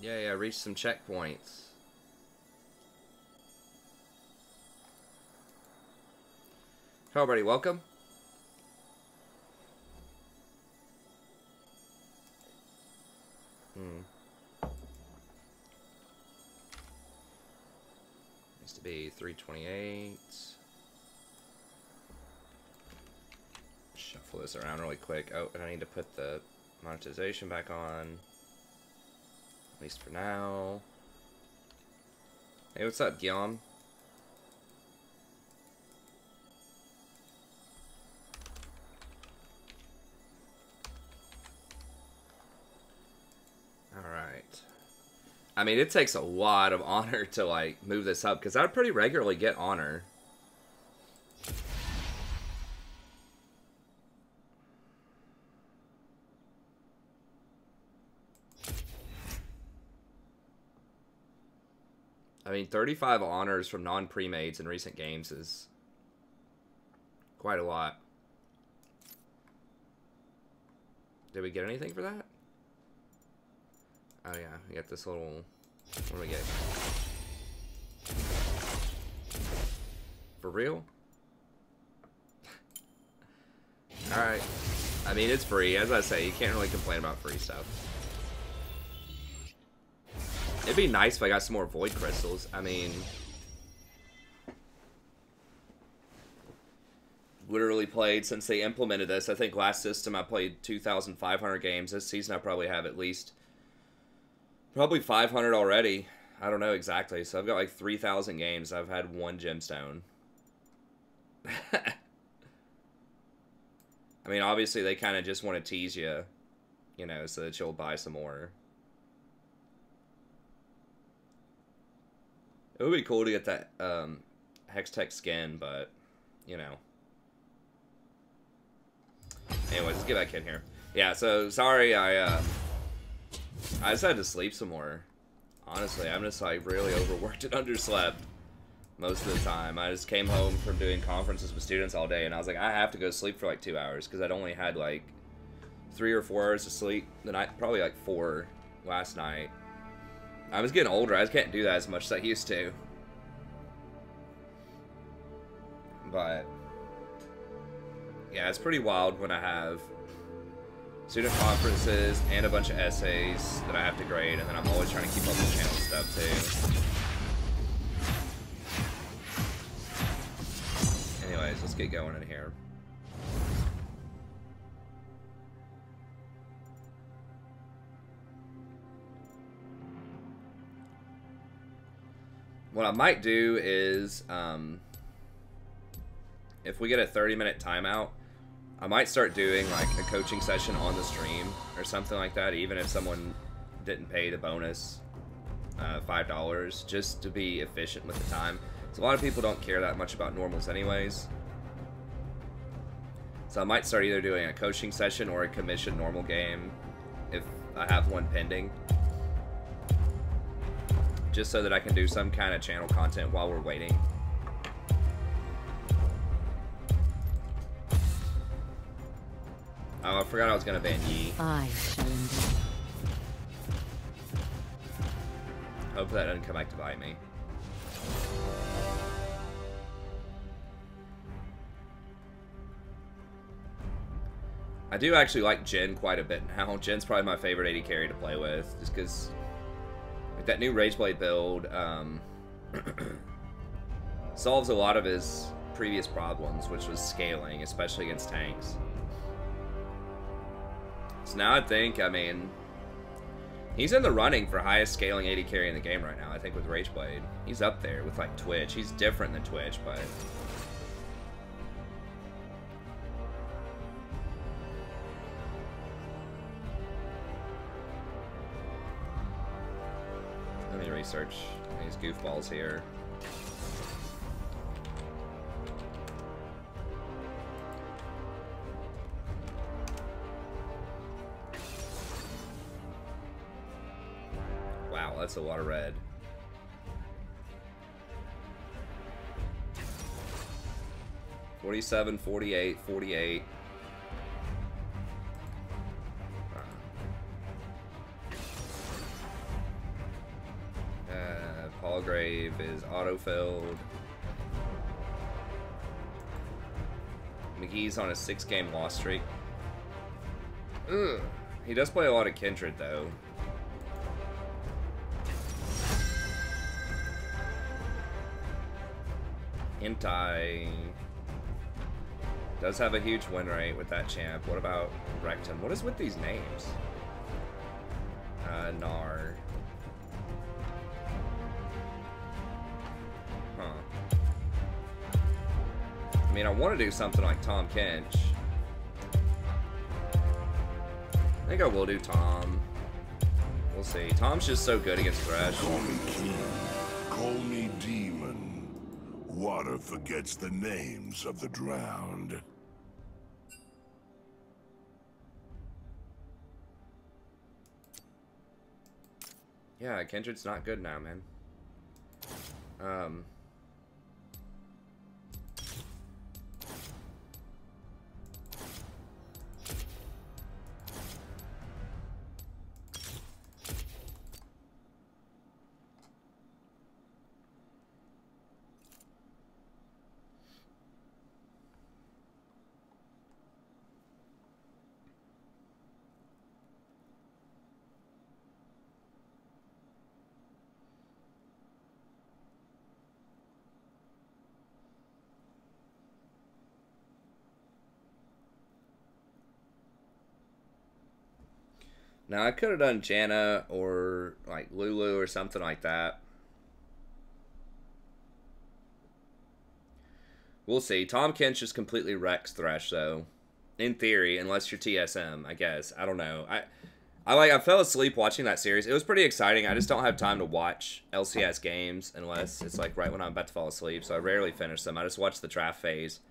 Yeah, reach some checkpoints. Hello, everybody. Welcome. Needs to be 328. Shuffle this around really quick. Oh, and I need to put the monetization back on. At least for now. Hey, what's up, Guillaume? Alright. I mean, it takes a lot of honor to, like, move this up, because I pretty regularly get honor. I mean, 35 honors from non-premades in recent games is quite a lot. Did we get anything for that? Oh yeah, we got this little... What do we get? For real? Alright. I mean, it's free. As I say, you can't really complain about free stuff. It'd be nice if I got some more void crystals. I mean, literally played since they implemented this. I think last system I played 2,500 games. This season I probably have at least probably 500 already. I don't know exactly. So I've got like 3,000 games. I've had one gemstone. I mean, obviously they kind of just want to tease you, you know, so that you'll buy some more. It would be cool to get that Hextech skin, but, you know. Anyways, let's get back in here. Yeah, so, sorry, I just had to sleep some more. Honestly, I'm just, like, really overworked and underslept most of the time. I just came home from doing conferences with students all day, and I was like, I have to go sleep for, like, 2 hours, because I'd only had, like, 3 or 4 hours of sleep the night, probably, like, 4 last night. I was getting older. I just can't do that as much as I used to. But, yeah, it's pretty wild when I have student conferences and a bunch of essays that I have to grade, and then I'm always trying to keep up with channel stuff, too. Anyways, let's get going in here. What I might do is, if we get a 30-minute timeout, I might start doing like a coaching session on the stream or something like that, even if someone didn't pay the bonus $5, just to be efficient with the time. So a lot of people don't care that much about normals anyways. So I might start either doing a coaching session or a commission normal game if I have one pending. Just so that I can do some kind of channel content while we're waiting. Oh, I forgot I was gonna ban Yi. I shall endure. Hope that doesn't come back to bite me. I do actually like Jhin quite a bit now. Jin's probably my favorite AD carry to play with, just because like that new Rageblade build solves a lot of his previous problems, which was scaling, especially against tanks. So now I think, I mean, he's in the running for highest scaling AD carry in the game right now, I think, with Rageblade. He's up there with, like, Twitch. He's different than Twitch, but... Let me research these goofballs here. Wow, that's a lot of red. $47, $48, $48. Palgrave is autofilled. McGee's on a 6-game loss streak. Ugh. He does play a lot of Kindred, though. Intai does have a huge win rate with that champ. What about Rectum? What is with these names? Nar. Huh. I mean, I want to do something like Tahm Kench. I think I will do Tahm. We'll see. Tom's just so good against Thresh. Call me king. Call me demon. Water forgets the names of the drowned. Yeah, Kindred's not good now, man. Now, I could have done Janna or, like, Lulu or something like that. We'll see. Tahm Kench just completely wrecks Thresh, though. In theory, unless you're TSM, I guess. I don't know. I fell asleep watching that series. It was pretty exciting. I just don't have time to watch LCS games unless it's, like, right when I'm about to fall asleep. So I rarely finish them. I just watch the draft phase.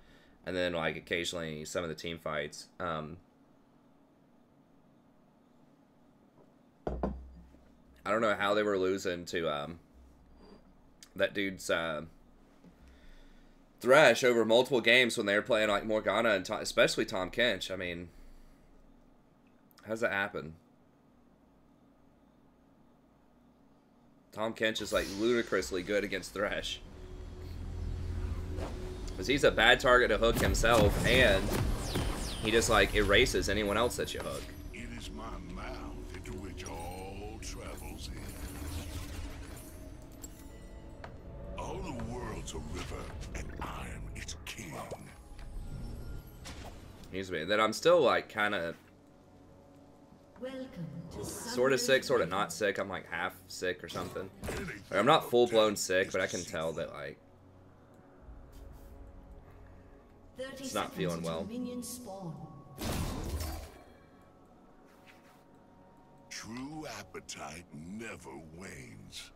And then, like, occasionally some of the team fights. I don't know how they were losing to that dude's Thresh over multiple games when they were playing like Morgana and especially Tahm Kench. I mean, how's that happen? Tahm Kench is like ludicrously good against Thresh. Because he's a bad target to hook himself, and he just like erases anyone else that you hook. It is my mouth into which all travels in. All the world's a river, and I am its king. Excuse me. Then I'm still like kind of sort of sick, sort of not sick. I'm like half sick or something. Like, I'm not full blown sick, but I can tell that like it's not feeling well. True appetite never wanes.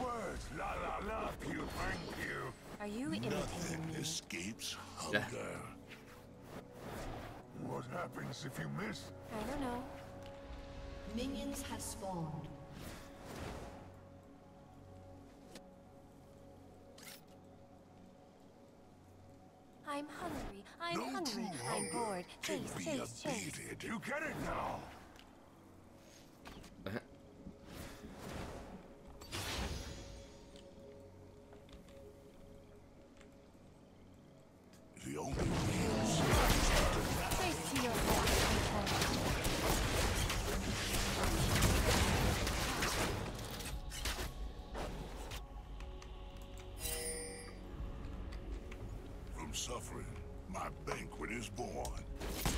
Words, la la la, you, thank you. Are you imitating Nothing me? escapes hunger. What happens if you miss? I don't know. Minions have spawned. I'm hungry. I'm No hungry. true I'm hunger bored. can Chase, be chase, chase. abated. You get it now. The only real Chase to your heart. from suffering, my banquet is born.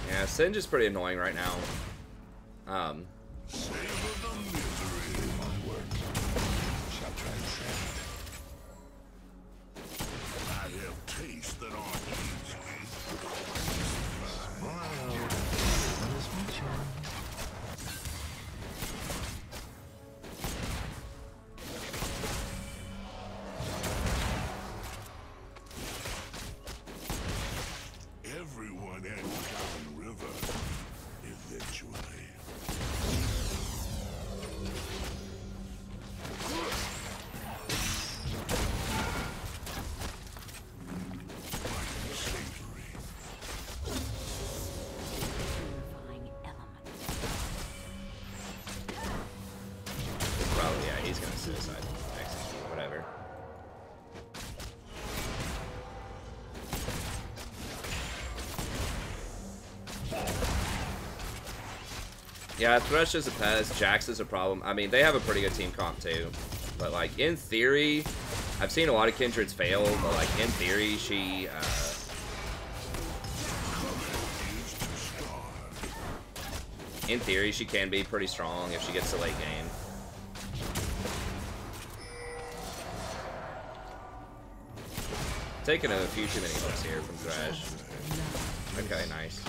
Yeah, Singe is pretty annoying right now. Savor the misery. My work shall transcend. I have tastes that aren't easy. Smile. Let us meet you. Everyone ends down river eventually. Yeah, Thresh is a pest. Jax is a problem. I mean, they have a pretty good team comp too. But like in theory, I've seen a lot of Kindreds fail. But like in theory, she. In theory, she can be pretty strong if she gets to late game. Taking a few too many hooks here from Thresh. Okay, nice.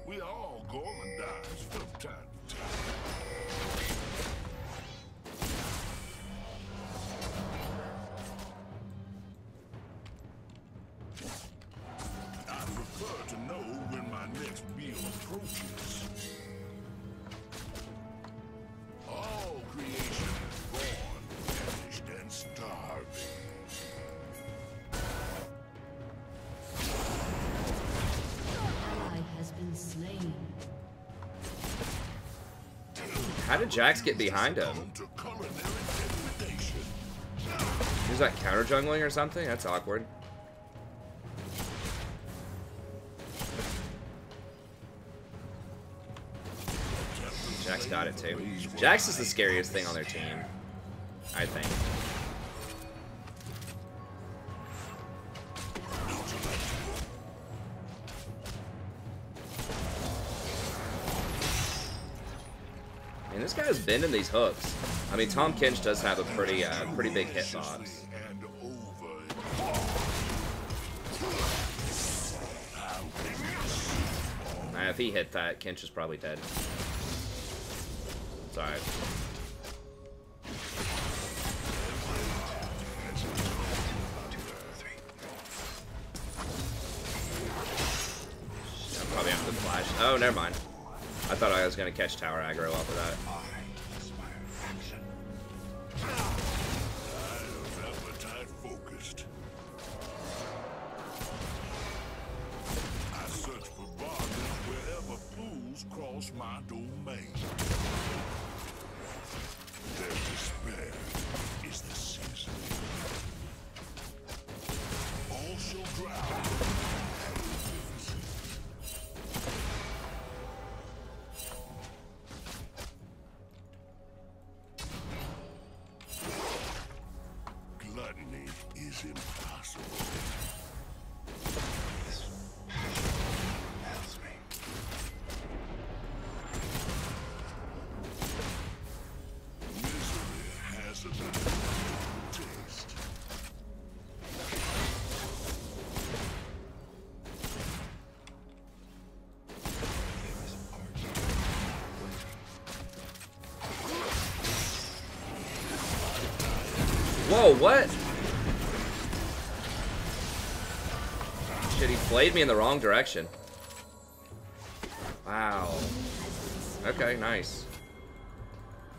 We all gourmandize from time to time. I prefer to know when my next meal approaches. All creation is born, famished, and starving. Ally has been slain. How did Jax get behind him? Is that counter jungling or something? That's awkward. Jax got it too. Jax is the scariest thing on their team, I think. And this guy's bending these hooks. I mean, Tahm Kench does have a pretty big hitbox. If he hit that, Kench is probably dead. It's alright. I'm probably have to flash. Oh, never mind. I thought I was going to catch tower aggro off of that. I search for bargains wherever fools cross my domain. Their despair is the season. All shall drown. Gluttony is impossible. Whoa, what? Shit, he flayed me in the wrong direction. Wow. Okay, nice.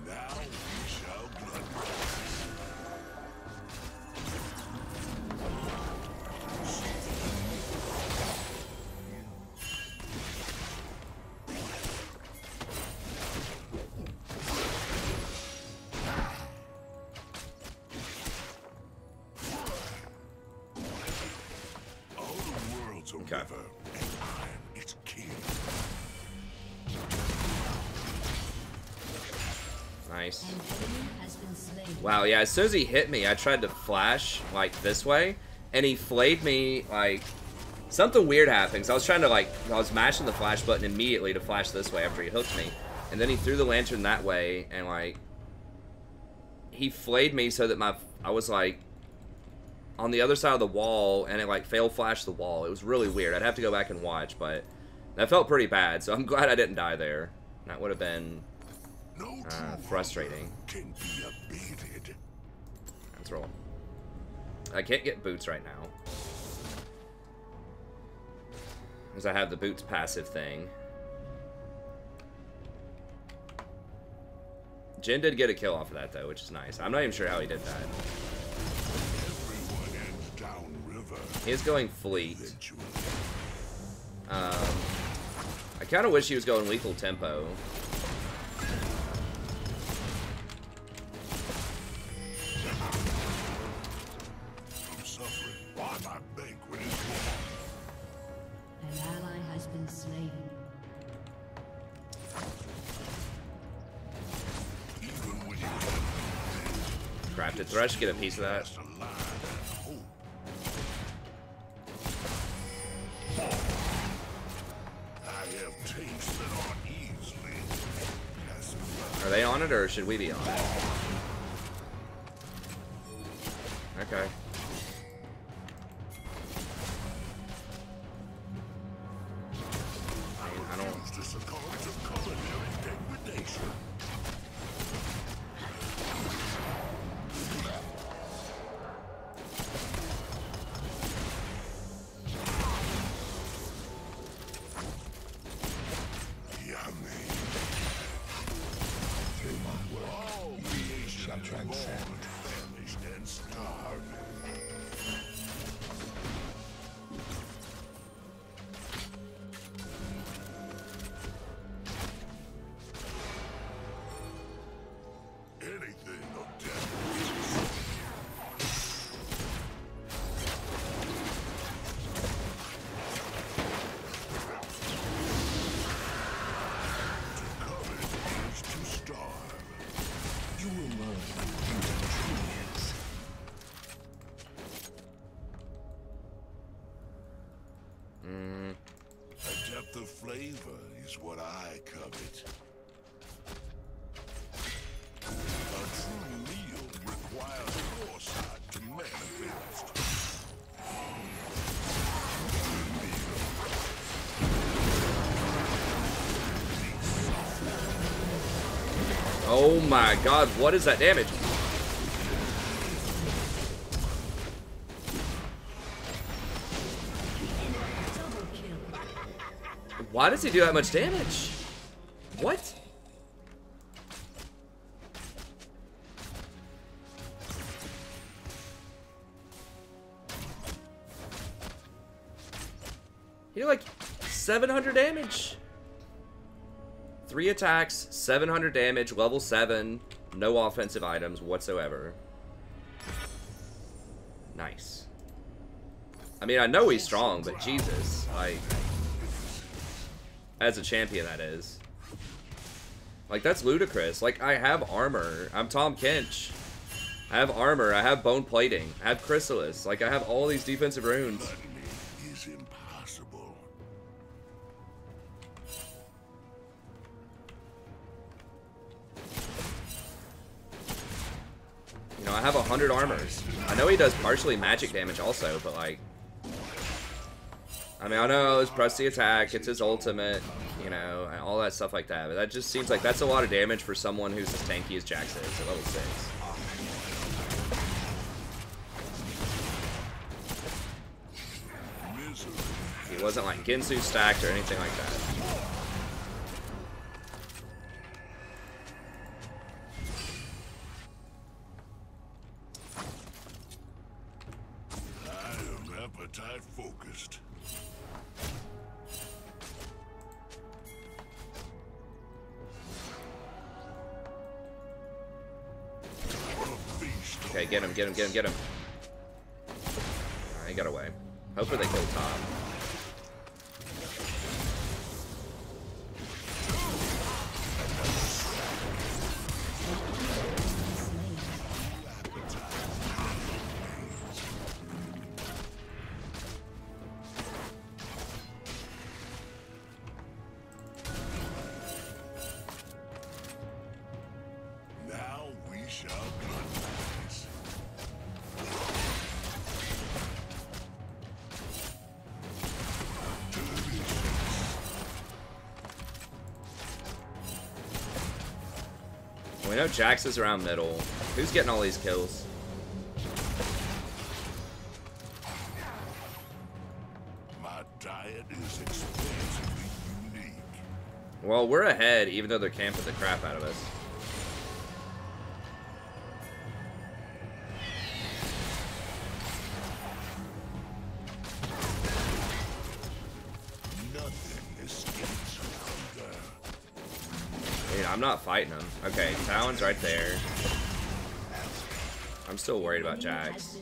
Now we shall blood. All the world's a Okay. river, and I'm its king. Nice. An enemy has been slain. Wow, yeah, as soon as he hit me, I tried to flash, like, this way, and he flayed me, like, something weird happened. So I was trying to, like, I was mashing the flash button immediately to flash this way after he hooked me, and then he threw the lantern that way, and, like, he flayed me so that I was, like, on the other side of the wall, and it, like, fail flashed the wall. It was really weird. I'd have to go back and watch, but that felt pretty bad, so I'm glad I didn't die there. That would have been No frustrating. can be abated. Let's roll. I can't get boots right now, because I have the boots passive thing. Jin did get a kill off of that, though, which is nice. I'm not even sure how he did that. Everyone ends downriver. He's going fleet. Eventually. I kind of wish he was going lethal tempo. Did Thresh get a piece of that? Are they on it, or should we be on it? Okay. I don't... The flavor is what I covet. A true meal requires foresight to manifest. Oh my god, what is that damage? Why does he do that much damage? What? He did like 700 damage. 3 attacks, 700 damage, level 7, no offensive items whatsoever. Nice. I mean, I know he's strong, but Jesus, like... As a champion, that is. Like, that's ludicrous. Like, I have armor. I'm Tahm Kench. I have armor. I have bone plating. I have chrysalis. Like, I have all these defensive runes. It is impossible. You know, I have 100 armor. I know he does partially magic damage also, but like... I mean, I know it's press the attack, it's his ultimate, you know, and all that stuff like that. But that just seems like that's a lot of damage for someone who's as tanky as Jax is at level 6. He wasn't like Ginsu stacked or anything like that. I am appetite focused. Okay, get him, get him, get him, get him. Alright, he got away. Hopefully they kill Tahm. Now we shall bloodbath. We know Jax is around middle. Who's getting all these kills? My diet is exquisitely unique. Well, we're ahead, even though they're camping the crap out of us. Nothing escapes hunger. Dude, I'm not fighting him. Okay, Talon's right there. I'm still worried about Jax.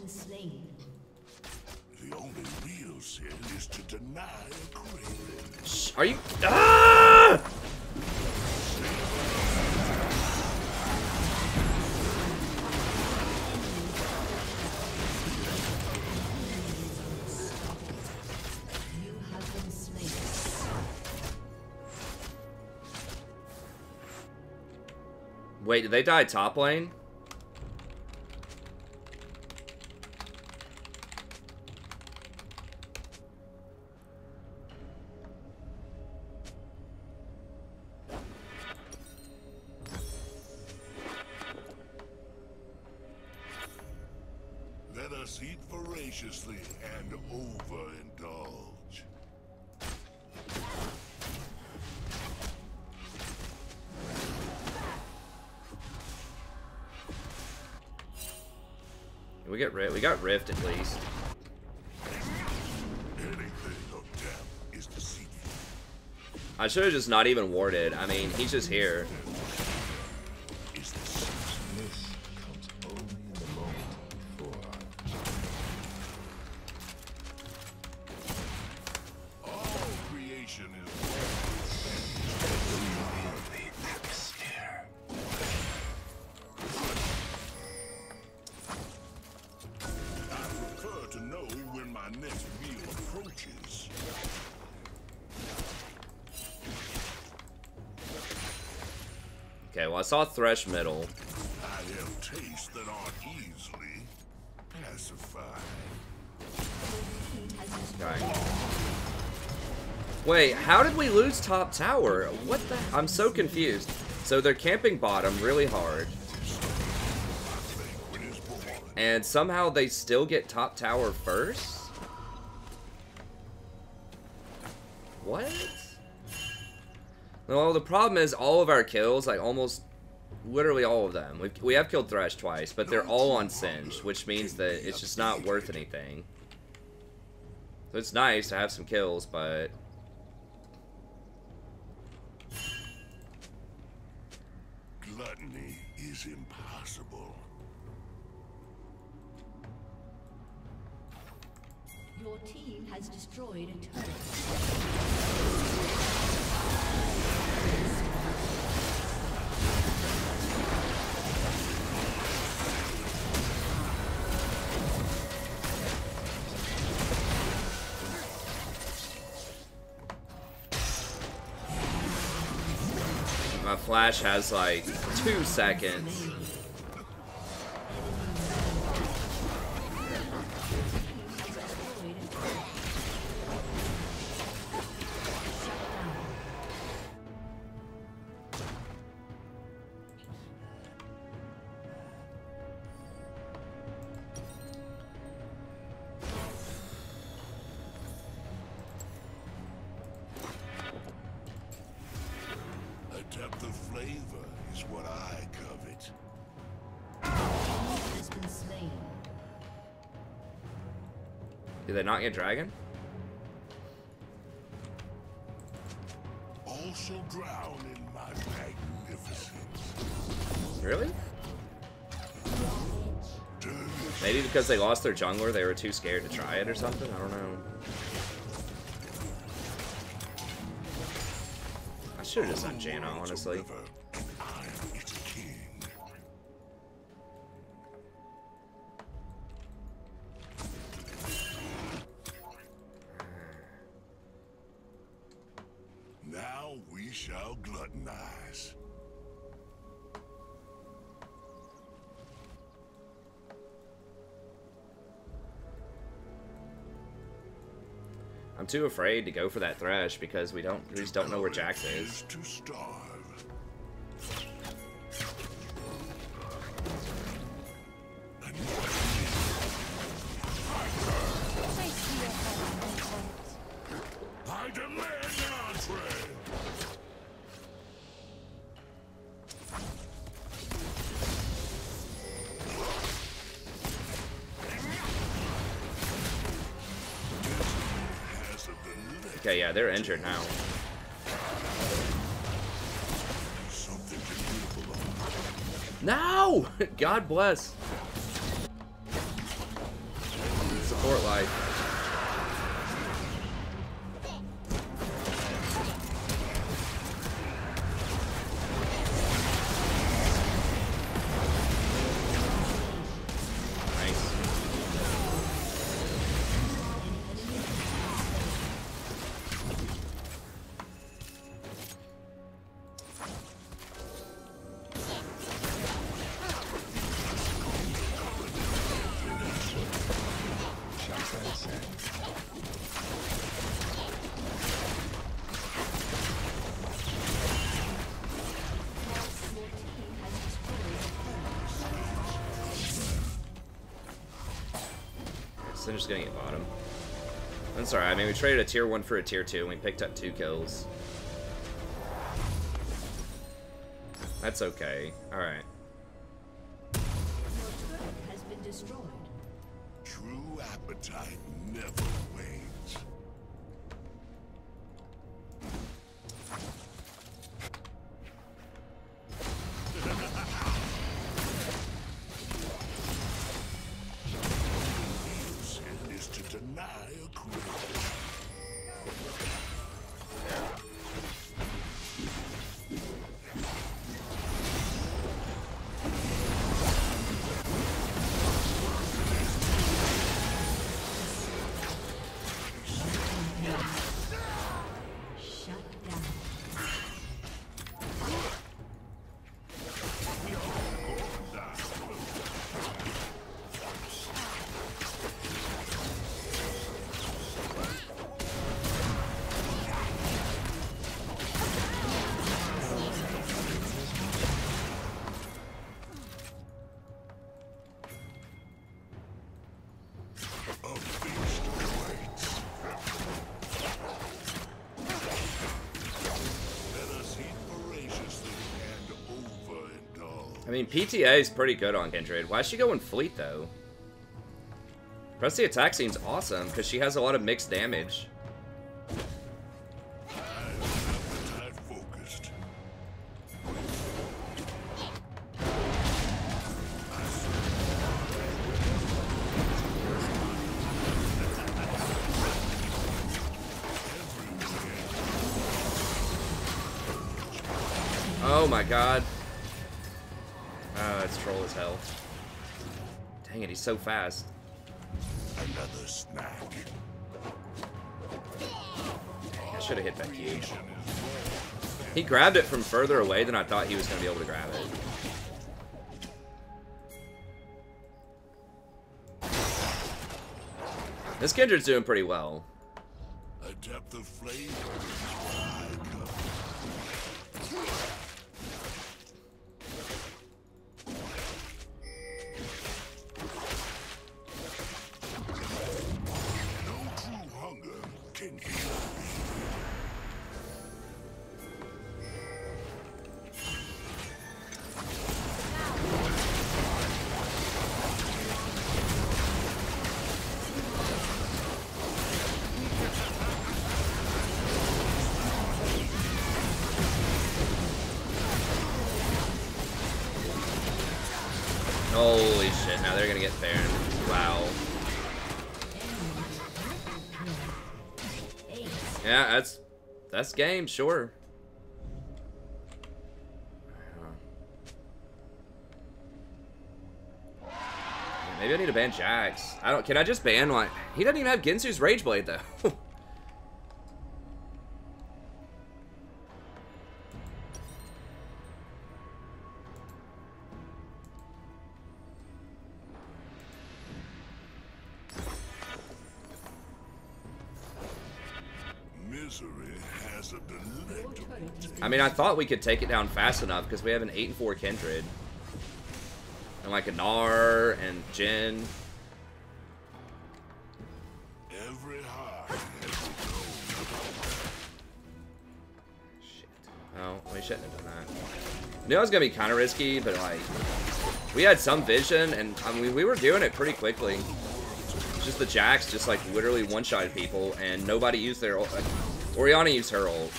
The only real sin is to deny a craving. Are you... Ah! Wait, did they die top lane? Let us eat voraciously and overindulge. We got Rift at least. Anything of depth is deceitful. I should have just not even warded. I mean, he's just here. Is the season. This comes only in the moment before. All creation is The atmosphere. I prefer to know when my next meal approaches. Okay, well I saw Thresh middle. I have tastes that aren't easily pacified. Okay. Wait, how did we lose top tower? What the? I'm so confused. So they're camping bottom really hard. And somehow they still get top tower first? What? Well, the problem is all of our kills, like almost, literally all of them. We have killed Thresh twice, but they're all on Singed, which means that it's just not worth anything. So it's nice to have some kills, but... Gluttony is impossible. Your team has destroyed a turret. My flash has like 2 seconds. A depth of flavor is what I covet. Has been slain. Did they not get dragon? All shall drown in my magnificence. Really? Dirty Maybe because they lost their jungler, they were too scared to try it or something? I don't know. I should have just done Janna, honestly. river, and I am its king. Now we shall gluttonize. I'm too afraid to go for that Thresh because we just don't know where Jax is. To starve. I see your heart, Untitled. I demand an entree. Okay, yeah, they're injured now. Something to live alone. No! God bless. Support life. Nice. Cinder's gonna get bottom. That's alright. I mean, we traded a tier 1 for a tier 2, and we picked up 2 kills. That's okay. Alright. Your turret has been destroyed. True appetite never wanes. Sin is to deny a creator. Shut down. A feast awaits. Let us eat voraciously and overindulge. I mean, PTA is pretty good on Kindred. Why is she going Fleet, though? Press the attack seems awesome, because she has a lot of mixed damage. Appetite focused. Oh my god. Oh, it's troll as hell. Dang it, he's so fast. Another snack. Dang, I should have hit that Q. He grabbed it from further away than I thought he was going to be able to grab it. This Kindred's doing pretty well. A depth of flavor is why I come. No true hunger can heal me. Holy shit, now they're going to get Baron. Wow. Yeah, that's game, sure. Maybe I need to ban Jax. Can I just ban one? He doesn't even have Ginsu's Rage Blade though. Misery has a delectable taste. I mean, I thought we could take it down fast enough because we have an 8-4 Kindred. And like a Gnar and Jin. Every heart has its own. Shit. Oh, we shouldn't have done that. Knew it was going to be kind of risky, but like, we had some vision, and I mean, we were doing it pretty quickly. Just the Jax just like literally one-shotted people, and nobody used their ult. Orianna used her ult,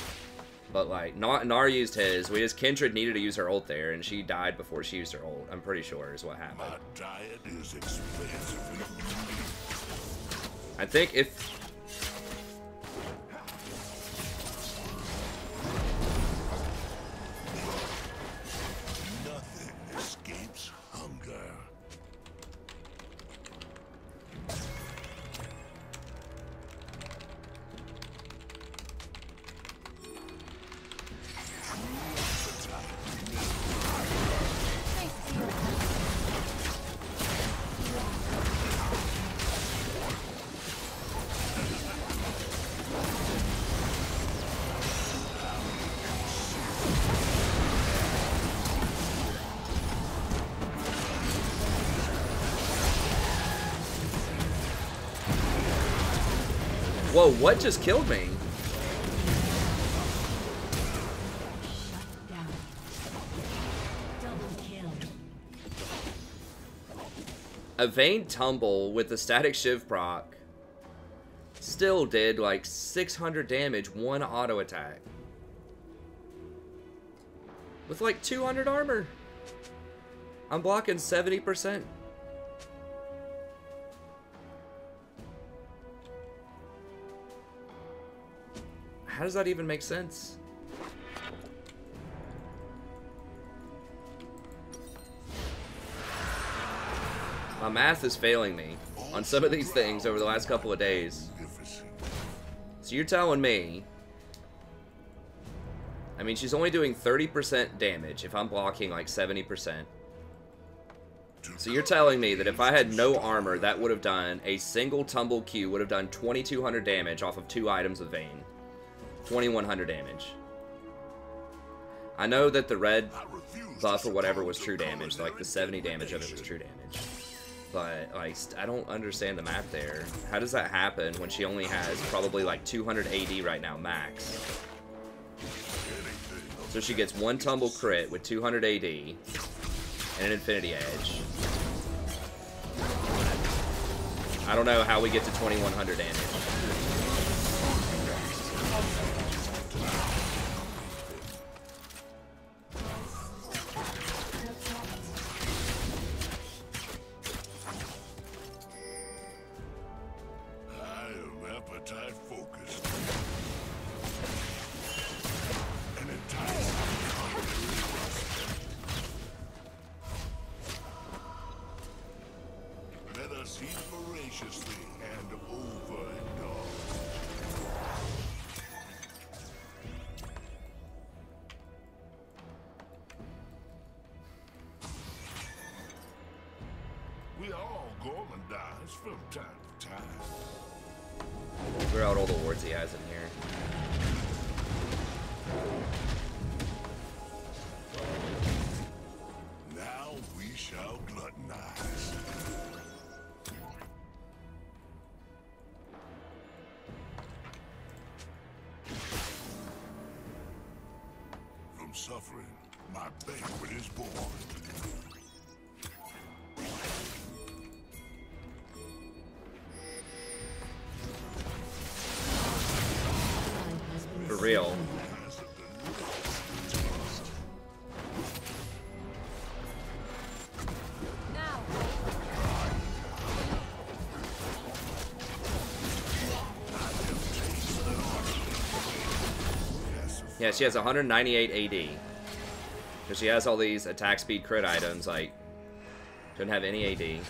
but like Gnar used his. We just Kindred needed to use her ult there, and she died before she used her ult. I'm pretty sure is what happened. My diet is expensive. I think if Nothing escapes hunger. Whoa, what just killed me? Shut down. Double kill. A Vayne tumble with the static shiv proc still did like 600 damage, one auto attack. With like 200 armor. I'm blocking 70%. How does that even make sense? My math is failing me on some of these things over the last couple of days. So you're telling me, I mean, she's only doing 30% damage if I'm blocking like 70%. So you're telling me that if I had no armor, that would have done, a single tumble Q would have done 2200 damage off of 2 items of Vayne. 2100 damage. I know that the red buff or whatever was true damage, like the 70 damage of it was true damage. But, like, I don't understand the math there. How does that happen when she only has probably like 200 AD right now, max? So she gets 1 tumble crit with 200 AD and an Infinity Edge. I don't know how we get to 2100 damage. We all gormandize from time to time. Figure out all the wards he has in here. Now we shall gluttonize. From suffering, my banquet is born. For real. Now. Yeah, she has 198 AD. Because she has all these attack speed crit items, like, doesn't have any AD.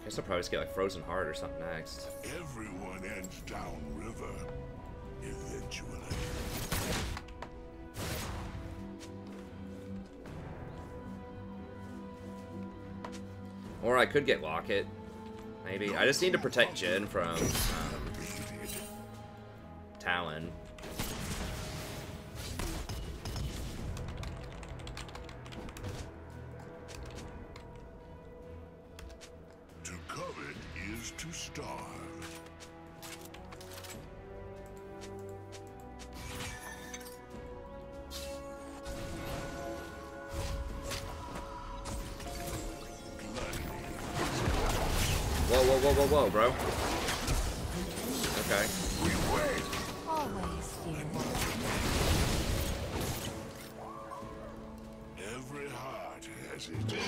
Guess I'll probably just get like Frozen Heart or something next. Everyone ends downriver, eventually. Or I could get Locket. Maybe. I just need to protect Jin from Talon. To covet is to starve. whoa, bro. Okay. Always fear one. Every heart has its own.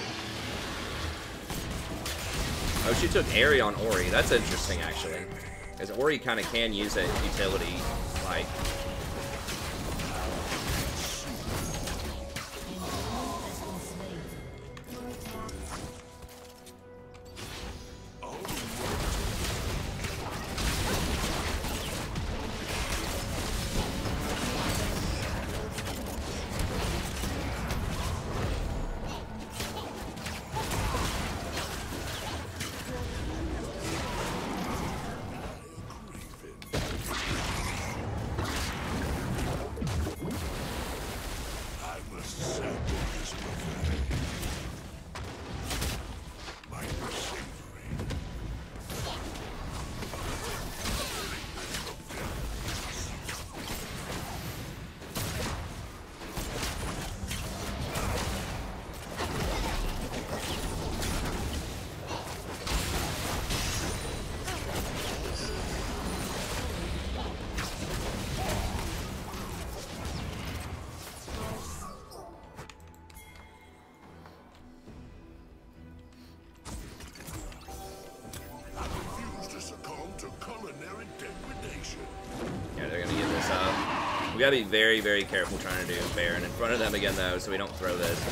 Oh, she took Aerie on Ori. That's interesting, actually. Because Ori kind of can use that utility, like... We gotta be very, very careful trying to do Baron in front of them again, though, so we don't throw this.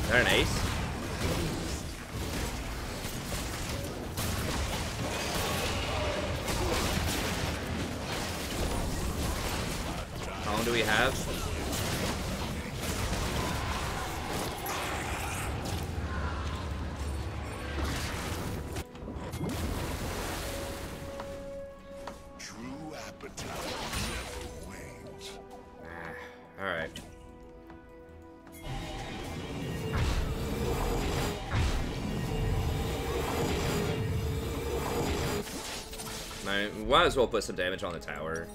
Is that an ace? How long do we have? True appetite never wanes. All right. Might as well put some damage on the tower.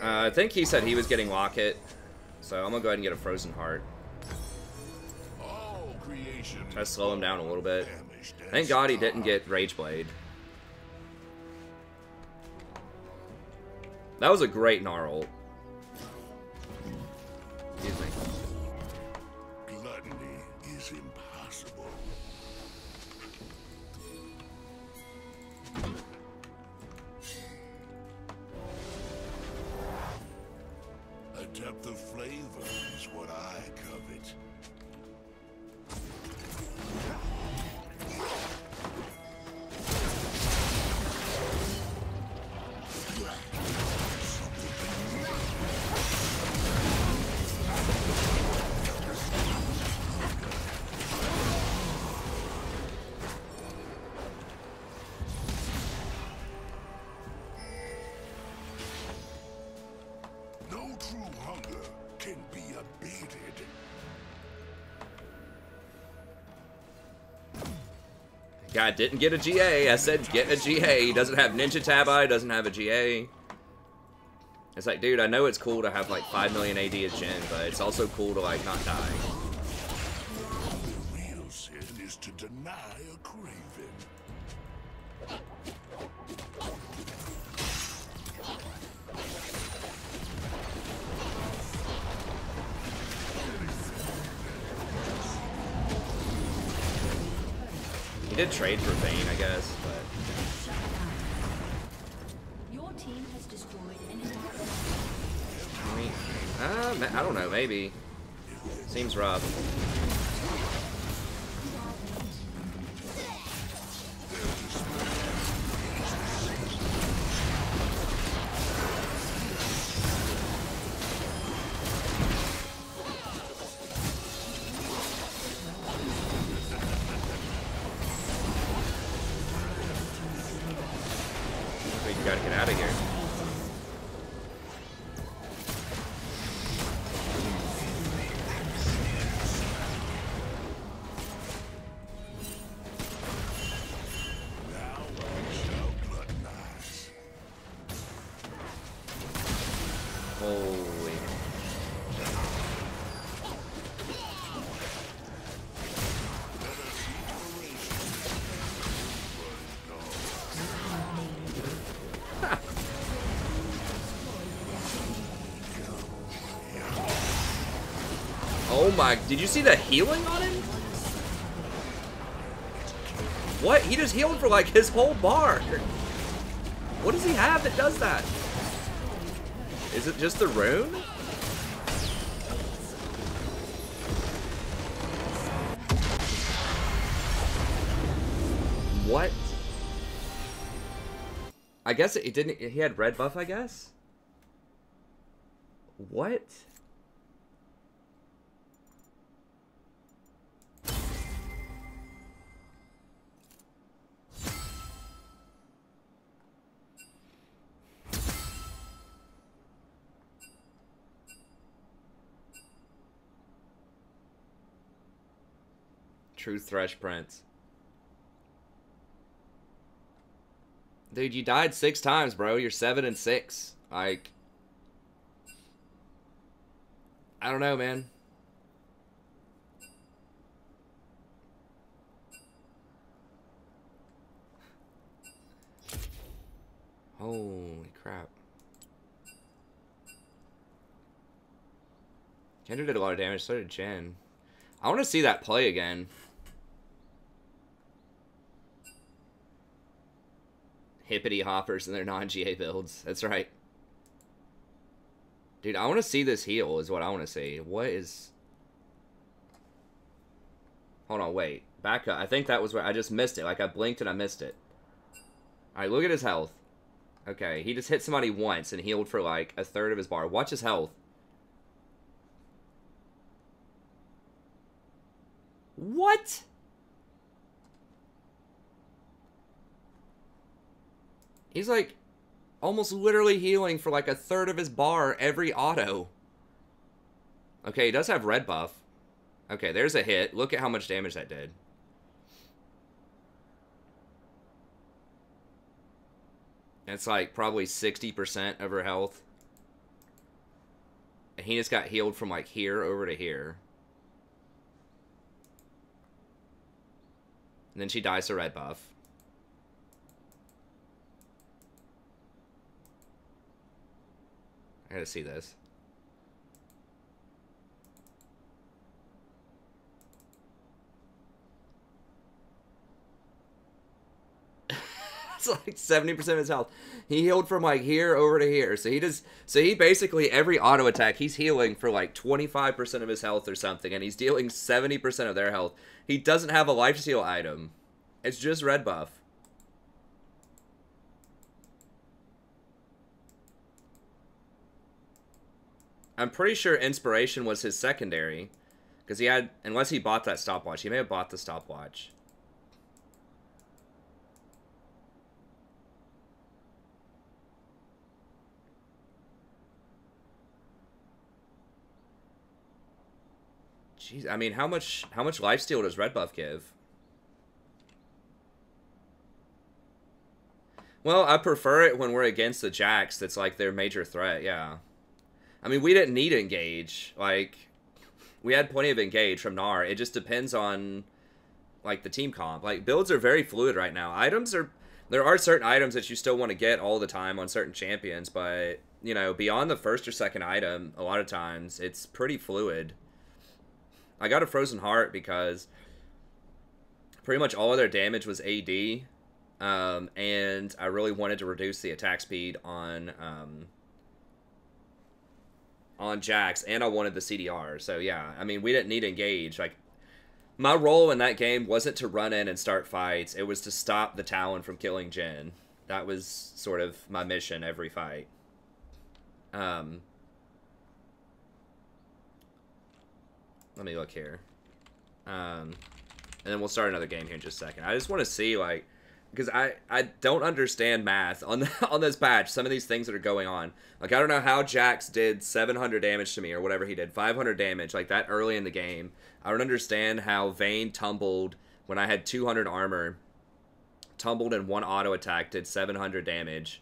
I think he said he was getting Locket, so I'm gonna go ahead and get a Frozen Heart. Try to slow him down a little bit. Thank God he didn't get Rage Blade. That was a great Gnarl. Excuse me. Gluttony is impossible. A depth of flavor is what I covet. Guy didn't get a GA. I said get a GA. He doesn't have Ninja Tab Eye, doesn't have a GA. It's like, dude, I know it's cool to have like 5 million AD as Jhin, but it's also cool to like not die. The real sin is to deny a craven. He did trade for Vayne, I guess, but... Your team has destroyed an I mean, I don't know, maybe. Seems rough. We gotta get out of here. Holy. Oh my, did you see the healing on him? What? He just healed for like his whole bar. What does he have that does that? Is it just the rune? What? I guess it didn't. He had red buff, I guess? What? True Thresh Prince. Dude, you died 6 times, bro. You're 7 and 6. Like, I don't know, man. Holy crap. Kendra did a lot of damage, so did Jen. I want to see that play again. Hippity hoppers and their non-GA builds. That's right. Dude, I want to see this heal is what I want to see. What is... Hold on, wait. Back up. I think that was where I just missed it. Like, I blinked and I missed it. Alright, look at his health. Okay, he just hit somebody once and healed for like a third of his bar. Watch his health. What? He's like almost literally healing for like a third of his bar every auto. Okay, he does have red buff. Okay, there's a hit. Look at how much damage that did. It's like probably 60% of her health. And he just got healed from like here over to here. And then she dies to red buff. I gotta see this. It's like 70% of his health. He healed from like here over to here. So he basically every auto attack he's healing for like 25% of his health or something, and he's dealing 70% of their health. He doesn't have a lifesteal item. It's just red buff. I'm pretty sure Inspiration was his secondary. Because he had, unless he bought that stopwatch. He may have bought the stopwatch. Jeez, I mean, how much lifesteal does red buff give? Well, I prefer it when we're against the Jax that's like their major threat, yeah. I mean, we didn't need engage. Like, we had plenty of engage from Gnar. It just depends on, like, the team comp. Like, builds are very fluid right now. There are certain items that you still want to get all the time on certain champions, but, you know, beyond the first or second item, a lot of times, it's pretty fluid. I got a Frozen Heart because pretty much all of their damage was AD, and I really wanted to reduce the attack speed on Jax, and I wanted the CDR. So yeah, I mean, we didn't need to engage. Like, my role in that game wasn't to run in and start fights. It was to stop the Talon from killing Jhin. That was sort of my mission every fight. Let me look here. And then we'll start another game here in just a second. I just want to see, like, because I don't understand math on on this patch. Some of these things that are going on. Like, I don't know how Jax did 700 damage to me or whatever he did. 500 damage, like that early in the game. I don't understand how Vayne tumbled when I had 200 armor. Tumbled in one auto attack, did 700 damage.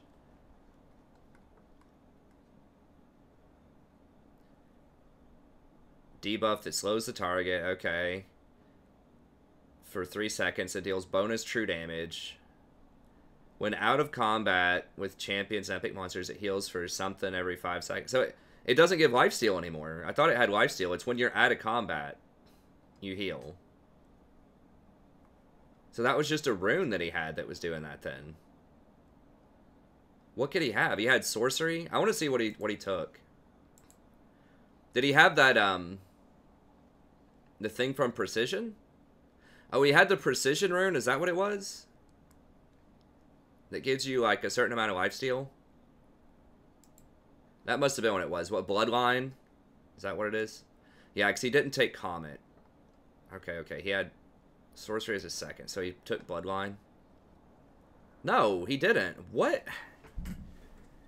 Debuff that slows the target, okay. For 3 seconds, it deals bonus true damage. When out of combat with champions and epic monsters, it heals for something every 5 seconds. So it doesn't give lifesteal anymore. I thought it had lifesteal. It's when you're out of combat, you heal. So that was just a rune that he had that was doing that then. What could he have? He had sorcery? I want to see what he took. Did he have that, the thing from Precision? Oh, he had the Precision rune? Is that what it was? That gives you, like, a certain amount of lifesteal? That must have been what it was. What, Bloodline? Is that what it is? Yeah, because he didn't take Comet. Okay. He had sorcery as a second, so he took Bloodline? No, he didn't. What?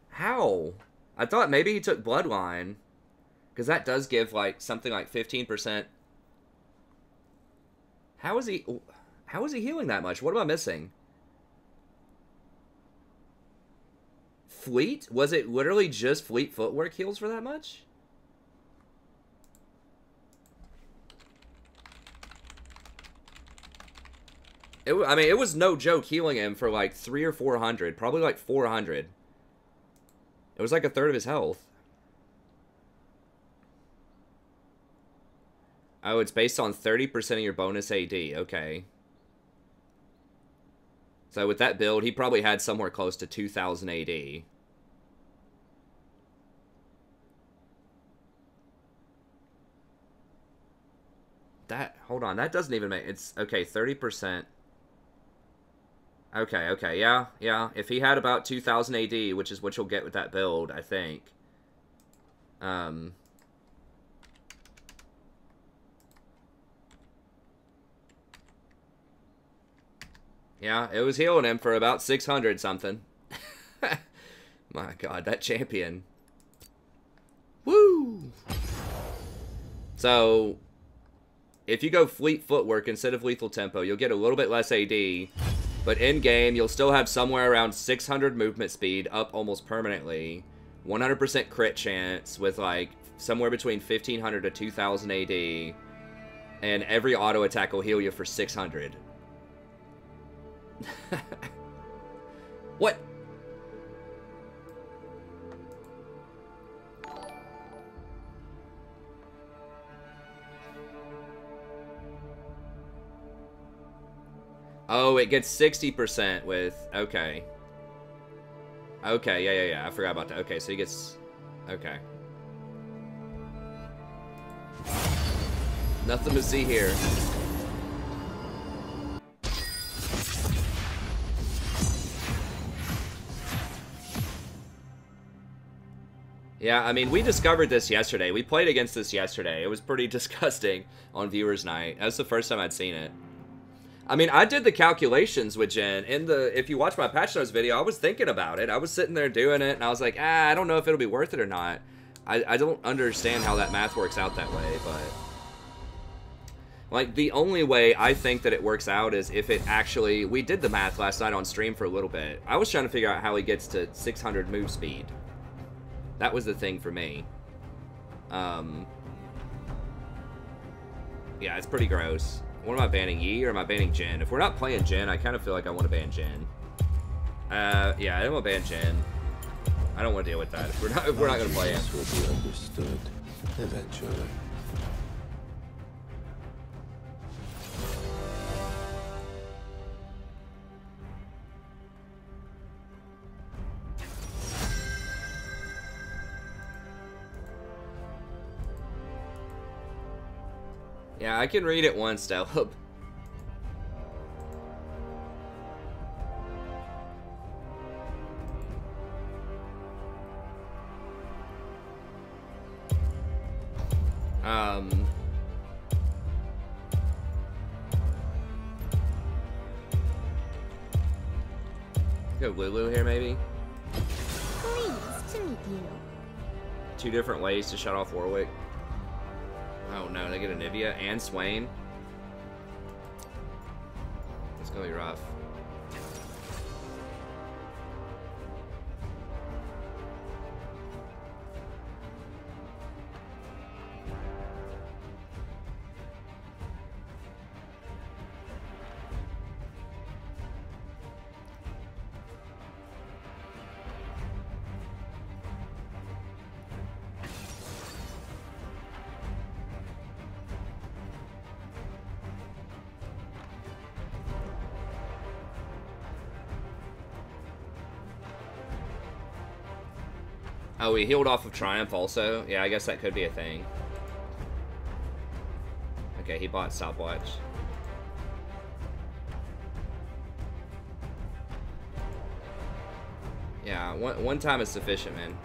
How? I thought maybe he took Bloodline. Because that does give, like, something like 15%. How is he healing that much? What am I missing? Fleet? Was it literally just Fleet Footwork heals for that much? I mean, it was no joke healing him for like 300 or 400. Probably like 400. It was like a third of his health. Oh, it's based on 30% of your bonus AD. Okay. So with that build, he probably had somewhere close to 2,000 AD. Hold on, that doesn't even make, it's, okay, 30%. Okay, yeah. If he had about 2,000 AD, which is what you'll get with that build, I think. Yeah, it was healing him for about 600 something. My God, that champion. Woo! So, if you go Fleet Footwork instead of Lethal Tempo, you'll get a little bit less AD. But in-game, you'll still have somewhere around 600 movement speed, up almost permanently. 100% crit chance with, like, somewhere between 1,500 to 2,000 AD. And every auto attack will heal you for 600. What? Oh, it gets 60% with... Okay. Okay, yeah. I forgot about that. Okay, so he gets... Okay. Nothing to see here. Yeah, I mean, we discovered this yesterday. We played against this yesterday. It was pretty disgusting on Viewers Night. That was the first time I'd seen it. I mean, I did the calculations with Jhin. If you watch my patch notes video, I was thinking about it. I was sitting there doing it, and I was like, I don't know if it'll be worth it or not. I don't understand how that math works out that way, but... Like, the only way I think that it works out is if it actually... We did the math last night on stream for a little bit. I was trying to figure out how he gets to 600 move speed. That was the thing for me. Yeah, it's pretty gross. What am I banning, Yi, or am I banning Jhin? If we're not playing Jhin, I kind of feel like I want to ban Jhin. Yeah, I don't want to ban Jhin. I don't want to deal with that. If we're not going to play it. Will be understood eventually. Yeah, I can read it once, Delub. Go Lulu here, maybe? Pleased to meet you. 2 different ways to shut off Warwick. Oh no, they get a Nivea and Swain. It's gonna be rough. Oh, he healed off of Triumph also? Yeah, I guess that could be a thing. Okay, he bought Stopwatch. Yeah, one time is sufficient, man.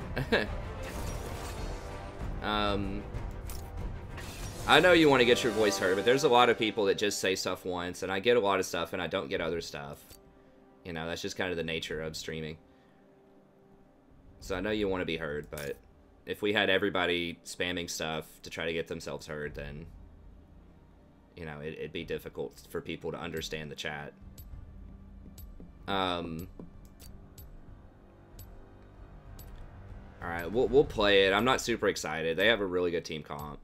I know you want to get your voice heard, but there's a lot of people that just say stuff once, and I get a lot of stuff, and I don't get other stuff. You know, that's just kind of the nature of streaming. So I know you want to be heard, but if we had everybody spamming stuff to try to get themselves heard, then, you know, it'd be difficult for people to understand the chat. Alright, we'll play it. I'm not super excited. They have a really good team comp.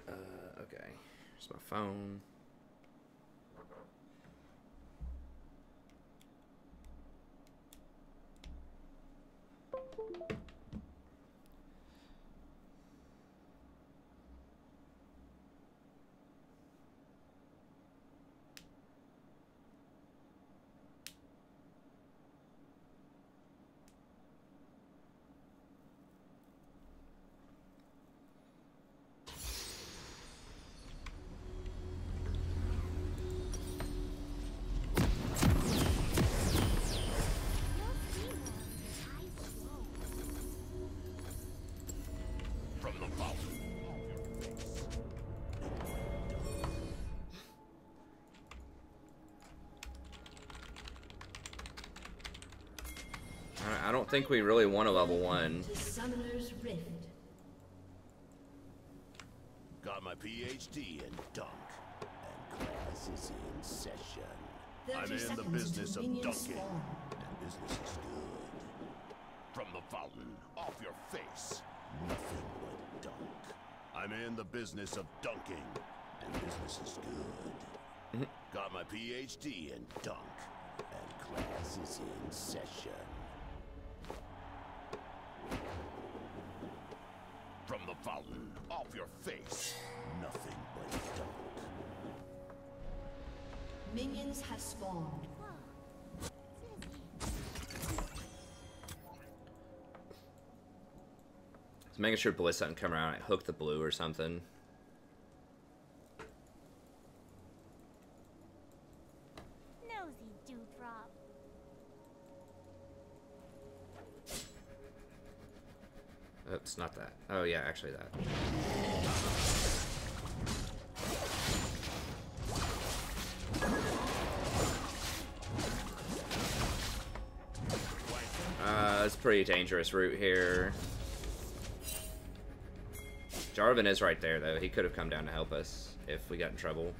Okay. Here's my phone. I don't think we really want a level 1. Summoner's Rift. Got my PhD in dunk, and class is in session. I'm in the business of dunking, and business is good. From the fountain, off your face, nothing but dunk. I'm in the business of dunking, and business is good. Got my PhD in dunk, and class is in session. From the fountain, off your face, nothing but dunk. Minions have spawned. Just making sure Bliss doesn't come around and hook the blue or something. Nosy dewdrop. Oops, not that. Oh yeah, actually that. It's a pretty dangerous route here. Jarvan is right there though. He could have come down to help us if we got in trouble.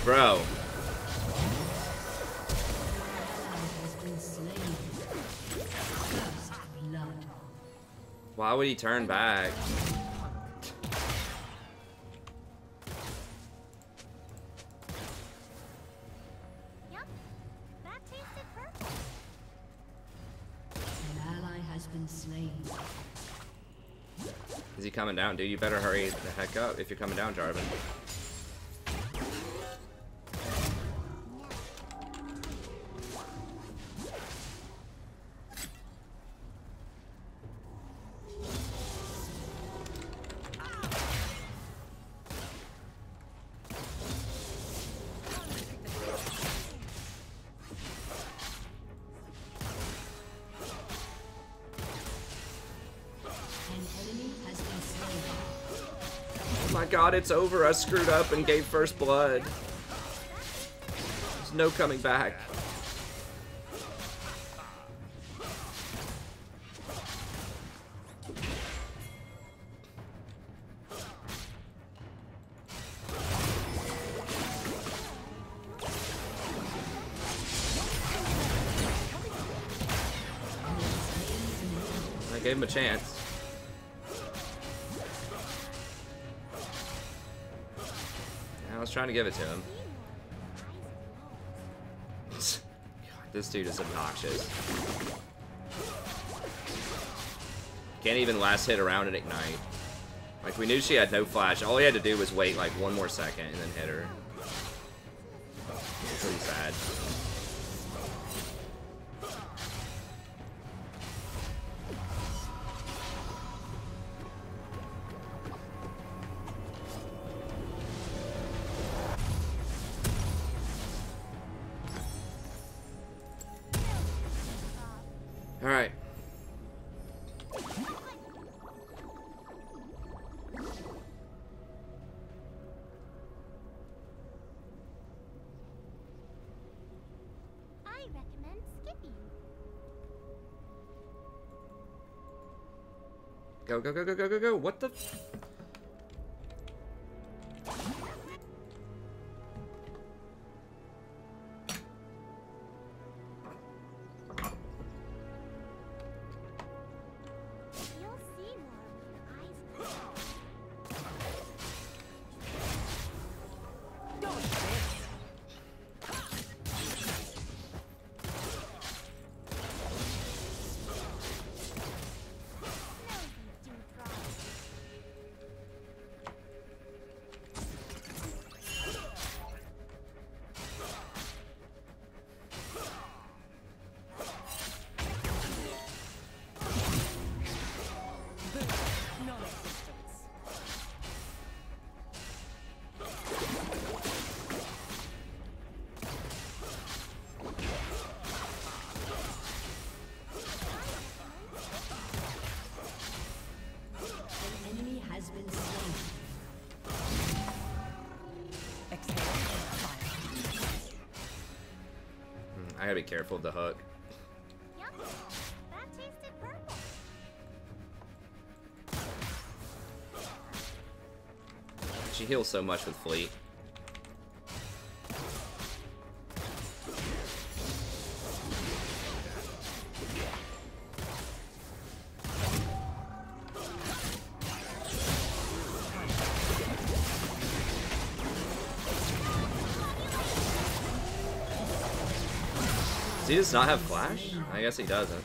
Bro. Why would he turn back? Yep, that tasted perfect. An ally has been slain. Is he coming down? Dude, you better hurry the heck up if you're coming down, Jarvan. Oh my god, it's over. I screwed up and gave first blood. There's no coming back. I gave him a chance. I was trying to give it to him. God, this dude is obnoxious. Can't even last hit around and ignite. Like, we knew she had no flash. All he had to do was wait like 1 more second and then hit her. Pretty sad. Alright. I recommend skipping. Go, go, go, go, go, go, go. What the f- You'll see more with your eyes closed. Nosy dewdrops. An enemy has been slain. I gotta be careful of the hook. Yep, that tasted purple. She heals so much with Fleet. Does he just not have flash? I guess he doesn't.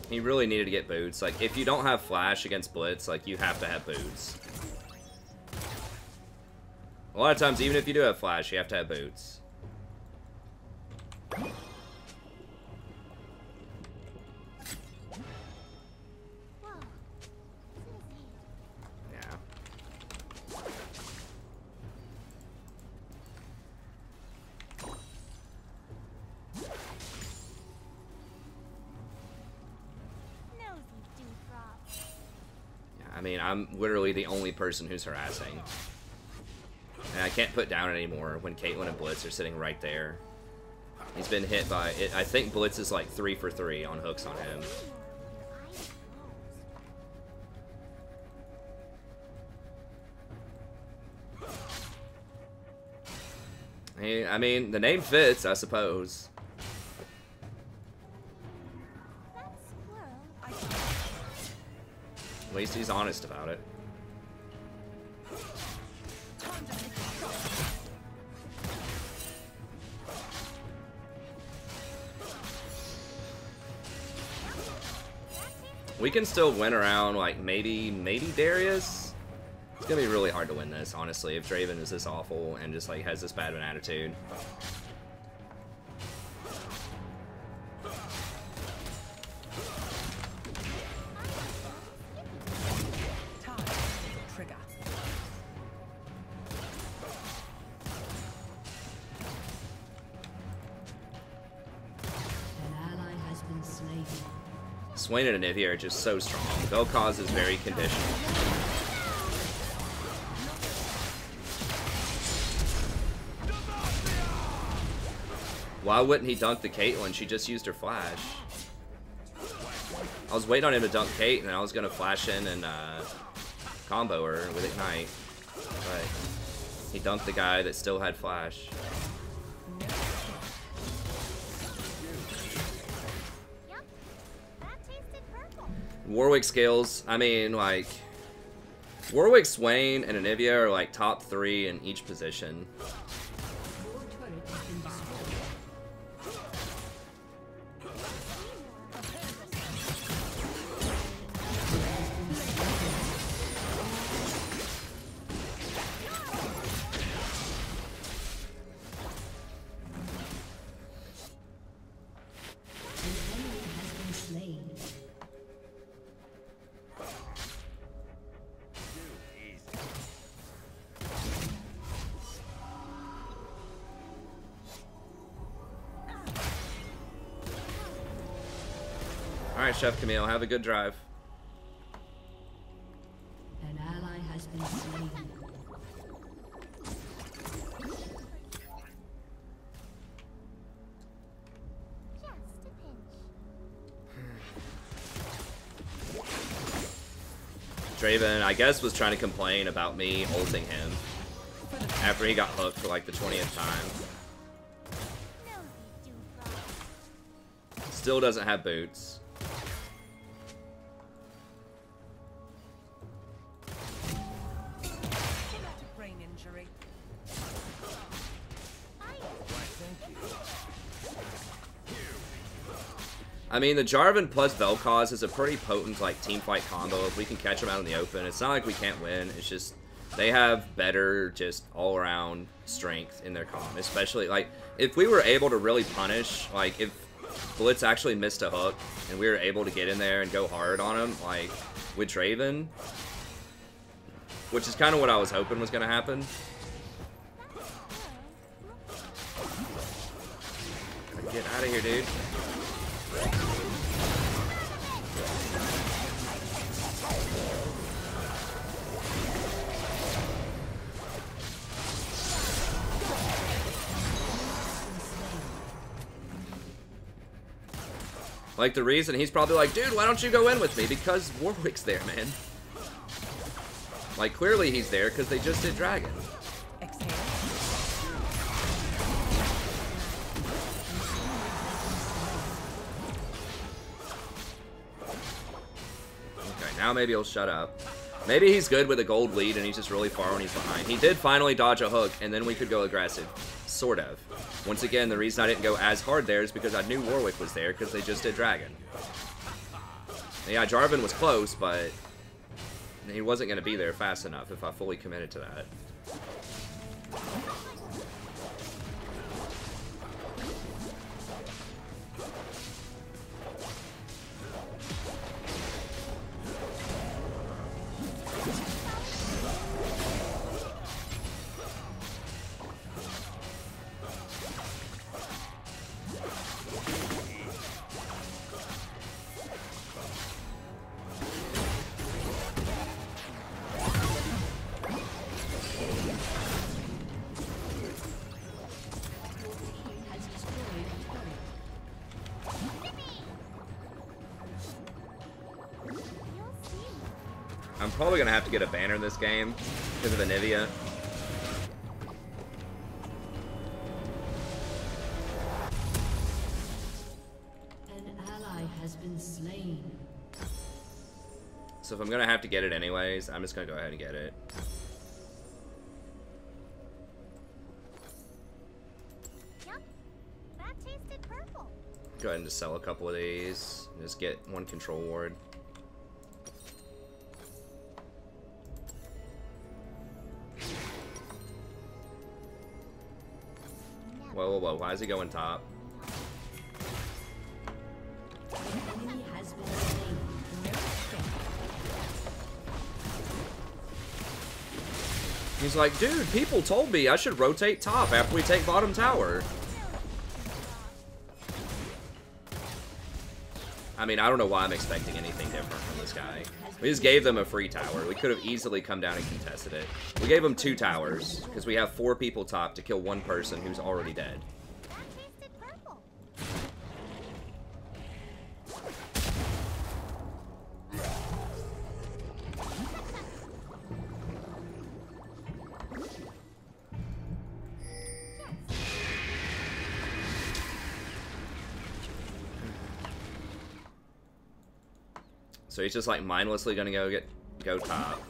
He really needed to get boots. Like, if you don't have flash against Blitz, like, you have to have boots. A lot of times, even if you do have flash, you have to have boots. Whoa. Yeah. Nosy dewdrops. Yeah, I mean, I'm literally the only person who's harassing. And I can't put down anymore when Caitlyn and Blitz are sitting right there. He's been hit by it. I think Blitz is like 3 for 3 on hooks on him. I mean, the name fits, I suppose. At least he's honest about it. We can still win around, like, maybe Darius? It's gonna be really hard to win this, honestly, if Draven is this awful and just, like, has this bad of an attitude. Swain and Anivia are just so strong. Vel'Koz is very conditional. Why wouldn't he dunk the Caitlyn? She just used her flash. I was waiting on him to dunk Kate, and then I was gonna flash in and combo her with Ignite. But he dunked the guy that still had flash. Warwick skills, I mean, like, Warwick, Swain, and Anivia are like top 3 in each position. Alright, Chef Camille, have a good drive. An ally has been slain. Just a pinch. Draven, I guess, was trying to complain about me ulting him after he got hooked for like the 20th time. Still doesn't have boots. I mean, the Jarvan plus Vel'Koz is a pretty potent, like, teamfight combo if we can catch them out in the open. It's not like we can't win. It's just they have better, just all-around strength in their comp. Especially, like, if we were able to really punish, like, if Blitz actually missed a hook and we were able to get in there and go hard on him, like, with Draven, which is kind of what I was hoping was going to happen. Get out of here, dude. Like, the reason he's probably like, dude, why don't you go in with me? Because Warwick's there, man. Like, clearly he's there because they just did Dragon. Okay, now maybe he'll shut up. Maybe he's good with a gold lead and he's just really far when he's behind. He did finally dodge a hook, and then we could go aggressive. Sort of. Once again, the reason I didn't go as hard there is because I knew Warwick was there because they just did Dragon. Yeah, Jarvan was close, but he wasn't going to be there fast enough if I fully committed to that. I'm probably gonna have to get a banner in this game because of Anivia. An ally has been slain. So if I'm gonna have to get it anyways, I'm just gonna go ahead and get it. Yep, that tasted purple. Go ahead and just sell a couple of these. And just get one control ward. Whoa, whoa, whoa. Why is he going top? An enemy has been slain. No escape. He's like, dude, people told me I should rotate top after we take bottom tower. I mean, I don't know why I'm expecting anything different from this guy. We just gave them a free tower. We could have easily come down and contested it. We gave them 2 towers, because we have 4 people top to kill 1 person who's already dead. That tasted purple. So he's just like mindlessly gonna go top.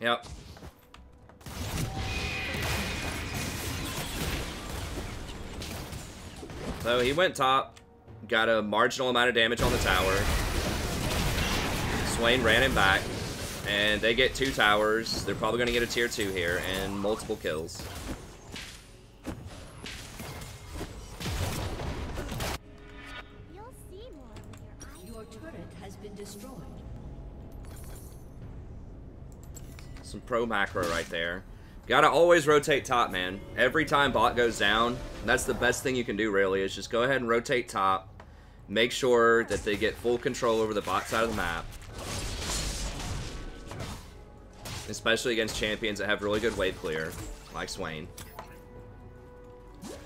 Yep. So he went top, got a marginal amount of damage on the tower. Swain ran him back, and they get 2 towers. They're probably going to get a tier 2 here, and multiple kills. You'll see more with your eyes. Your turret has been destroyed. Some pro macro right there. Gotta always rotate top, man. Every time bot goes down, that's the best thing you can do, really, is just go ahead and rotate top. Make sure that they get full control over the bot side of the map. Especially against champions that have really good wave clear, like Swain.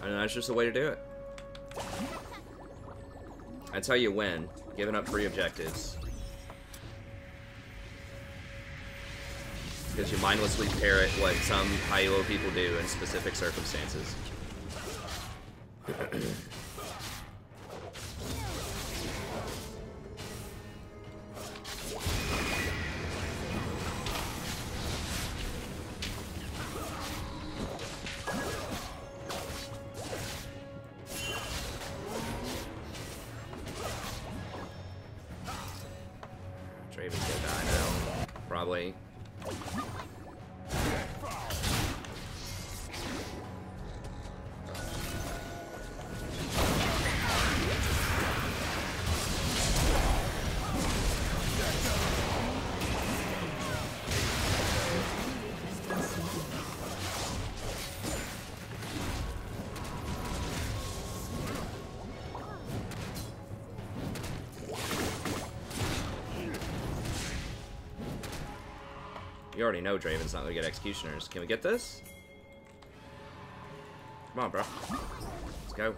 And that's just the way to do it. That's how you win, giving up free objectives. Because you mindlessly parrot what some high-elo people do in specific circumstances. Draven's gonna die now. Probably. You already know Draven's not gonna get executioners. Can we get this? Come on, bro. Let's go.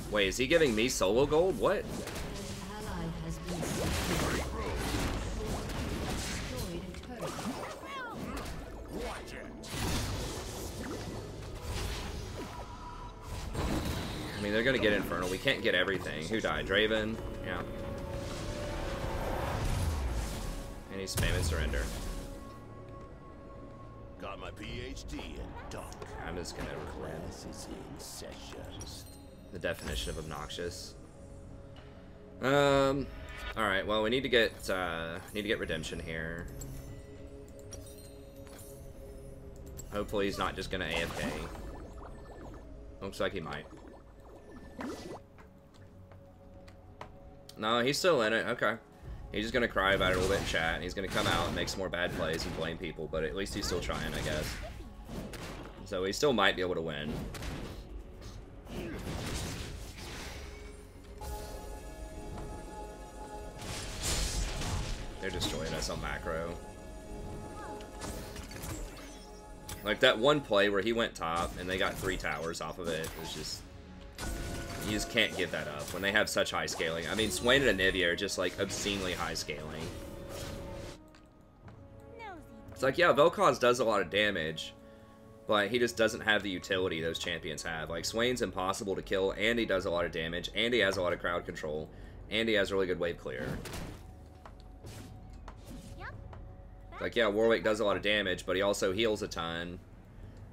Wait, is he giving me solo gold? What? An ally has been slain. Destroyed a turret. Watch it. I mean, they're gonna get Infernal. We can't get everything. Who died? Draven? Yeah. And he's spamming surrender. Got my PhD in dunk. I'm just gonna win. Class is in session. The definition of obnoxious. All right. Well, we need to get redemption here. Hopefully, he's not just gonna AFK. Looks like he might. No, he's still in it. Okay. He's just gonna cry about it a little bit in chat, and he's gonna come out and make some more bad plays and blame people, but at least he's still trying, I guess. So he still might be able to win. They're destroying us on macro. Like that one play where he went top and they got 3 towers off of it was just... You just can't give that up when they have such high scaling. I mean, Swain and Anivia are just like obscenely high scaling. It's like, yeah, Vel'Koz does a lot of damage, but he just doesn't have the utility those champions have. Like, Swain's impossible to kill, and he does a lot of damage, and he has a lot of crowd control, and he has really good wave clear. Like, yeah, Warwick does a lot of damage, but he also heals a ton,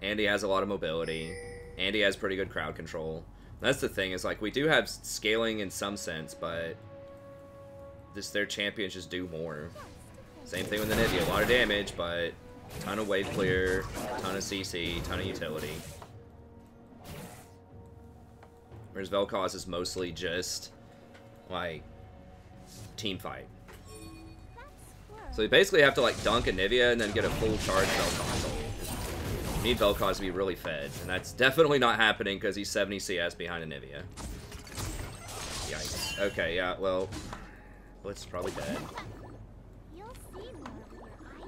and he has a lot of mobility, and he has pretty good crowd control. That's the thing, is like, we do have scaling in some sense, but their champions just do more. Same thing with Anivia, a lot of damage, but a ton of wave clear, a ton of CC, ton of utility. Whereas Vel'Koz is mostly just, like, team fight. So you basically have to, like, dunk Anivia and then get a full charge Vel'Koz ult. You need Vel'Koz to be really fed, and that's definitely not happening because he's 70 CS behind Anivia. Yikes. Okay, yeah, well, Blitz is probably dead.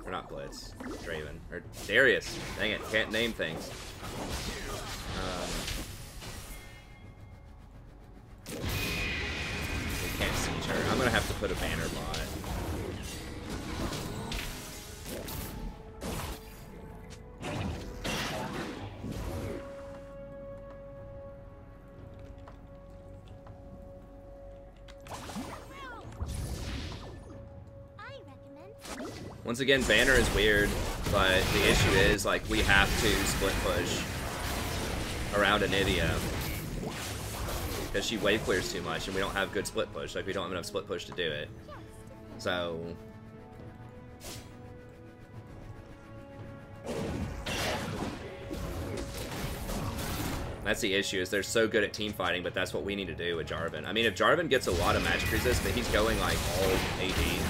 Or not Blitz, Draven. Or Darius. Dang it, can't name things. We can't siege her. I'm gonna have to put a banner bot. Once again, banner is weird, but the issue is, like, we have to split push around Anivia because she wave clears too much, and we don't have good split push. Like, we don't have enough split push to do it. So that's the issue, is they're so good at team fighting, but that's what we need to do with Jarvan. I mean, if Jarvan gets a lot of magic resist, but he's going, like, all AD.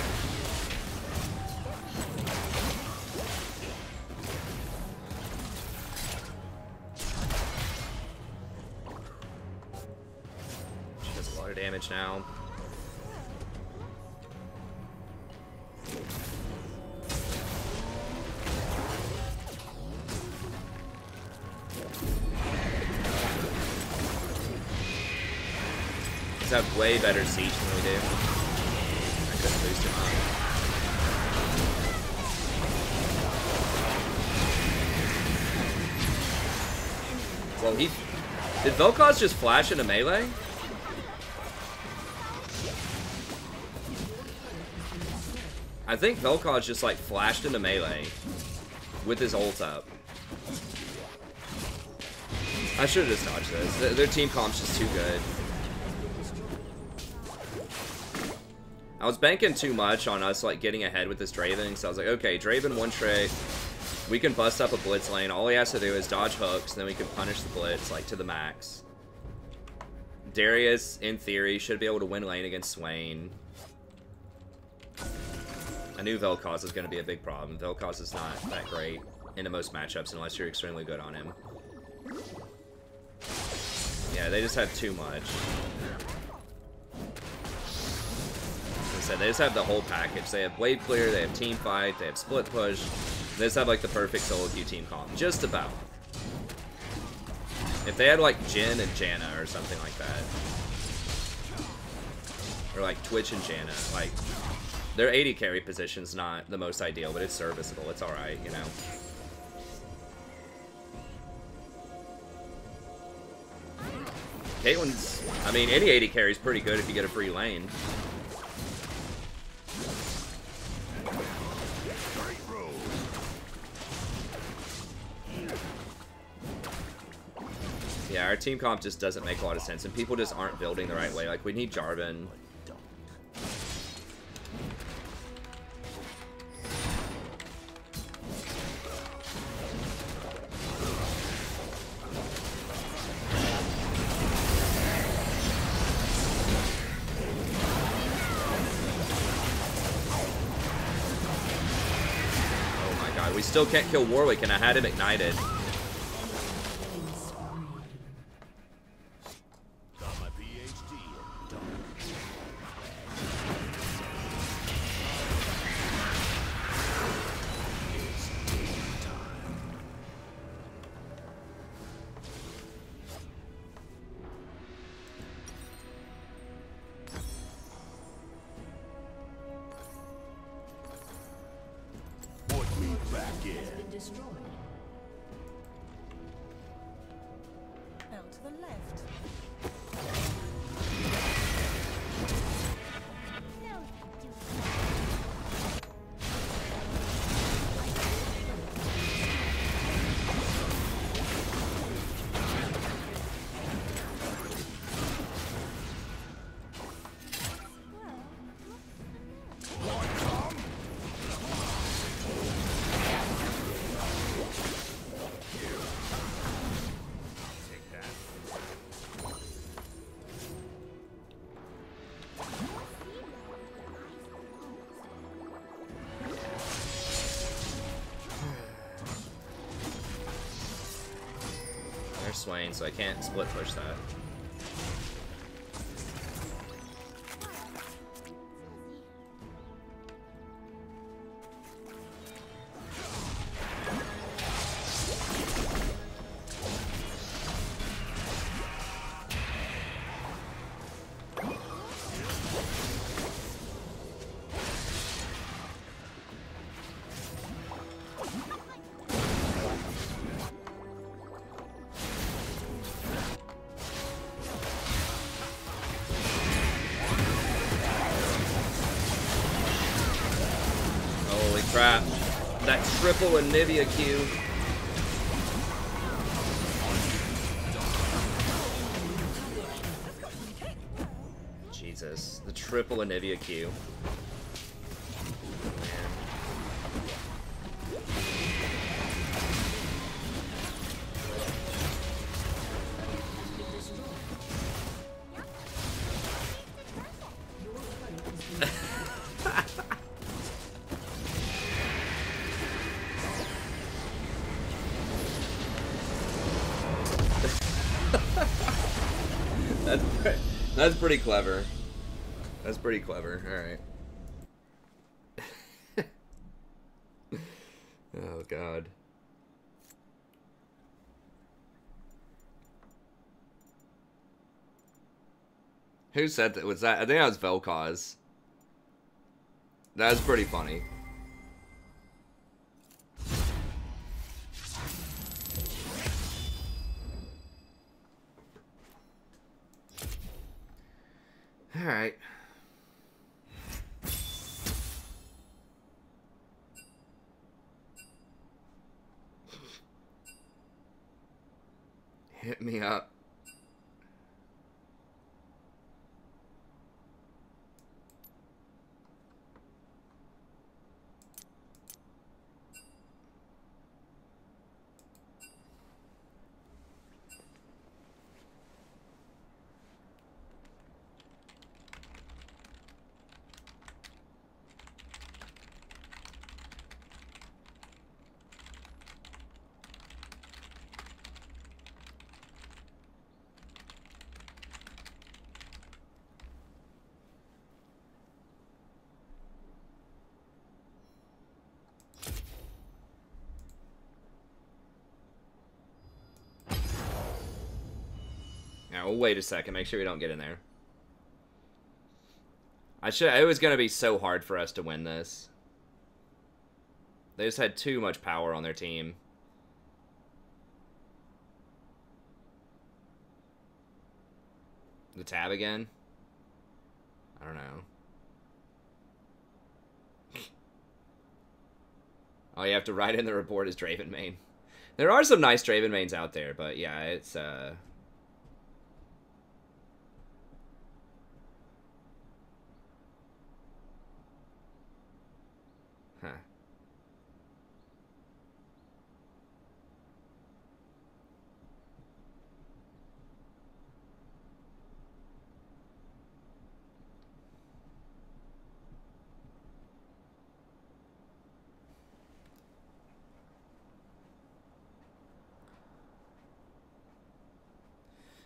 Damage now. These have way better siege than we do. I couldn't boost him up. Well, did Vel'Koz just flash into melee? I think Vel'Koz just, like, flashed into melee with his ult up. I should have just dodged this. Their team comp's just too good. I was banking too much on us, like, getting ahead with this Draven, so I was like, okay, Draven one trick. We can bust up a blitz lane. All he has to do is dodge hooks, and then we can punish the blitz, like, to the max. Darius, in theory, should be able to win lane against Swain. I knew Vel'Koz was going to be a big problem. Vel'Koz is not that great into most matchups unless you're extremely good on him. Yeah, they just have too much. Like I said, they just have the whole package. They have wave clear, they have team fight, they have split push. They just have, like, the perfect solo queue team comp. Just about. If they had, like, Jhin and Janna or something like that. Or, like, Twitch and Janna. Like, their 80 carry position's not the most ideal, but it's serviceable. It's alright, you know. Caitlyn's... I mean, any 80 carry is pretty good if you get a free lane. Yeah, our team comp just doesn't make a lot of sense, and people just aren't building the right way. Like, we need Jarvan. god, we still can't kill Warwick, and I had him ignited. Got my PhD in dunk. Put me back in. Has been destroyed. Now to the left. No, do They're swaying, so I can't split push that. Holy crap. That triple Anivia Q. Jesus. The triple Anivia Q. That's pretty clever. That's pretty clever. Alright. Oh, God. Who said that? Was that? I think that was Vel'Koz. That was pretty funny. Alright. Hit me up. Now, we'll wait a second. Make sure we don't get in there. It was going to be so hard for us to win this. They just had too much power on their team. The tab again? I don't know. Oh, you have to write in the report as Draven main. There are some nice Draven mains out there, but yeah, it's huh.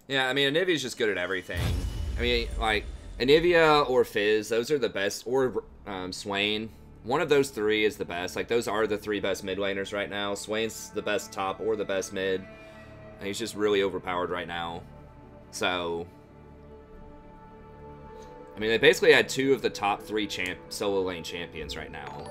Yeah, I mean, Anivia's just good at everything. I mean, like, Anivia or Fizz, those are the best, or Swain. One of those three is the best. Like, those are the three best mid laners right now. Swain's the best top or the best mid. And he's just really overpowered right now. So, I mean, they basically had two of the top three solo lane champions right now.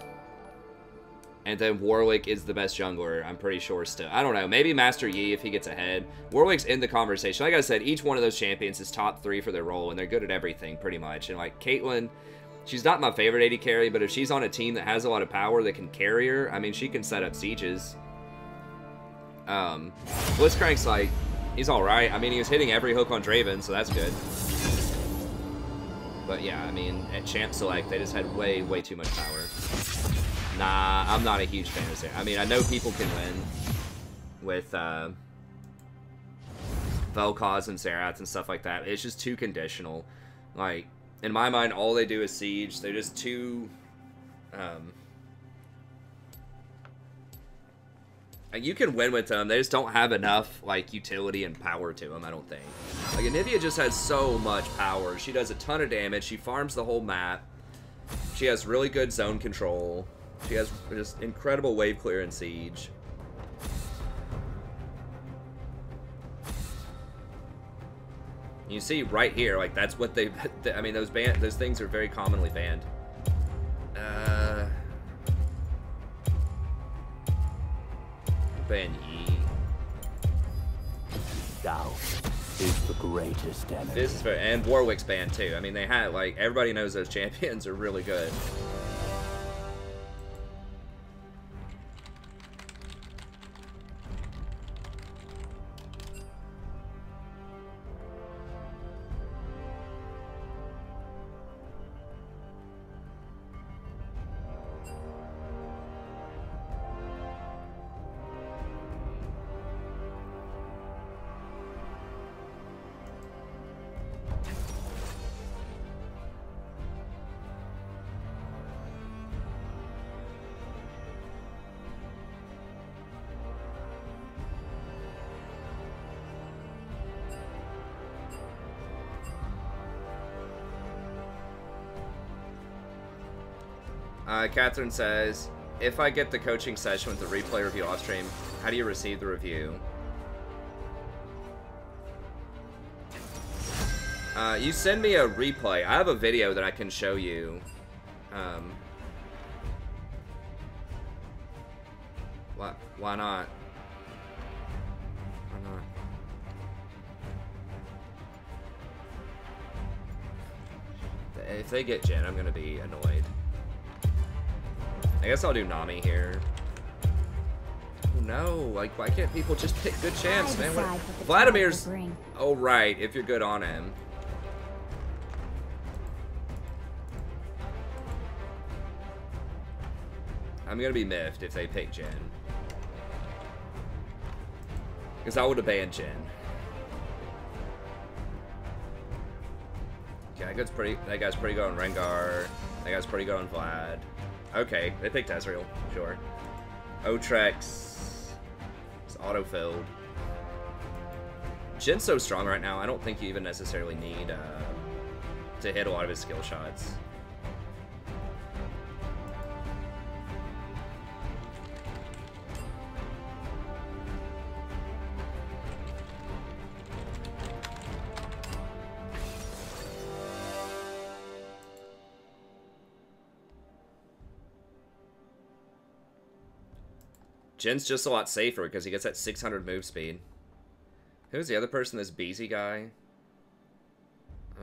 And then Warwick is the best jungler, I'm pretty sure still. I don't know, maybe Master Yi if he gets ahead. Warwick's in the conversation. Like I said, each one of those champions is top 3 for their role, and they're good at everything, pretty much. And like, Caitlyn, she's not my favorite AD carry, but if she's on a team that has a lot of power that can carry her, I mean, she can set up sieges. Blitzcrank's like, he's alright. I mean, he was hitting every hook on Draven, so that's good. But yeah, I mean, at Champ Select, they just had way, way too much power. Nah, I'm not a huge fan of Sarah. I mean, I know people can win with Vel'Koz and Zerath and stuff like that. It's just too conditional. Like, in my mind, all they do is siege. They're just too... you can win with them. They just don't have enough, like, utility and power to them, I don't think. Like, Anivia just has so much power. She does a ton of damage. She farms the whole map. She has really good zone control. She has just incredible wave clear and siege. You see right here, like that's what they. I mean, those things are very commonly banned. Ban Yi. Doubt is the greatest enemy. This is fair, and Warwick's banned too. I mean, they had like everybody knows those champions are really good. Catherine says, if I get the coaching session with the replay review off stream, how do you receive the review? You send me a replay. I have a video that I can show you. Why not? Why not? If they get Jen, I'm gonna be annoyed. I guess I'll do Nami here. Oh no, like why can't people just pick good champs, man? Vladimir's... Oh right, if you're good on him. I'm gonna be miffed if they pick Jen. Because I would have banned Jen. Okay, that guy's pretty good on Rengar. That guy's pretty good on Vlad. Okay, they picked Ezreal, sure. Otrex is auto-filled. Jin's so strong right now, I don't think you even necessarily need to hit a lot of his skill shots. Jin's just a lot safer because he gets that 600 move speed. Who's the other person? This Beezy guy?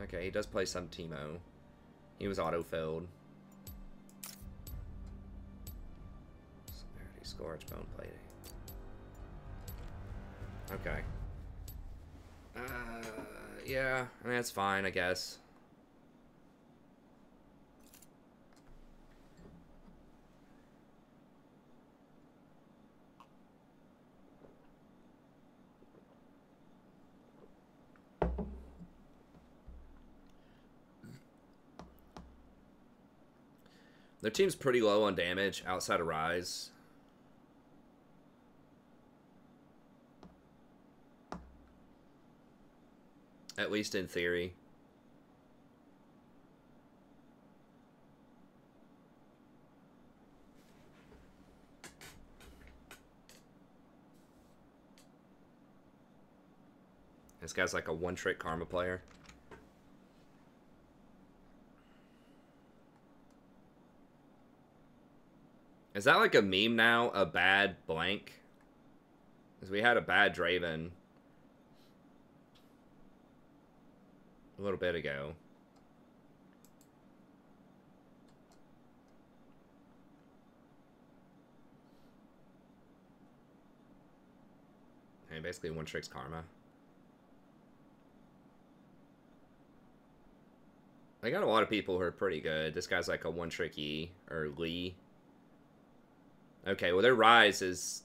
Okay, he does play some Teemo. He was auto-filled. Severity, Scourge, Bone Plating. Okay. Yeah, I mean, that's fine, I guess. Their team's pretty low on damage outside of Rise. At least in theory. This guy's like a one-trick karma player. Is that like a meme now? A bad blank? Because we had a bad Draven a little bit ago. And basically one trick's karma. They got a lot of people who are pretty good. This guy's like a one-trick E, or Lee. Okay, well their Rise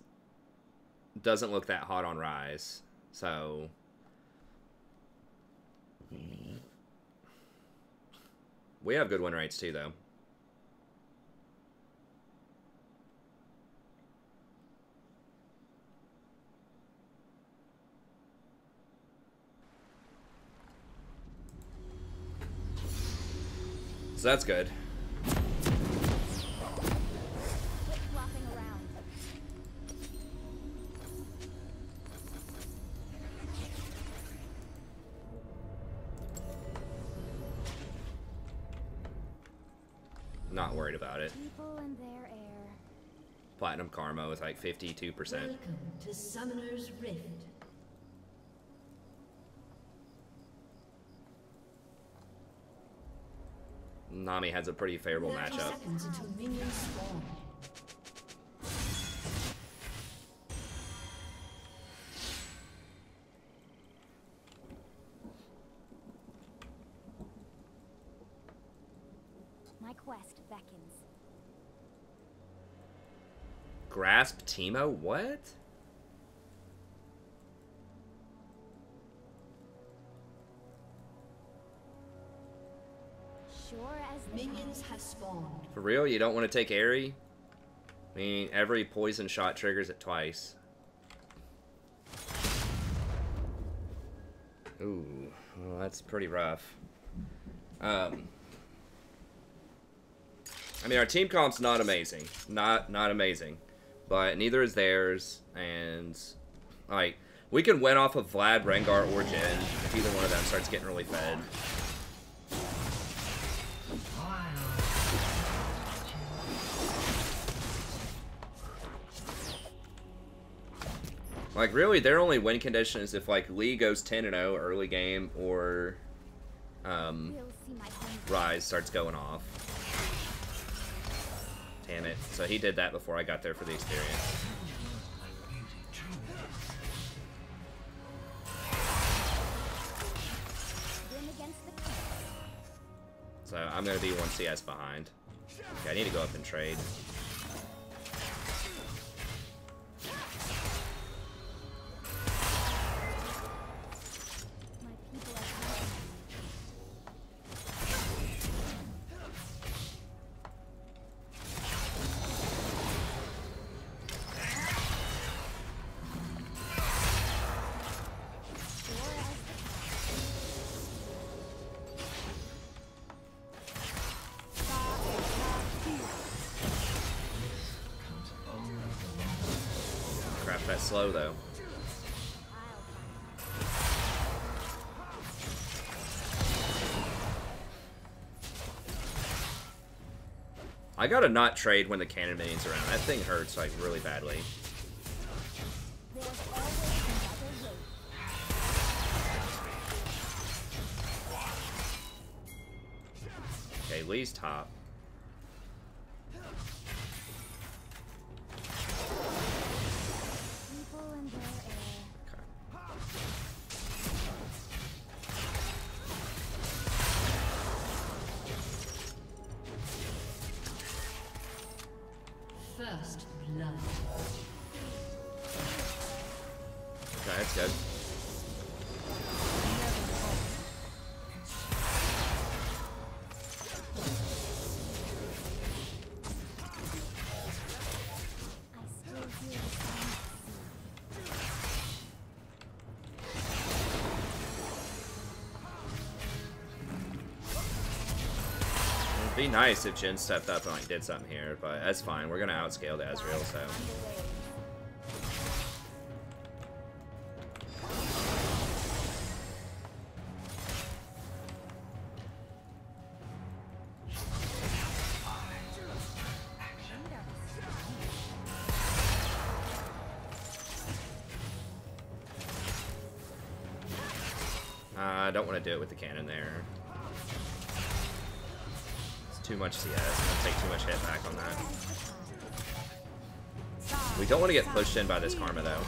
doesn't look that hot on Rise, so... We have good win rates too, though. So that's good. Quit flopping around. Not worried about it. People and their air. Platinum Karma was like 52%. Welcome to Summoner's Rift. Nami has a pretty favorable 30 matchup. seconds until minions spawn. My quest beckons. Grasp Teemo? What? Sure as the Minions have spawned. For real? You don't want to take Aerie? I mean, every poison shot triggers it twice. Ooh, well, that's pretty rough. I mean, our team comp's not amazing. Not amazing. But neither is theirs. And, like, we can win off of Vlad, Rengar, or Jhin if either one of them starts getting really fed. Like, really, their only win condition is if, like, Lee goes 10-0 early game or we'll see my home. Rise starts going off. Damn it. So he did that before I got there for the experience. Win against the king. So I'm going to be 1 CS behind. Okay, I need to go up and trade. My people are coming. Sure as Crap, that's slow, though. I gotta not trade when the cannon minion's around. That thing hurts, like, really badly. there's always another way. Okay, Lee's top. People and their air. Okay. First blood. Okay, that's good. I still hear the sound of sea. Be nice if Jin stepped up and like did something here, but that's fine. We're gonna outscale the Ezreal, so. I don't want to do it with the cannon there. It's too much CS. I'm gonna take too much hit back on that. We don't want to get pushed in by this Karma though.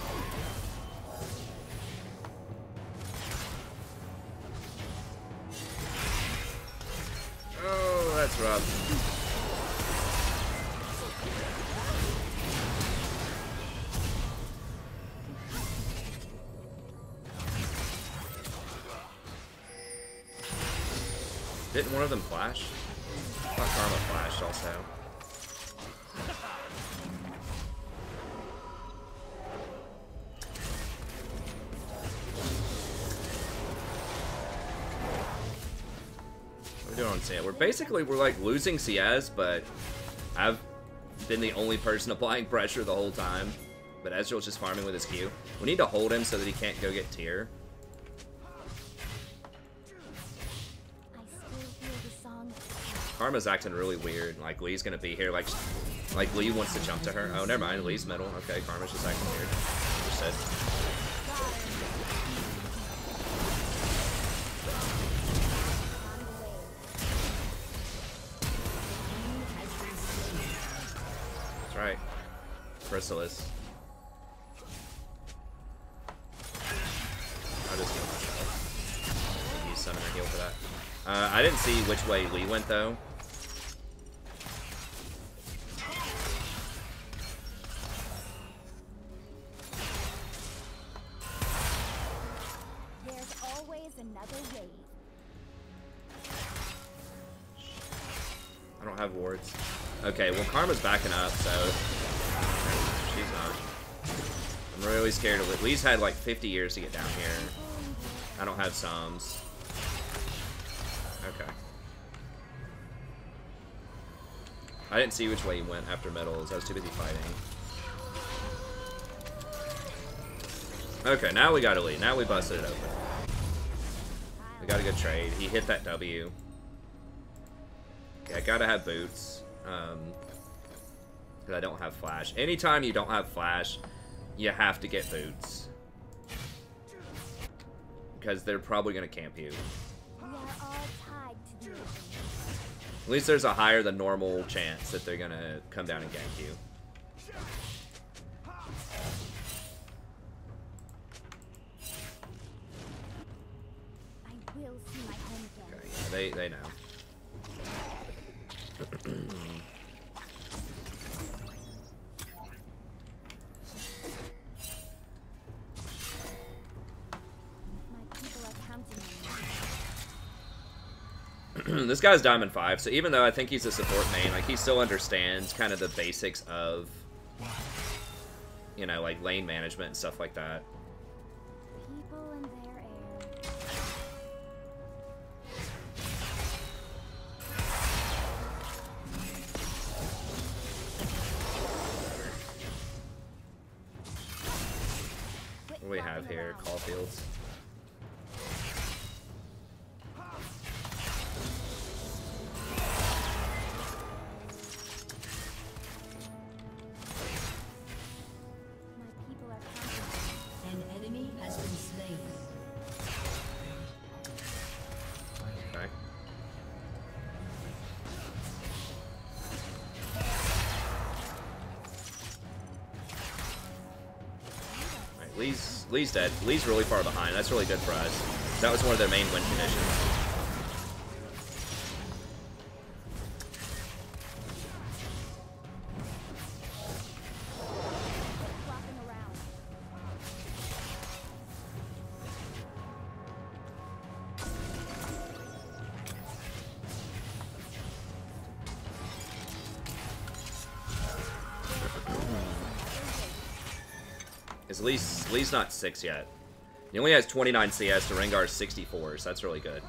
Oh, that's rough. Didn't one of them flash? I thought Karma flashed also. What are we doing on CS? We're like losing CS, but I've been the only person applying pressure the whole time. But Ezreal's just farming with his Q. We need to hold him so that he can't go get tier. Karma's acting really weird. Like, Lee's gonna be here. Like Lee wants to jump to her. Oh, never mind. Lee's middle. Okay, Karma's just acting weird. Understood. That's right. Chrysalis. I'll just heal myself. Use summon and heal for that. I didn't see which way Lee went, though. There's always another way. I don't have wards. Okay, well, Karma's backing up, so she's not. I'm really scared of it. Lee's had like 50 years to get down here. I don't have Psalms. Okay. I didn't see which way he went after medals. I was too busy fighting. Okay, now we got a lead. Now we busted it open. We got a good trade. He hit that W. Okay, I gotta have boots. Because I don't have flash. Anytime you don't have flash, you have to get boots. Because they're probably gonna camp you. At least there's a higher than normal chance that they're gonna come down and gank you. I will see my home again. Okay, yeah, they know. My people are counting on me. This guy's Diamond 5, so even though I think he's a support main, like, he still understands kind of the basics of, you know, like, lane management and stuff like that. People and their air. What do we have here? Caulfields. Lee's dead. Lee's really far behind. That's really good for us. That was one of their main win conditions. Lee's not 6 yet. He only has 29 CS to Rengar's 64, so that's really good.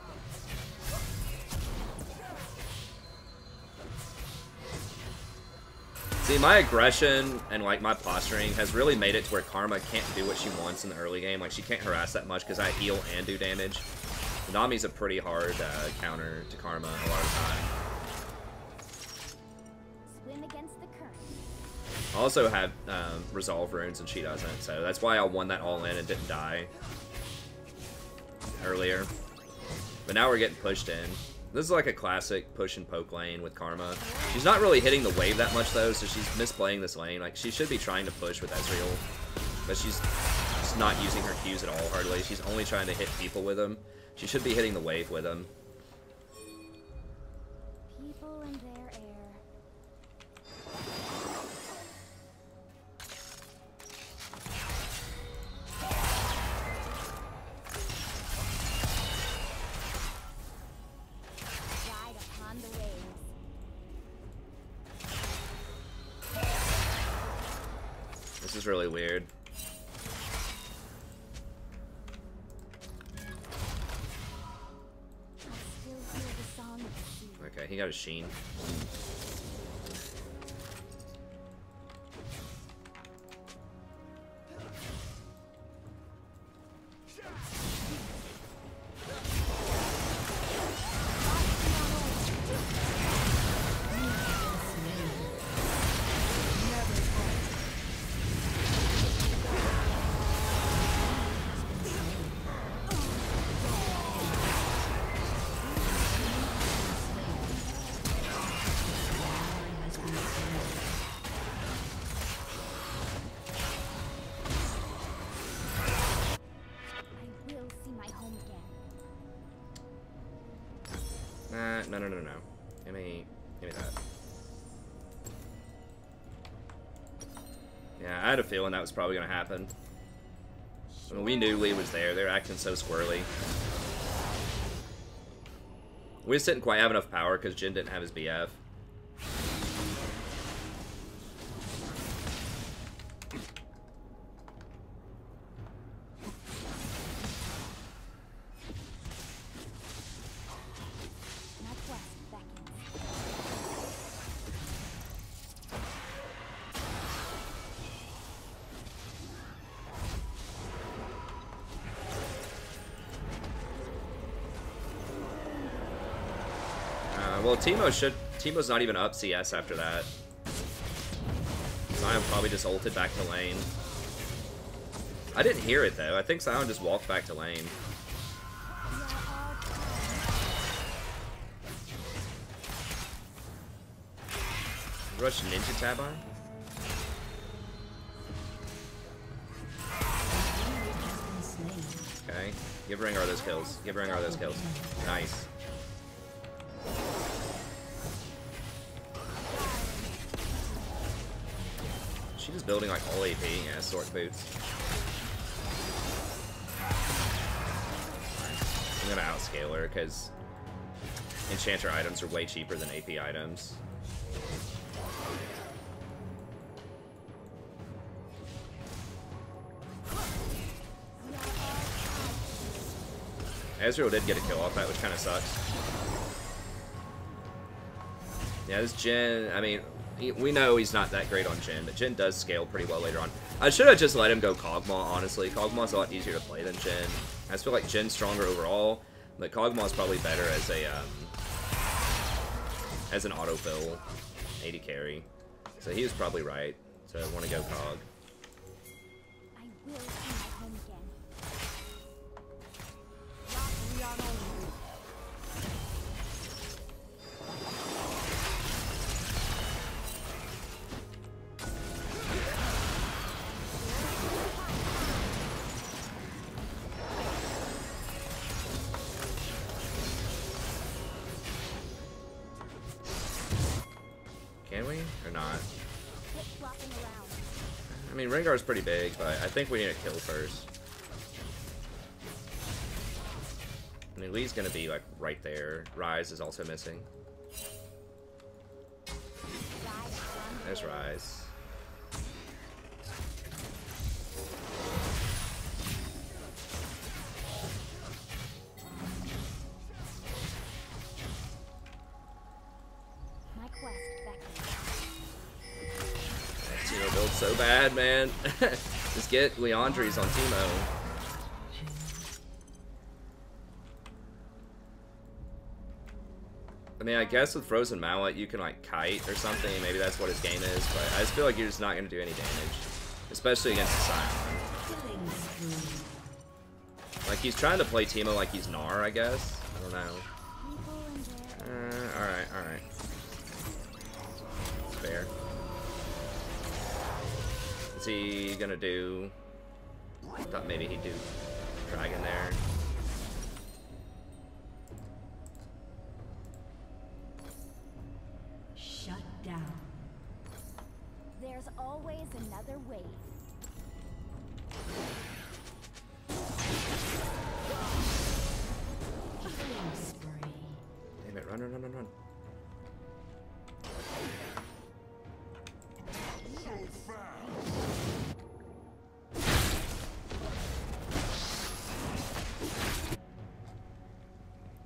See, my aggression and like my posturing has really made it to where Karma can't do what she wants in the early game. Like she can't harass that much because I heal and do damage. Nami's a pretty hard counter to Karma a lot of the time. Swim against the current. I also have resolve runes and she doesn't, so that's why I won that all in and didn't die earlier. But now we're getting pushed in. This is like a classic push and poke lane with Karma. She's not really hitting the wave that much though, so she's misplaying this lane. Like she should be trying to push with Ezreal, but she's just not using her Qs at all hardly. She's only trying to hit people with them. She should be hitting the wave with them. People and their air. Ride upon the waves. This is really weird. Okay, he got a Sheen. No. Give me that. Yeah, I had a feeling that was probably going to happen. When we knew Lee was there, they're acting so squirrely. We just didn't quite have enough power because Jhin didn't have his BF. Well, Teemo's not even up CS after that. Sion probably just ulted back to lane. I didn't hear it though. I think Sion just walked back to lane. Rush Ninja Tab on? Okay. Give Rengar those kills. Give Rengar those kills. Nice. She's just building like all AP. Yeah, Sword Boots. I'm gonna outscale her because Enchanter items are way cheaper than AP items. Ezreal did get a kill off that, which kind of sucks. Yeah, this Jhin, I mean, we know he's not that great on Jhin, but Jhin does scale pretty well later on. I should have just let him go Kog'Maw, honestly. Kog'Maw's a lot easier to play than Jhin. I just feel like Jin's stronger overall, but Kog'Maw's probably better as an autofill AD carry. So he was probably right. So I want to go Kog. I will see my home again. Can we? Or not? Flip-flopping around. I mean, Rengar's pretty big, but I think we need to kill first. I mean, Lee's gonna be, like, right there. Ryze is also missing. There's Ryze. My quest beckons. so bad, man. Just get Leandries on Teemo. I mean, I guess with Frozen Mallet, you can, like, kite or something. Maybe that's what his game is, but I just feel like you're just not going to do any damage. Especially against the Scion. Like, he's trying to play Teemo like he's Gnar, I guess. I don't know. Alright, alright. Fair. Is he gonna do... I thought maybe he'd do Dragon there. Shut down. There's always another way. Killing spree. Damn it, run, run, run, run, run.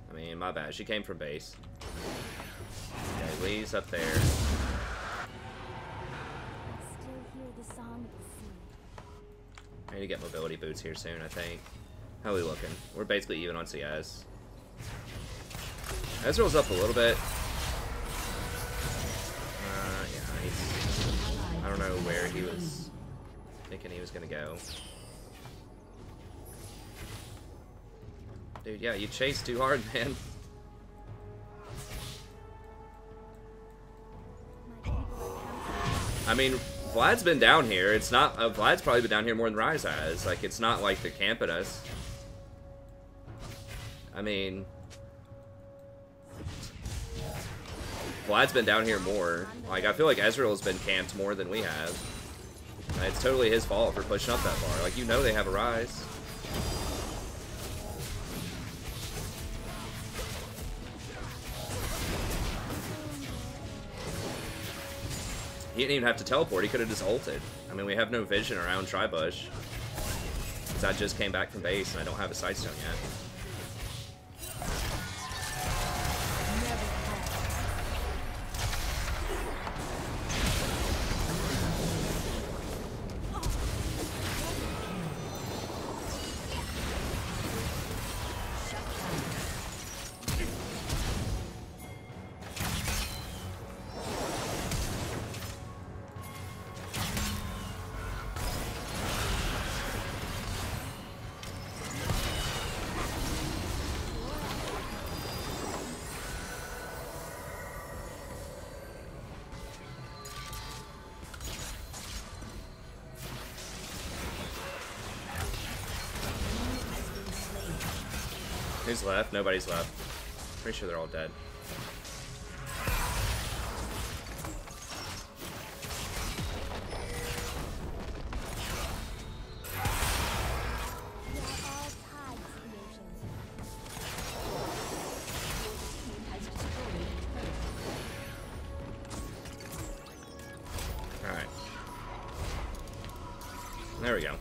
I mean, my bad. She came from base. Okay, Lee's up there. I still hear the song of the sea. I need to get mobility boots here soon, I think. How are we looking? We're basically even on CS. Ezreal's up a little bit. Yeah, I don't know where he was thinking he was gonna go. Dude, yeah, you chase too hard, man. I mean, Vlad's been down here. It's not... Vlad's probably been down here more than Ryze has. Like, it's not like they're camping us. I mean... Vlad's been down here more. Like, I feel like Ezreal's been camped more than we have. It's totally his fault for pushing up that far. Like, you know they have a Ryze. He didn't even have to teleport, he could have just ulted. I mean, we have no vision around Tribush. Because I just came back from base and I don't have a Sightstone yet. Who's left? Nobody's left. Pretty sure they're all dead. Alright. There we go.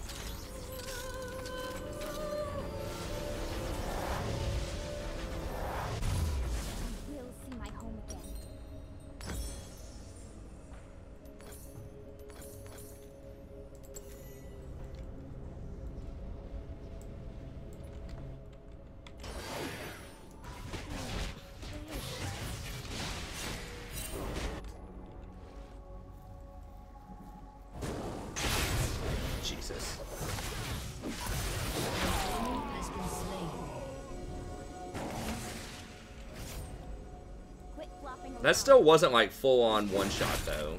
Jesus. That still wasn't like full on one shot though.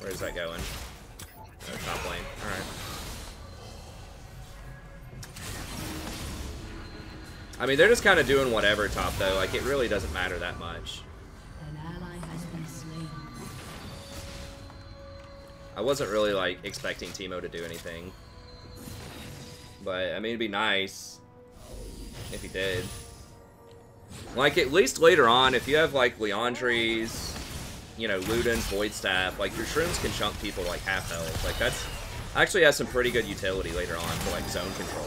Where's that going? Oh, top lane. Alright. I mean, they're just kind of doing whatever top, though. Like, it really doesn't matter that much. An ally has been slain. I wasn't really, like, expecting Teemo to do anything. But, I mean, it'd be nice if he did. Like, at least later on, if you have, like, Leandries, you know, Ludens, Void Staff, like, your shrooms can chunk people, like, half health. Like, that's actually has some pretty good utility later on for, like, zone control.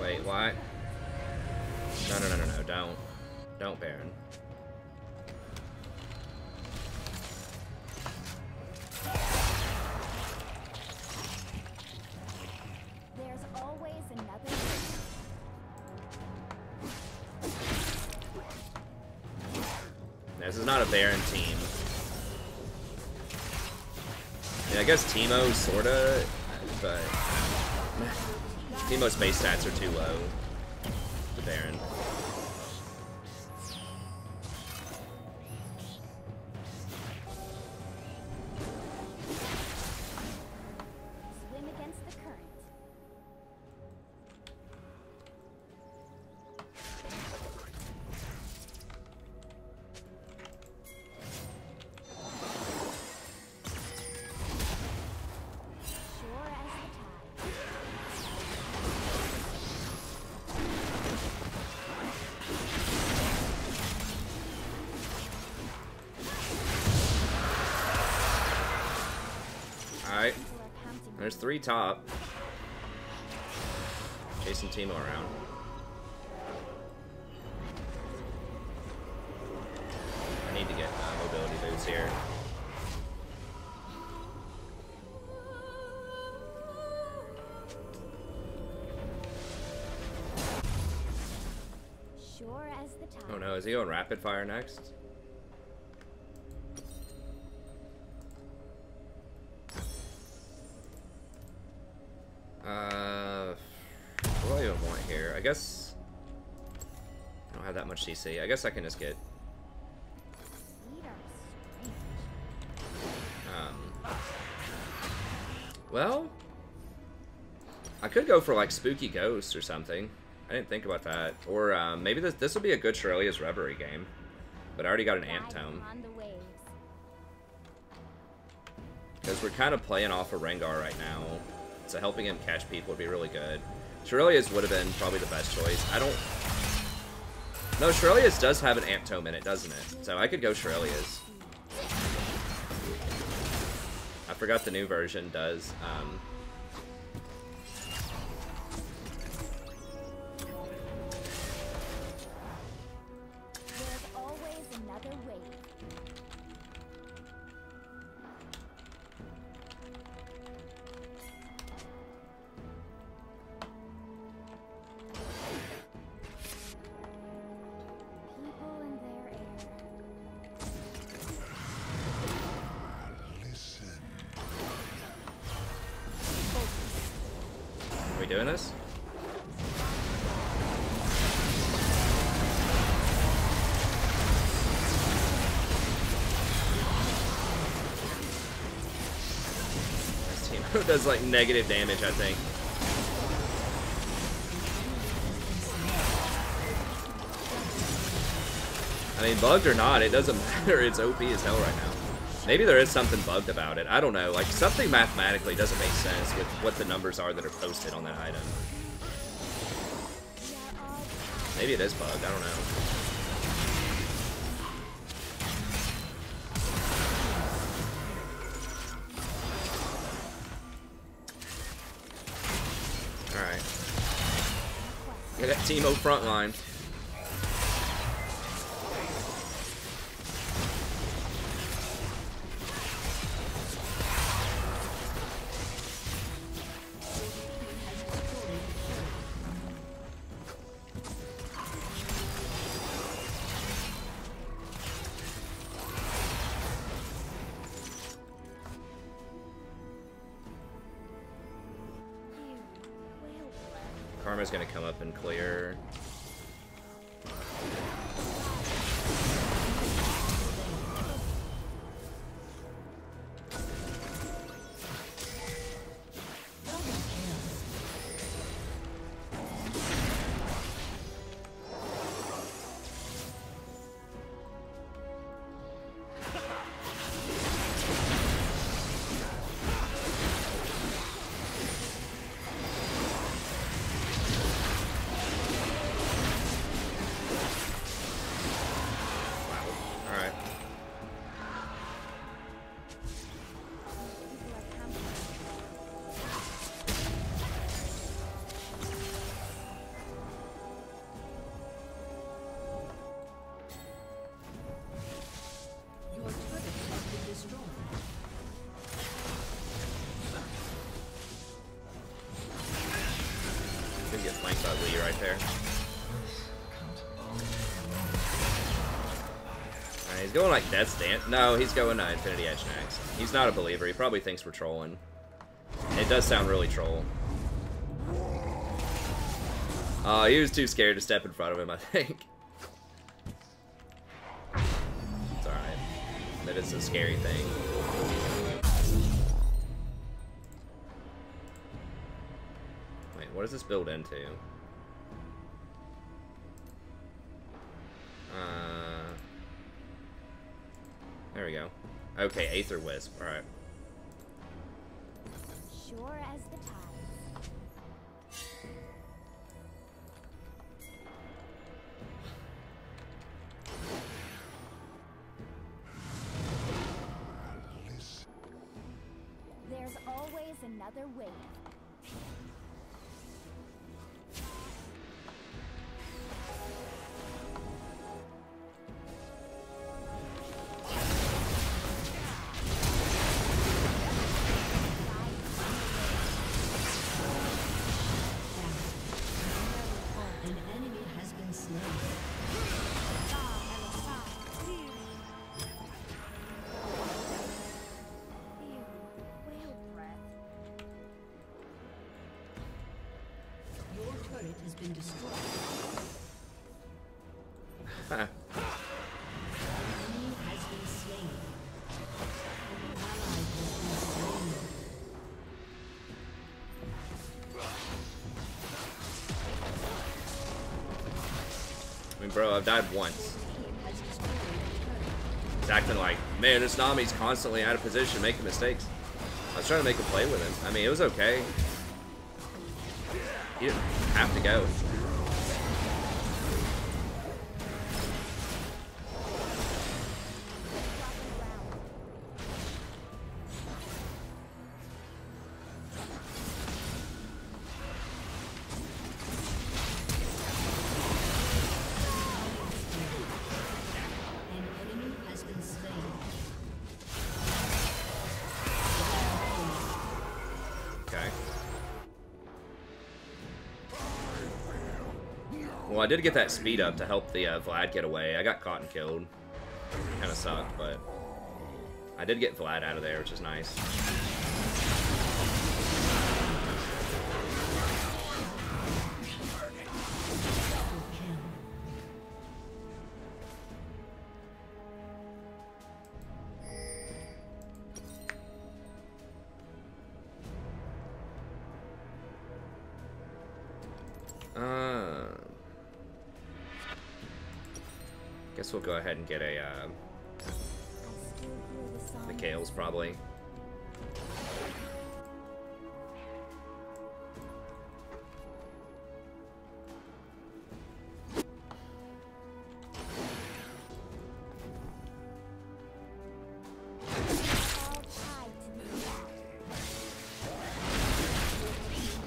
Wait, what? No, don't Baron. There's always another. This is not a Baron team. Yeah, I guess Teemo sorta, but Teemo's base stats are too low to Baron. Swim against the current. Sure as the tide. Alright, People are counting. there's 3 top. Chasing Teemo around. I need to get mobility boots here. Sure as the tide. Oh no, is he going rapid fire next? What do I even want here? I guess I don't have that much CC. I guess I can just get Feet are strange. well, I could go for like Spooky Ghost or something. I didn't think about that. Or maybe this would be a good Shirelia's Reverie game. But I already got an Ant Tome. On the waves. Because we're kind of playing off of Rengar right now. So helping him catch people would be really good. Shirelia's would have been probably the best choice. I don't... No, Shirelia's does have an Ant Tome in it, doesn't it? So I could go Shirelia's. I forgot the new version does. There's always another wave. People and their air. Are we doing this? This team does like negative damage, I think. I mean, bugged or not, it doesn't matter. It's OP as hell right now. Maybe there is something bugged about it. I don't know. Like, something mathematically doesn't make sense with what the numbers are that are posted on that item. Maybe it is bugged. I don't know. Alright. got Teemo frontline. Karma's gonna come up and clear. There. He's going like Death's Dance. No, he's going Infinity Edge next. He's not a believer. He probably thinks we're trolling. It does sound really troll. He was too scared to step in front of him, I think. It's alright. That is a scary thing. Wait, what does this build into? There we go. Okay, Aether Wisp. Alright. Sure as the tides. There's always another way. Has been destroyed. Huh. Enemy has been slain. An ally has been slain. I mean, bro, I've died once. He's acting like, man, this Nami's constantly out of position, making mistakes. I was trying to make a play with him. I mean, it was okay. You didn't have to go. An enemy has been slain. Okay. Well, I did get that speed up to help the Vlad get away. I got caught and killed. Kind of sucked, but I did get Vlad out of there, which is nice. Guess we'll go ahead and get a, the Kales, probably.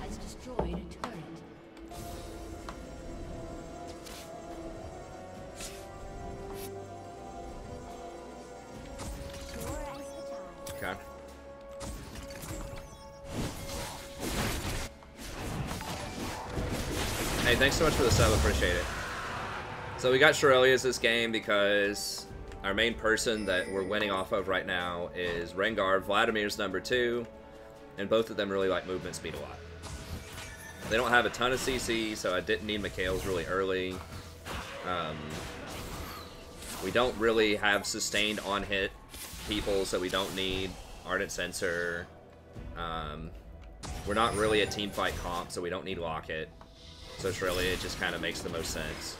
Has destroyed a turret. Hey, thanks so much for the sub. Appreciate it. So we got Shirelia's this game because our main person that we're winning off of right now is Rengar. Vladimir's number 2, and both of them really like movement speed a lot. They don't have a ton of CC, so I didn't need Mikhail's really early. We don't really have sustained on-hit people, so we don't need Ardent Sensor. We're not really a team fight comp, so we don't need Locket. So Shrelia just kind of makes the most sense.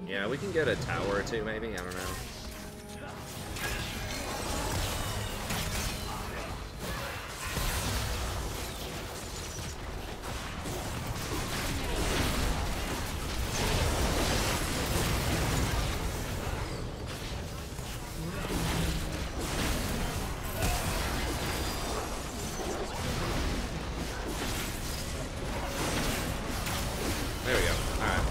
Yeah, we can get a tower or two, maybe? I don't know. There we go. Alright.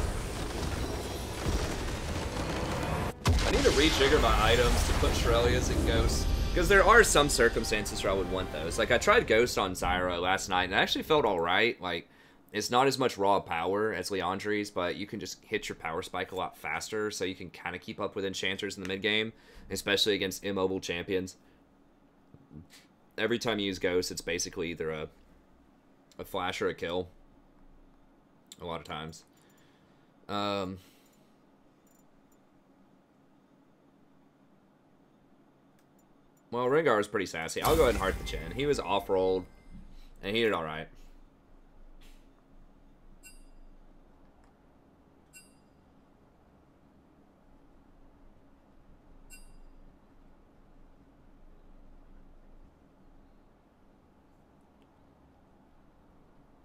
I need to rejigger my items to put Shirelia's and Ghosts. Because there are some circumstances where I would want those. Like, I tried Ghost on Zyra last night, and it actually felt alright. Like, it's not as much raw power as Leandri's, but you can just hit your power spike a lot faster, so you can kind of keep up with enchanters in the mid-game, especially against immobile champions. Every time you use Ghost, it's basically either a flash or a kill. A lot of times. Well, Rengar was pretty sassy. I'll go ahead and heart the chin. He was off-rolled, and he did alright.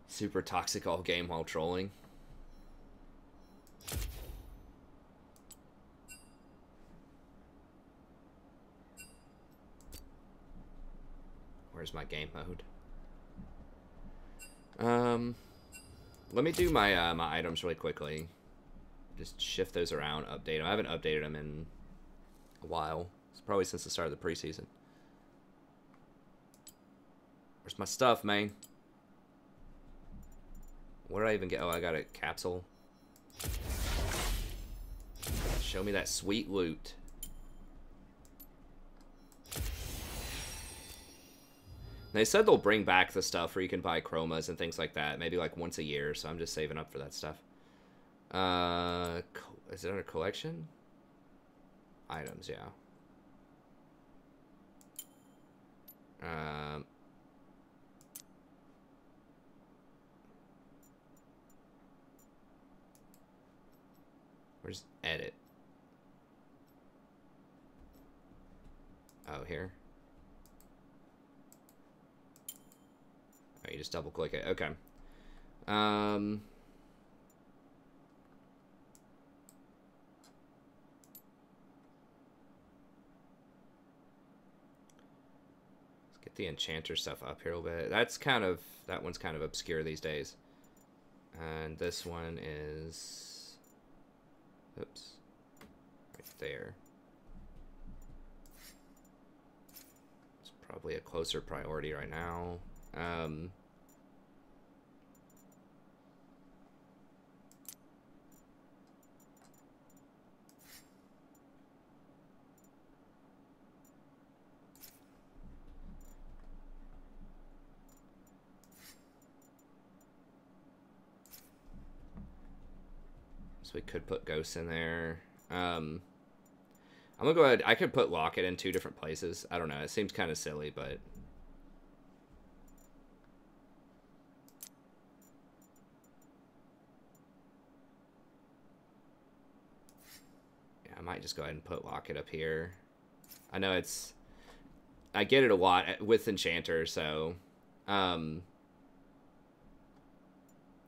Super toxic all game while trolling. Where's my game mode? Let me do my my items really quickly. Just shift those around, update them. I haven't updated them in a while. It's probably since the start of the preseason. Where's my stuff, man? What did I even get? Oh, I got a capsule. Show me that sweet loot. They said they'll bring back the stuff where you can buy chromas and things like that, maybe like once a year, so I'm just saving up for that stuff. Is it under collection? Items, yeah. Where's edit? Oh, here. Oh, you just double click it. Okay. Let's get the enchanter stuff up here a little bit. That's kind of, that one's kind of obscure these days. And this one is, oops, right there. It's probably a closer priority right now. So we could put ghosts in there. I'm gonna go ahead. I could put Locket in 2 different places. I don't know. It seems kind of silly, but yeah, I might just go ahead and put Locket up here. I know it's. I get it a lot with Enchanter, so. And